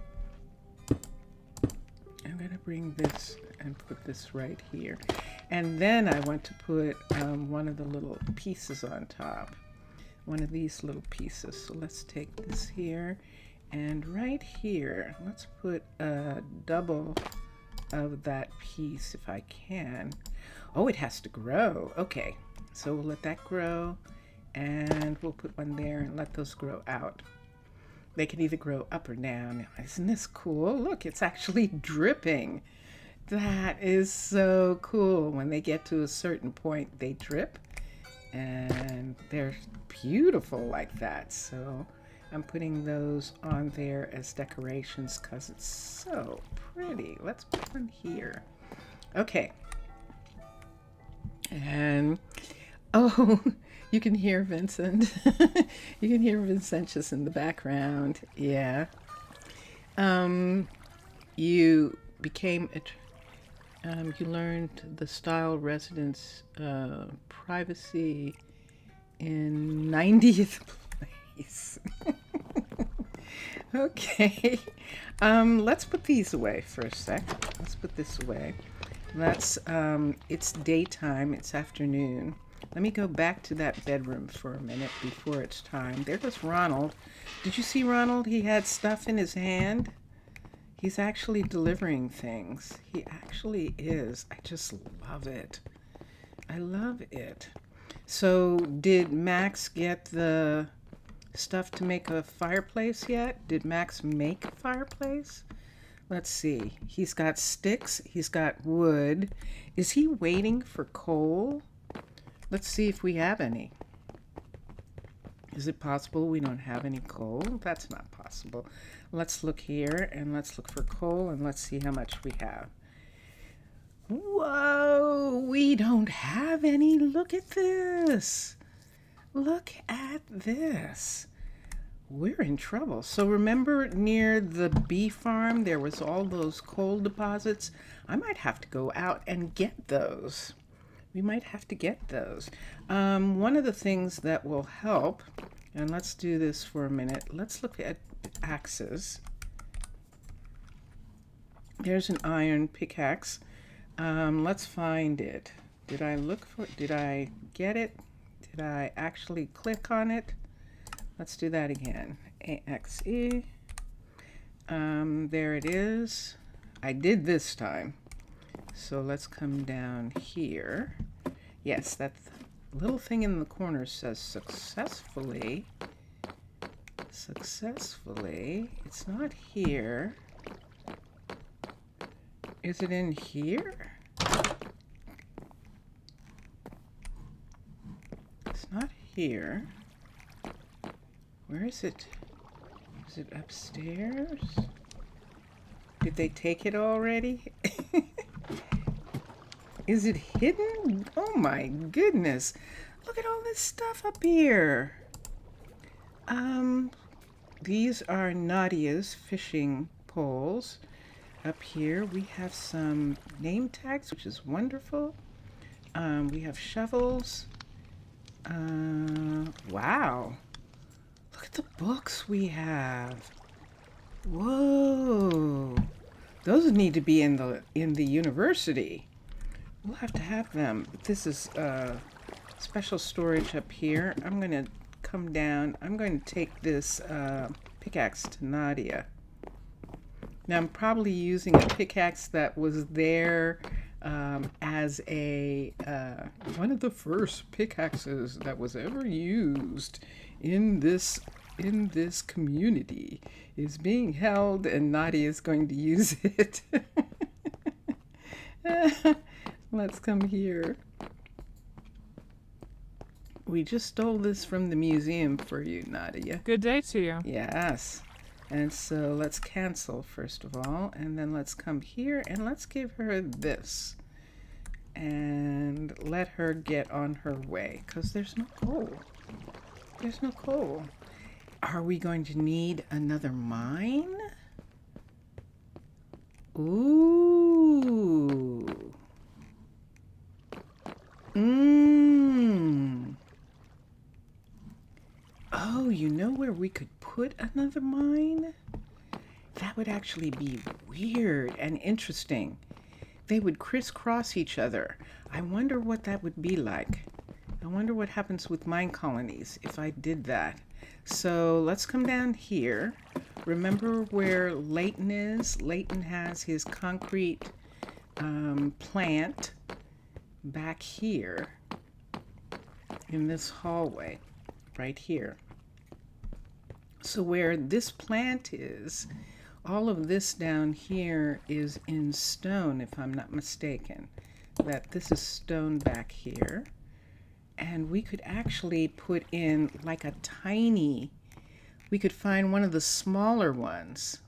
gonna bring this and put this right here, and then I want to put one of the little pieces on top, one of these little pieces. So let's take this here, and right here let's put a double of that piece if I can. Oh, it has to grow. Okay, so we'll let that grow, and we'll put one there and let those grow out. They can either grow up or down. Isn't this cool? Look, it's actually dripping. That is so cool. When they get to a certain point, they drip, and they're beautiful like that. So I'm putting those on there as decorations because it's so pretty. Let's put one here. Okay. And oh, You can hear Vincent. You can hear Vincentius in the background. Yeah. You became you learned the style residence privacy in 90th place. Okay. Let's put these away for a sec. Let's put this away. It's daytime, it's afternoon. Let me go back to that bedroom for a minute before it's time. There goes Ronald. Did you see Ronald? He had stuff in his hand. He's actually delivering things. He actually is. I just love it. I love it. So did Max get the stuff to make a fireplace yet? Did Max make a fireplace? Let's see. He's got sticks. He's got wood. Is he waiting for coal? Let's see if we have any. Is it possible we don't have any coal? That's not possible. Let's look here and let's look for coal and let's see how much we have. Whoa, we don't have any. Look at this. Look at this. We're in trouble. So remember near the bee farm, there was all those coal deposits? I might have to go out and get those. We might have to get those. One of the things that will help, and let's do this for a minute. Let's look at axes. There's an iron pickaxe. Let's find it. Did I get it? Did I actually click on it? Let's do that again. AXE. There it is. I did this time. So let's come down here. Yes, that little thing in the corner says successfully. Successfully. It's not here. Is it in here? It's not here. Where is it? Is it upstairs? Did they take it already? Is it hidden? Oh my goodness. Look at all this stuff up here. These are Nadia's fishing poles. Up here we have some name tags, which is wonderful. We have shovels. Wow. Look at the books we have. Whoa. Those need to be in the university. We'll have to have them. This is special storage up here. I'm going to come down. I'm going to take this pickaxe to Nadia. Now I'm probably using a pickaxe that was there as a one of the first pickaxes that was ever used in this community is being held, and Nadia is going to use it. Let's come here. We just stole this from the museum for you, Nadia. Good day to you. Yes. And so let's cancel first of all, and then let's come here and let's give her this and let her get on her way, because there's no coal. There's no coal. Are we going to need another mine? Ooh. Oh, you know where we could put another mine? That would actually be weird and interesting. They would crisscross each other. I wonder what that would be like. I wonder what happens with mine colonies if I did that. So let's come down here. Remember where Leighton is? Leighton has his concrete plant back here in this hallway right here. So where this plant is, all of this down here is in stone, if I'm not mistaken. That this is stone back here. And we could actually put in like a tiny, we could find one of the smaller ones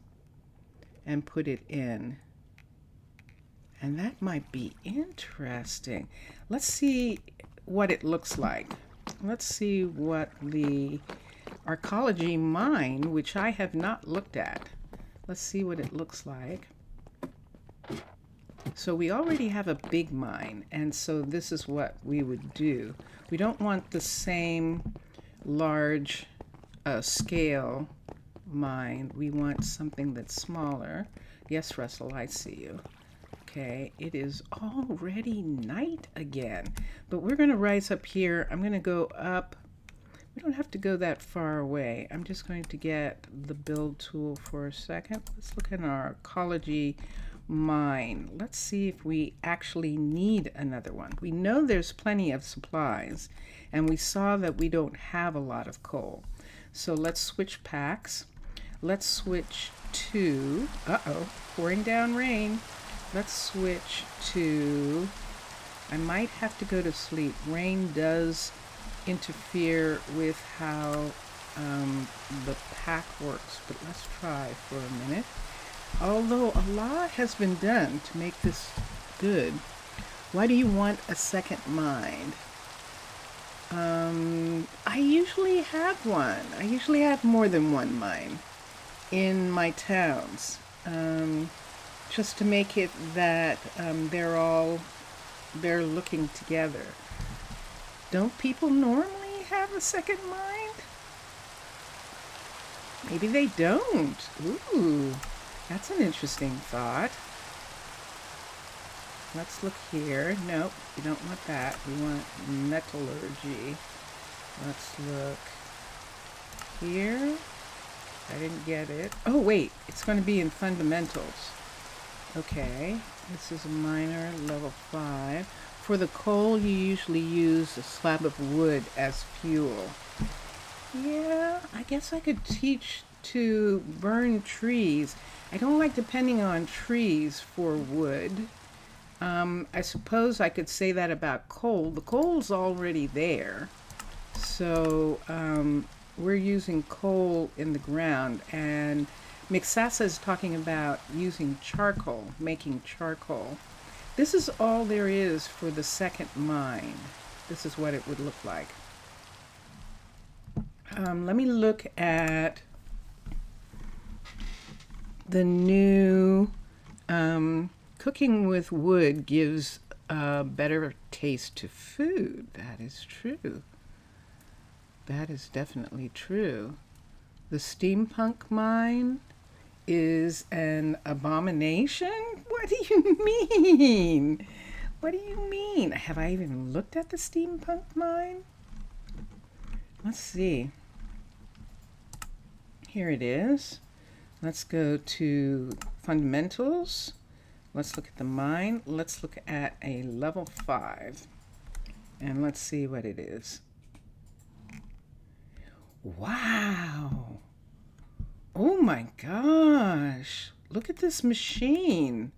and put it in. And that might be interesting. Let's see what it looks like. let's see what the archaeology mine, which I have not looked at. Let's see what it looks like. So we already have a big mine, and so this is what we would do. We don't want the same large scale mine. We want something that's smaller. Yes, Russell, I see you. Okay, it is already night again, but we're going to rise up here. I'm going to go up. We don't have to go that far away. I'm just going to get the build tool for a second. Let's look at our ecology mine. Let's see if we actually need another one. We know there's plenty of supplies, and we saw that we don't have a lot of coal. So let's switch packs. Let's switch to, pouring down rain. Let's switch to, I might have to go to sleep. Rain does interfere with how the pack works, but let's try for a minute. Although a lot has been done to make this good. Why do you want a second mind? I usually have one. I usually have more than one mine in my towns. Just to make it that they're looking together. Don't people normally have a second mind? Maybe they don't. Ooh. That's an interesting thought. Let's look here. Nope, we don't want that. We want metallurgy. Let's look here. I didn't get it. Oh, wait, it's going to be in fundamentals. Okay, this is a minor, level 5. For the coal, you usually use a slab of wood as fuel. Yeah, I guess I could teach to burn trees. I don't like depending on trees for wood. I suppose I could say that about coal. The coal's already there. So we're using coal in the ground. And Mixasa is talking about using charcoal, making charcoal. This is all there is for the second mine. This is what it would look like. Let me look at the new cooking with wood gives a better taste to food. That is true. That is definitely true. The steampunk mine is an abomination? What do you mean? What do you mean? Have I even looked at the steampunk mine? Let's see. Here it is. Let's go to fundamentals. Let's look at the mine. Let's look at a level 5. And let's see what it is. Wow. Oh my gosh. Look at this machine.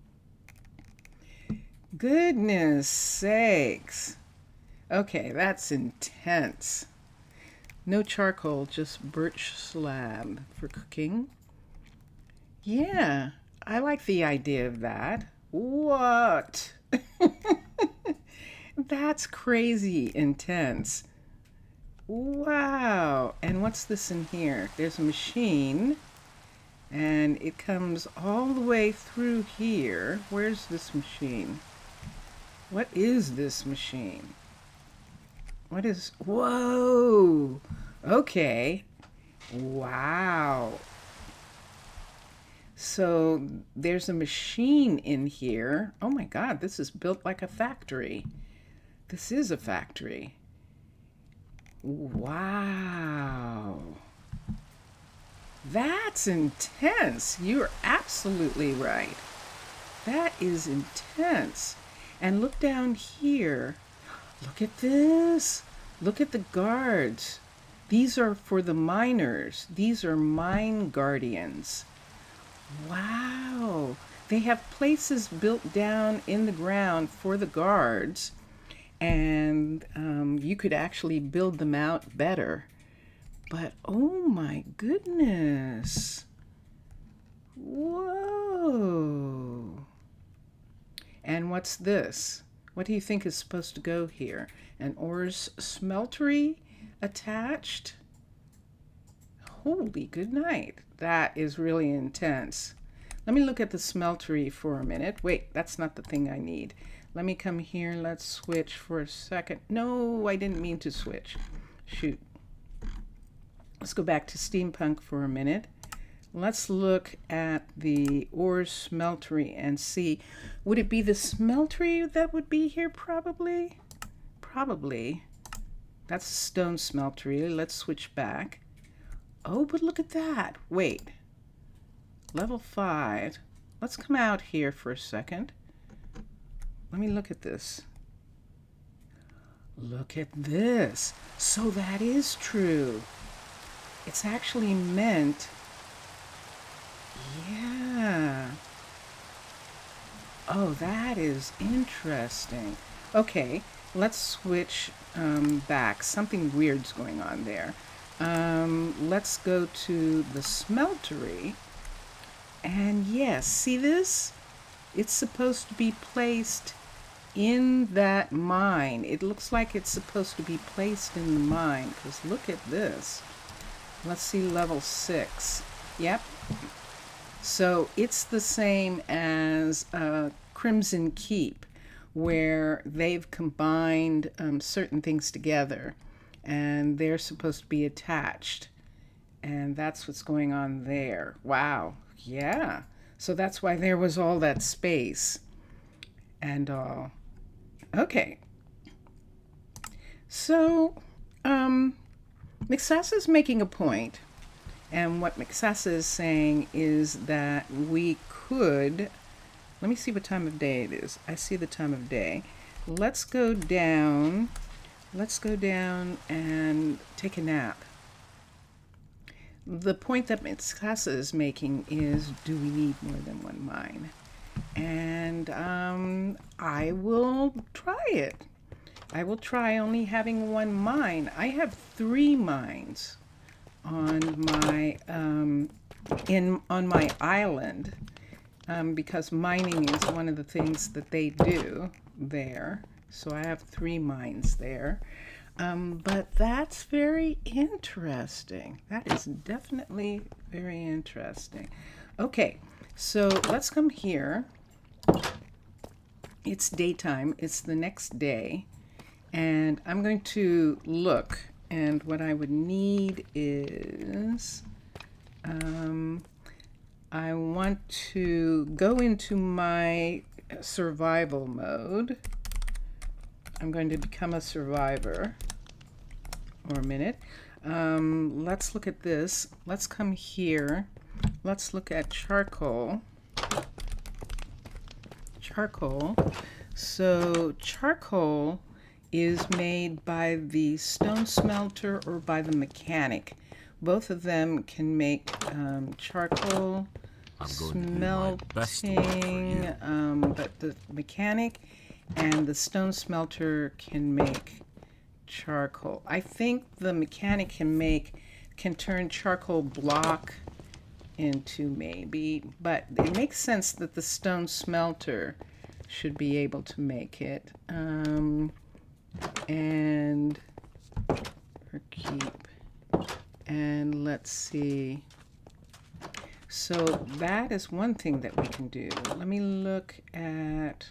Goodness sakes. Okay, that's intense. No charcoal, just birch slab for cooking. Yeah, I like the idea of that. What? That's crazy intense. Wow. And what's this in here? There's a machine, and it comes all the way through here. Where's this machine? What is this machine? What is... Whoa! Okay. Wow. So there's a machine in here. Oh my God, this is built like a factory. This is a factory. Wow. That's intense. You're absolutely right. That is intense. And look down here. Look at this. Look at the guards. These are for the miners. These are mine guardians. Wow. They have places built down in the ground for the guards, and you could actually build them out better. But oh my goodness. Whoa. And what's this? What do you think is supposed to go here? An ores smeltery? attached. Holy good night. That is really intense. Let me look at the smeltery for a minute. Wait, that's not the thing I need. Let me come here. Let's switch for a second. No, I didn't mean to switch. Shoot. Let's go back to steampunk for a minute. Let's look at the ore smeltery and see. Would it be the smeltery that would be here? Probably. Probably. That's a stone smeltery. Let's switch back. Oh, but look at that. Wait. Level 5. Let's come out here for a second. Let me look at this. Look at this. So that is true. It's actually meant... Yeah. Oh, that is interesting. Okay, let's switch back. Something weird's going on there. Let's go to the smeltery. And yes, see this? It's supposed to be placed in that mine. It looks like it's supposed to be placed in the mine, because look at this. Let's see level 6. Yep. So it's the same as Crimson Keep, where they've combined certain things together, and they're supposed to be attached. And that's what's going on there. Wow. Yeah. So that's why there was all that space and all. Okay. So, Mixasa's making a point, and what Mixasa is saying is that we could, let me see what time of day it is. I see the time of day. Let's go down and take a nap. The point that Mixasa is making is, do we need more than one mine? And I will try it. I will try only having one mine. I have 3 mines on my on my island because mining is one of the things that they do there. So I have 3 mines there. But that's very interesting. That is definitely very interesting. Okay, so let's come here. It's daytime. It's the next day. And I'm going to look. And what I would need is... I want to go into my survival mode. I'm going to become a survivor for a minute. Let's look at this. Let's come here. Let's look at charcoal. Charcoal. So charcoal is made by the stone smelter or by the mechanic. Both of them can make charcoal, smelting, but the mechanic and the stone smelter can make charcoal. I think the mechanic can turn charcoal block into maybe, but it makes sense that the stone smelter should be able to make it. And for keep. And let's see. So that is one thing that we can do. Let me look at,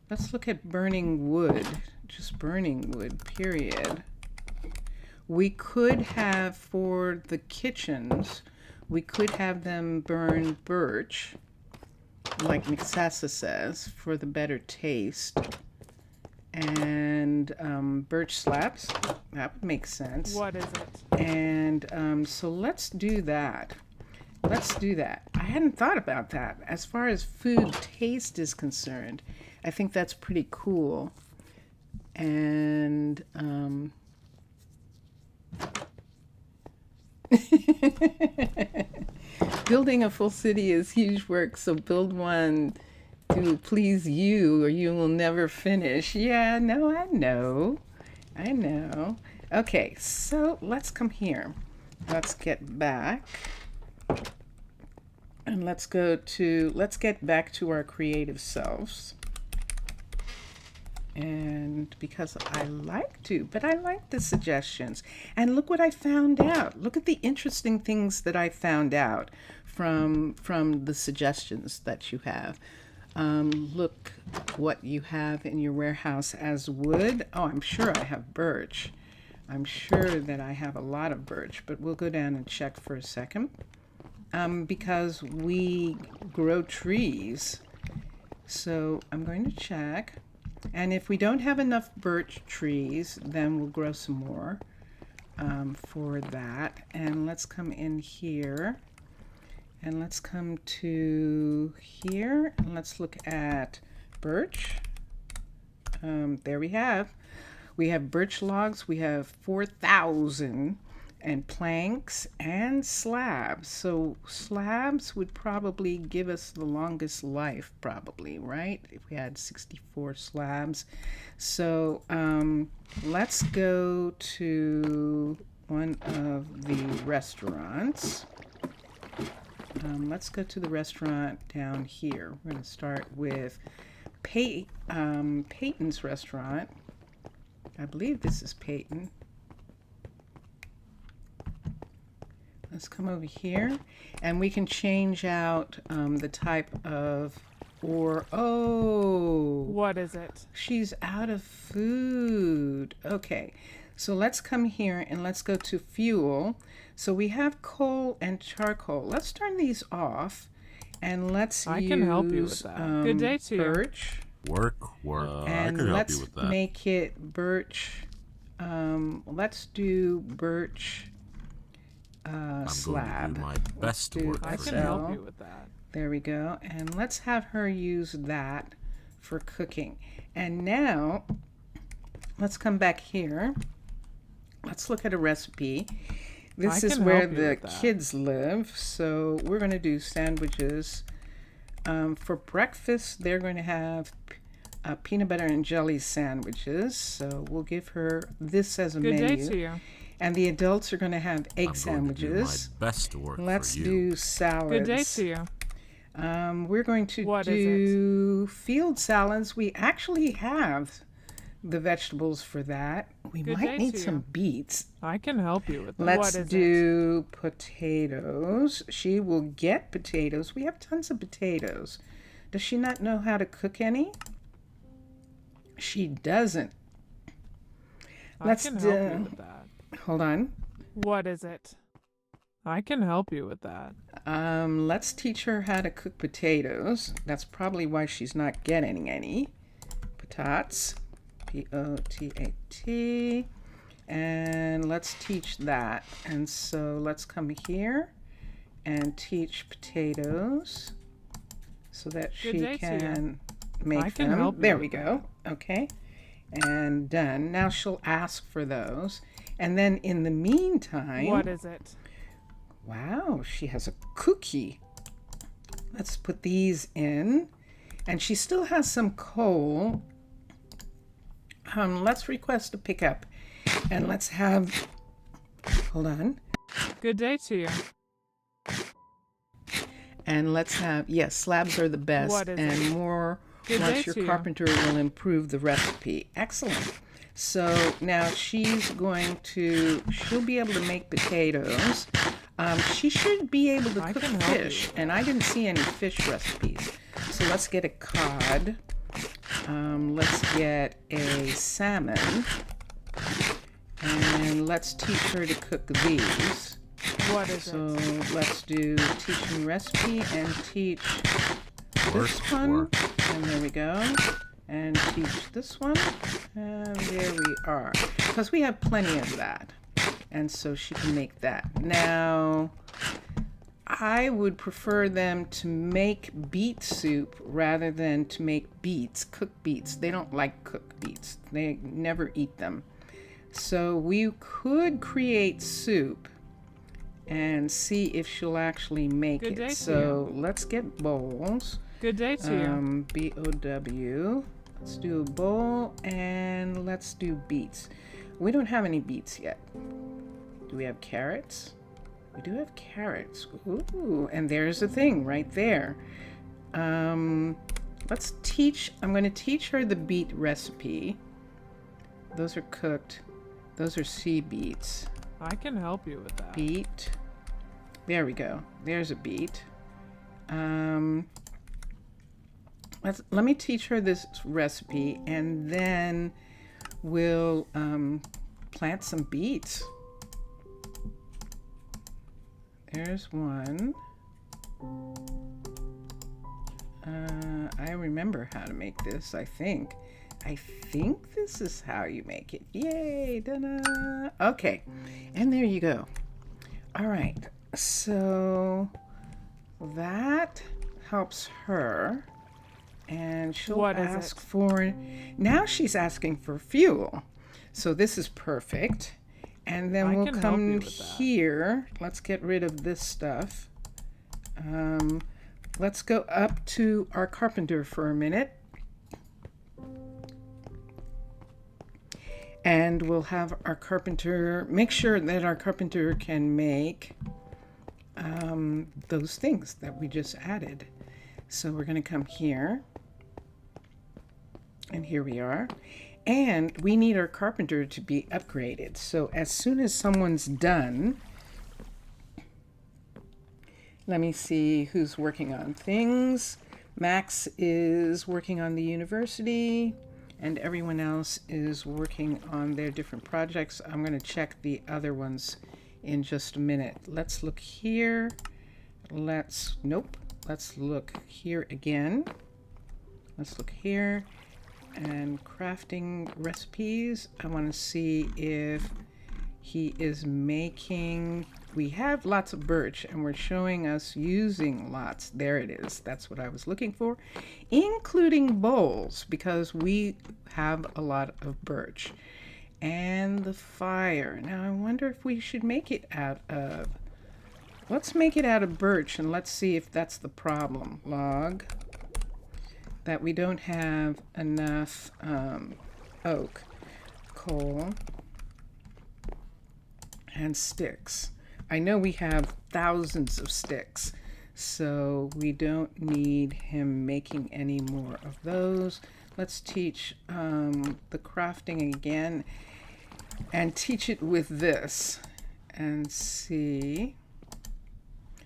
let's look at burning wood. Just burning wood, period. We could have, for the kitchens, we could have them burn birch, like Mixasa says, for the better taste. And birch slabs, that would make sense. What is it? And so let's do that. Let's do that. I hadn't thought about that. As far as food taste is concerned, I think that's pretty cool. And building a full city is huge work, so build one to please you or you will never finish. Yeah, no, I know. I know. Okay, so let's come here. Let's get back. And let's get back to our creative selves. And because I like to, but I like the suggestions. And look what I found out. Look at the interesting things that I found out from the suggestions that you have. Look what you have in your warehouse as wood. Oh, I'm sure I have birch. I'm sure that I have a lot of birch, but we'll go down and check for a second. Because we grow trees. So I'm going to check. And if we don't have enough birch trees, then we'll grow some more for that. And let's come in here. And let's come to here. And let's look at birch. There we have. We have birch logs. We have 4,000 and planks and slabs. So slabs would probably give us the longest life, probably, right? If we had 64 slabs. So let's go to one of the restaurants. Let's go to the restaurant down here. We're going to start with Peyton's restaurant. I believe this is Peyton. Let's come over here, and we can change out the type of oh. What is it? She's out of food. Okay, so let's come here and let's go to fuel. So we have coal and charcoal. Let's turn these off, and let's I can help you with that. Good day to birch. Work. I And could help let's you with that. make it birch. Let's do birch. I'm Slab. going to do my best to work I for can you. help you with that. There we go. And let's have her use that for cooking. And now, let's come back here. Let's look at a recipe. This I is can where help you the with that. kids live. So we're going to do sandwiches. For breakfast, they're going to have peanut butter and jelly sandwiches. So we'll give her this as a Good menu. day to you. And the adults are going to have egg I'm sandwiches. going to do my best to work Let's for you. do salads. Good day to you. We're going to What is do field salads. We actually have the vegetables for that. We Good might day need to some you. beets. I can help you with that. Let's What is it? do potatoes. She will get potatoes. We have tons of potatoes. Does she not know how to cook any? She doesn't. I can help you with that. Hold on. What is it? I can help you with that. Let's teach her how to cook potatoes. That's probably why she's not getting any. Potats. P-O-T-A-T. And let's teach that. And so let's come here and teach potatoes so that Good she day to you. can make I can them. help you There with we go. Okay. And done. Now she'll ask for those. And then in the meantime, What is it? wow, she has a cookie. Let's put these in. And she still has some coal. Let's request a pickup. And let's have, hold on. Good day to you. And let's have, yes, slabs are the best. What is and it? more Good day once your to you. carpenter will improve the recipe. Excellent. So now she'll be able to make potatoes. She should be able to I cook can help you fish, with and I didn't see any fish recipes. So let's get a cod. Let's get a salmon. And let's teach her to cook these. What is So it? let's do teaching recipe and teach this Work, one. work. And there we go. And teach this one. And there we are. Because we have plenty of that. And so she can make that. Now, I would prefer them to make beet soup rather than to make beets, cooked beets. They don't like cooked beets. They never eat them. So we could create soup and see if she'll actually make Good day it. to So let's get bowls. Good day to you. B-O-W. Let's do a bowl and let's do beets. We don't have any beets yet. Do we have carrots? We do have carrots. Ooh, and there's a thing right there. I'm going to teach her the beet recipe. Those are cooked. Those are sea beets. I can help you with that. Beet. There we go. There's a beet. Let me teach her this recipe, and then we'll plant some beets. There's one. I remember how to make this, I think. I think this is how you make it. Yay! Da-da! Okay, and there you go. All right, so that helps her, and she'll What is ask it? for, now she's asking for fuel. So this is perfect. And then I we'll can help you come with that. here. Let's get rid of this stuff. Let's go up to our carpenter for a minute. And we'll have our carpenter, make sure that our carpenter can make those things that we just added. So we're going to come here. And here we are. And we need our carpenter to be upgraded. So as soon as someone's done, let me see who's working on things. Max is working on the university, and everyone else is working on their different projects. I'm going to check the other ones in just a minute. Let's look here. Let's look here again. Let's look here. And crafting recipes. I want to see if he is making, we have lots of birch and we're showing us using lots. There it is. That's what I was looking for, including bowls, because we have a lot of birch. And the fire. Now I wonder if we should make it out of, let's make it out of birch and let's see if that's the problem. Log. That we don't have enough oak, coal, and sticks. I know we have thousands of sticks, so we don't need him making any more of those. Let's teach the crafting again and teach it with this and see.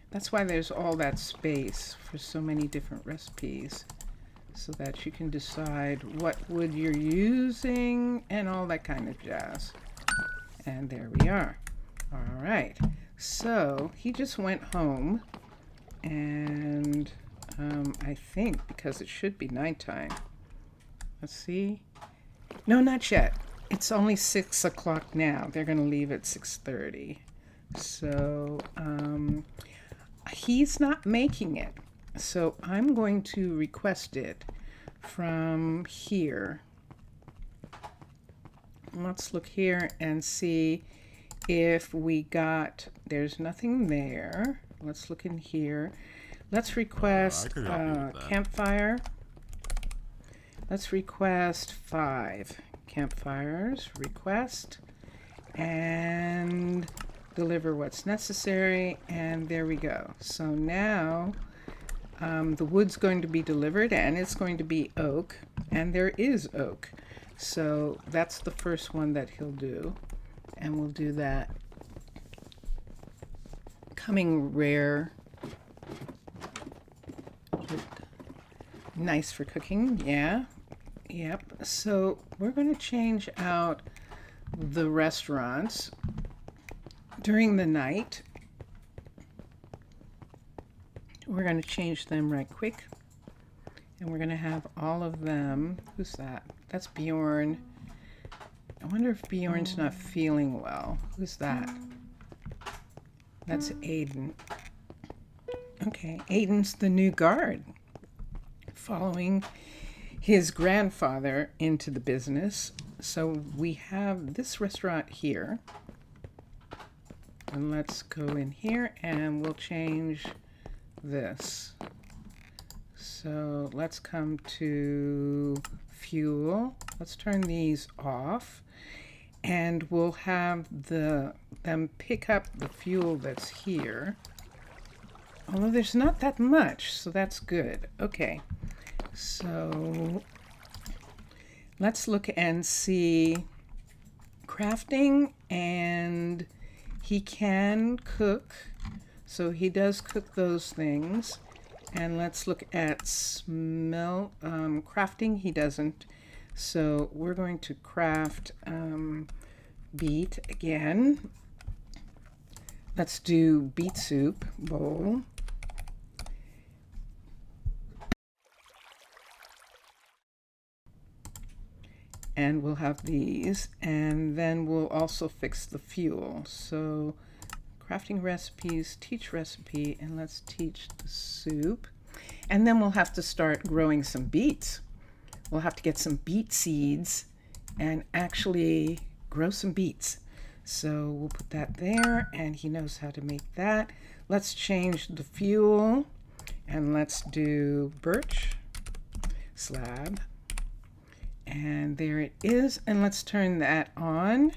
That's why there's all that space for so many different recipes, so that you can decide what wood you're using and all that kind of jazz. And there we are. All right. So he just went home, and I think because it should be nighttime. Let's see. No, not yet. It's only 6 o'clock now. They're going to leave at 6:30. So he's not making it. So I'm going to request it from here. Let's look here and see if we got, there's nothing there. Let's look in here. Let's request could help you with that. campfire. Let's request 5 campfires. Request. And deliver what's necessary. And there we go. So now the wood's going to be delivered, and it's going to be oak, and there is oak. So that's the first one that he'll do, and we'll do that. Coming rare. Nice for cooking, yeah. Yep. So we're going to change out the restaurants during the night. We're going to change them right quick. And we're going to have all of them. Who's that? That's Bjorn. I wonder if Bjorn's not feeling well. Who's that? That's Aiden. Okay, Aiden's the new guard, following his grandfather into the business. So we have this restaurant here. And let's go in here and we'll change this. So let's come to fuel. Let's turn these off, and we'll have them pick up the fuel that's here. Although there's not that much, so that's good. Okay, So let's look and see crafting, and he can cook. So he does cook those things. And let's look at crafting. He doesn't. So we're going to craft beet again. Let's do beet soup bowl. And we'll have these, and then we'll also fix the fuel. So crafting recipes, teach recipe, and let's teach the soup. And then we'll have to start growing some beets. We'll have to get some beet seeds and actually grow some beets. So we'll put that there, and he knows how to make that. Let's change the fuel, and let's do birch slab. And there it is, and let's turn that on.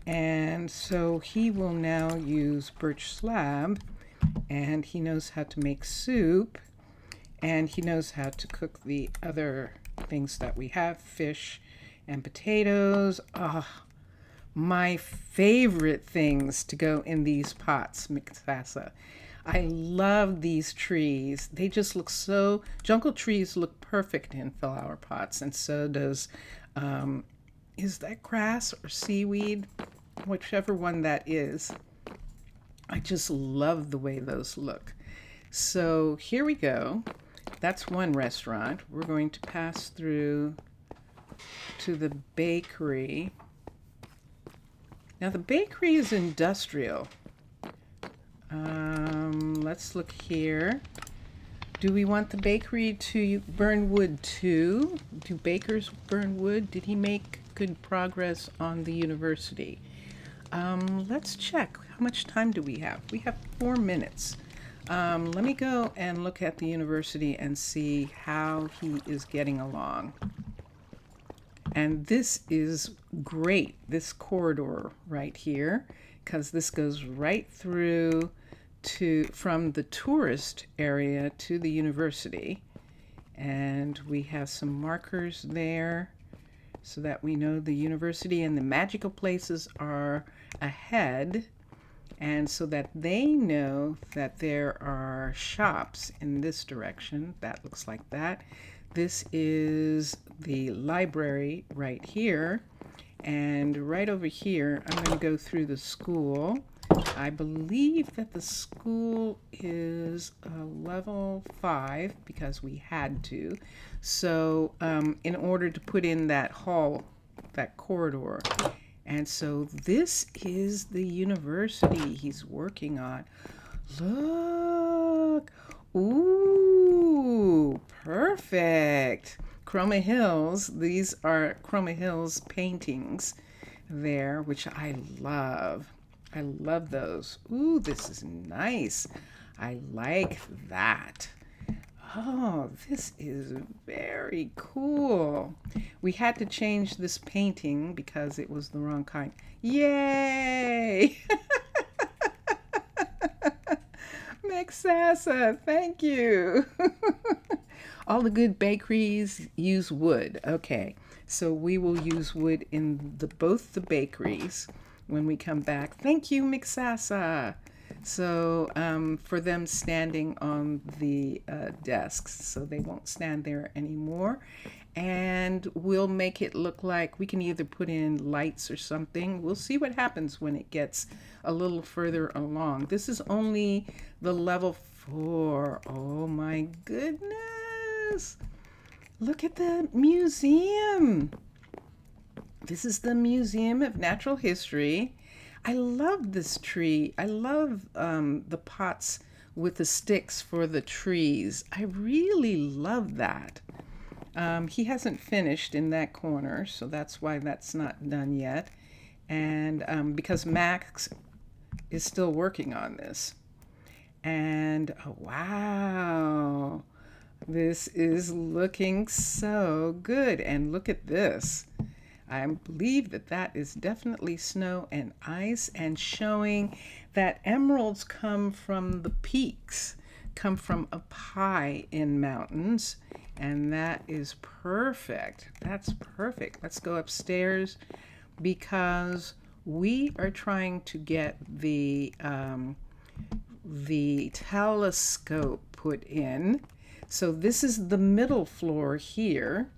And so he will now use birch slab, and he knows how to make soup, and he knows how to cook the other things that we have, fish and potatoes. My favorite things to go in these pots, Mikasa. I love these trees. They just look so, jungle trees look perfect in flower pots, and so does, is that grass or seaweed? Whichever one that is. I just love the way those look. So here we go. That's one restaurant. We're going to pass through to the bakery. Now the bakery is industrial. Let's look here. Do we want the bakery to burn wood too? Do bakers burn wood? Did he make good progress on the university? Let's check. How much time do we have? We have 4 minutes. Let me go and look at the university and see how he is getting along. And this is great, this corridor right here, because this goes right through from the tourist area to the university. And we have some markers there so that we know the university and the magical places are ahead, and so that they know that there are shops in this direction. That looks like that. This is the library right here, and right over here I'm going to go through the school. I believe that the school is level 5 because we had to. So in order to put in that hall, that corridor. And so this is the university he's working on. Look. Ooh, perfect. Chroma Hills. These are Chroma Hills paintings there, which I love. I love those. Ooh, this is nice. I like that. Oh, this is very cool. We had to change this painting because it was the wrong kind. Yay! Mexasa, thank you. All the good bakeries use wood. Okay, so we will use wood in both the bakeries when we come back. Thank you, Mixasa. So for them standing on the desks, so they won't stand there anymore. And we'll make it look like we can either put in lights or something. We'll see what happens when it gets a little further along. This is only the level 4. Oh my goodness. Look at the museum. This is the Museum of Natural History. I love this tree. I love the pots with the sticks for the trees. I really love that. He hasn't finished in that corner, so that's why that's not done yet. And because Max is still working on this. And oh, wow, this is looking so good. And look at this. I believe that that is definitely snow and ice, and showing that emeralds come from the peaks, come from up high in mountains. And that is perfect. That's perfect. Let's go upstairs because we are trying to get the telescope put in. So this is the middle floor here,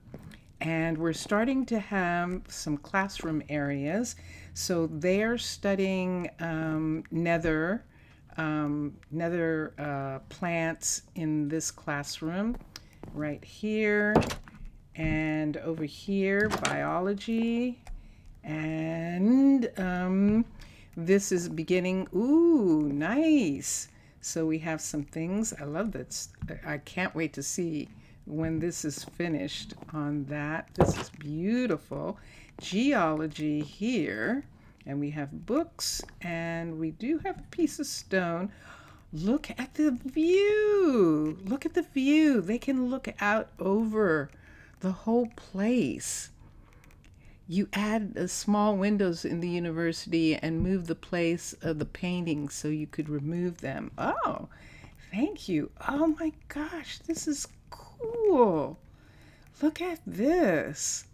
and we're starting to have some classroom areas. So they're studying nether plants in this classroom right here, and over here biology, and this is beginning. Ooh, nice. So we have some things. I love this. I can't wait to see when this is finished on that. This is beautiful. Geology here. And we have books, and we do have a piece of stone. Look at the view. Look at the view. They can look out over the whole place. You add small windows in the university and move the place of the paintings so you could remove them. Oh, thank you. Oh my gosh, this is cool. Look at this.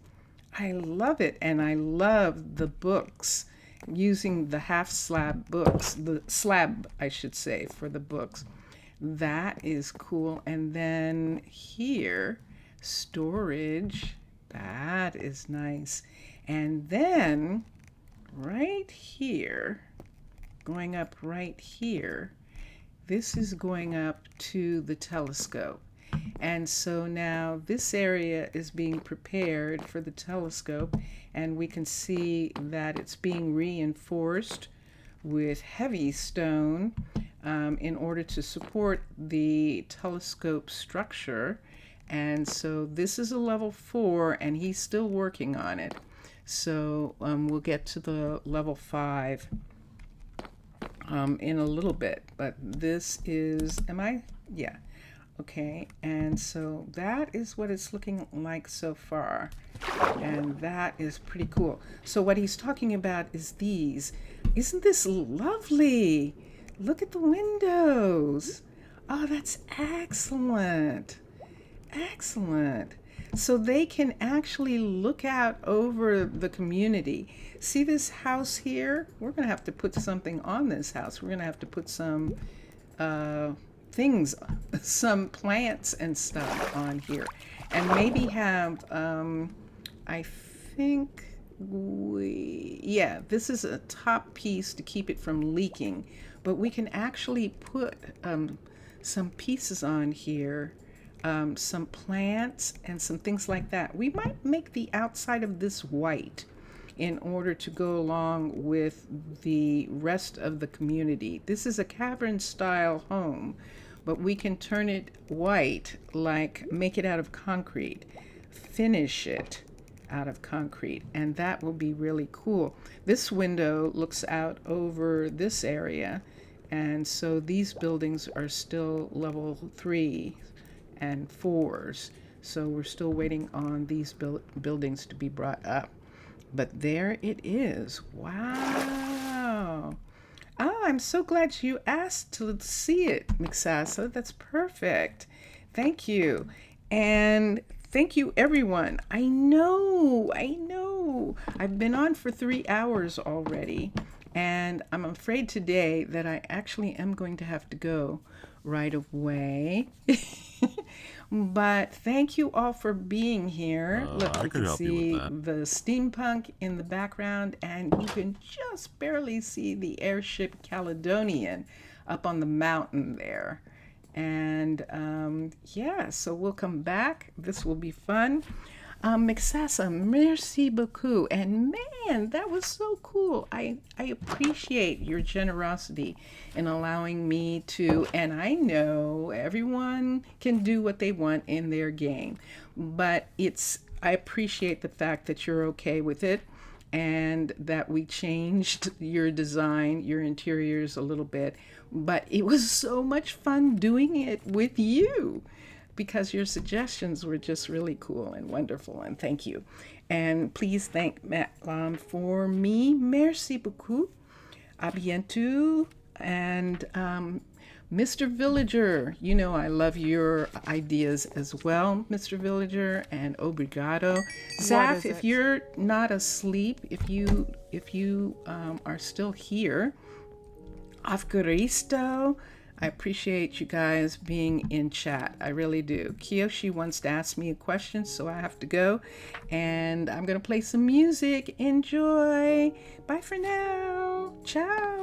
I love it, and I love the books, using the half slab books, the slab, I should say, for the books. That is cool. And then here, storage. That is nice. And then right here, going up right here, this is going up to the telescope. And so now this area is being prepared for the telescope, and we can see that it's being reinforced with heavy stone in order to support the telescope structure. And so this is a level 4, and he's still working on it. So we'll get to the level 5 in a little bit, but this is, yeah. Okay, and so that is what it's looking like so far, and that is pretty cool. So what he's talking about is these. Isn't this lovely? Look at the windows. Oh, that's excellent. Excellent. So they can actually look out over the community. See this house here? We're going to have to put something on this house. We're going to have to put some things, some plants and stuff on here, and maybe have I think this is a top piece to keep it from leaking, but we can actually put some pieces on here, some plants and some things like that. We might make the outside of this white in order to go along with the rest of the community. This is a cavern style home, but we can turn it white, like make it out of concrete, finish it out of concrete, and that will be really cool. This window looks out over this area, and so these buildings are still level 3 and 4s, so we're still waiting on these buildings to be brought up. But there it is. Wow. Oh, I'm so glad you asked to see it, Mixasa. That's perfect. Thank you. And thank you, everyone. I know. I've been on for 3 hours already, and I'm afraid today that I actually am going to have to go right away. But thank you all for being here. Look, you can see the steampunk in the background, and you can just barely see the airship Caledonian up on the mountain there. And so we'll come back. This will be fun. Mixasa, merci beaucoup. And man, that was so cool. I appreciate your generosity in allowing me to, and I know everyone can do what they want in their game, but I appreciate the fact that you're okay with it, and that we changed your design, your interiors a little bit, but it was so much fun doing it with you, because your suggestions were just really cool and wonderful, and thank you. And please thank Matt Lam for me. Merci beaucoup. À bientôt. And Mr. Villager, you know I love your ideas as well, Mr. Villager, and obrigado. Zaf, is if it? you're not asleep, if you are still here, Afgaristo, I appreciate you guys being in chat. I really do. Kiyoshi wants to ask me a question, so I have to go. And I'm going to play some music. Enjoy. Bye for now. Ciao.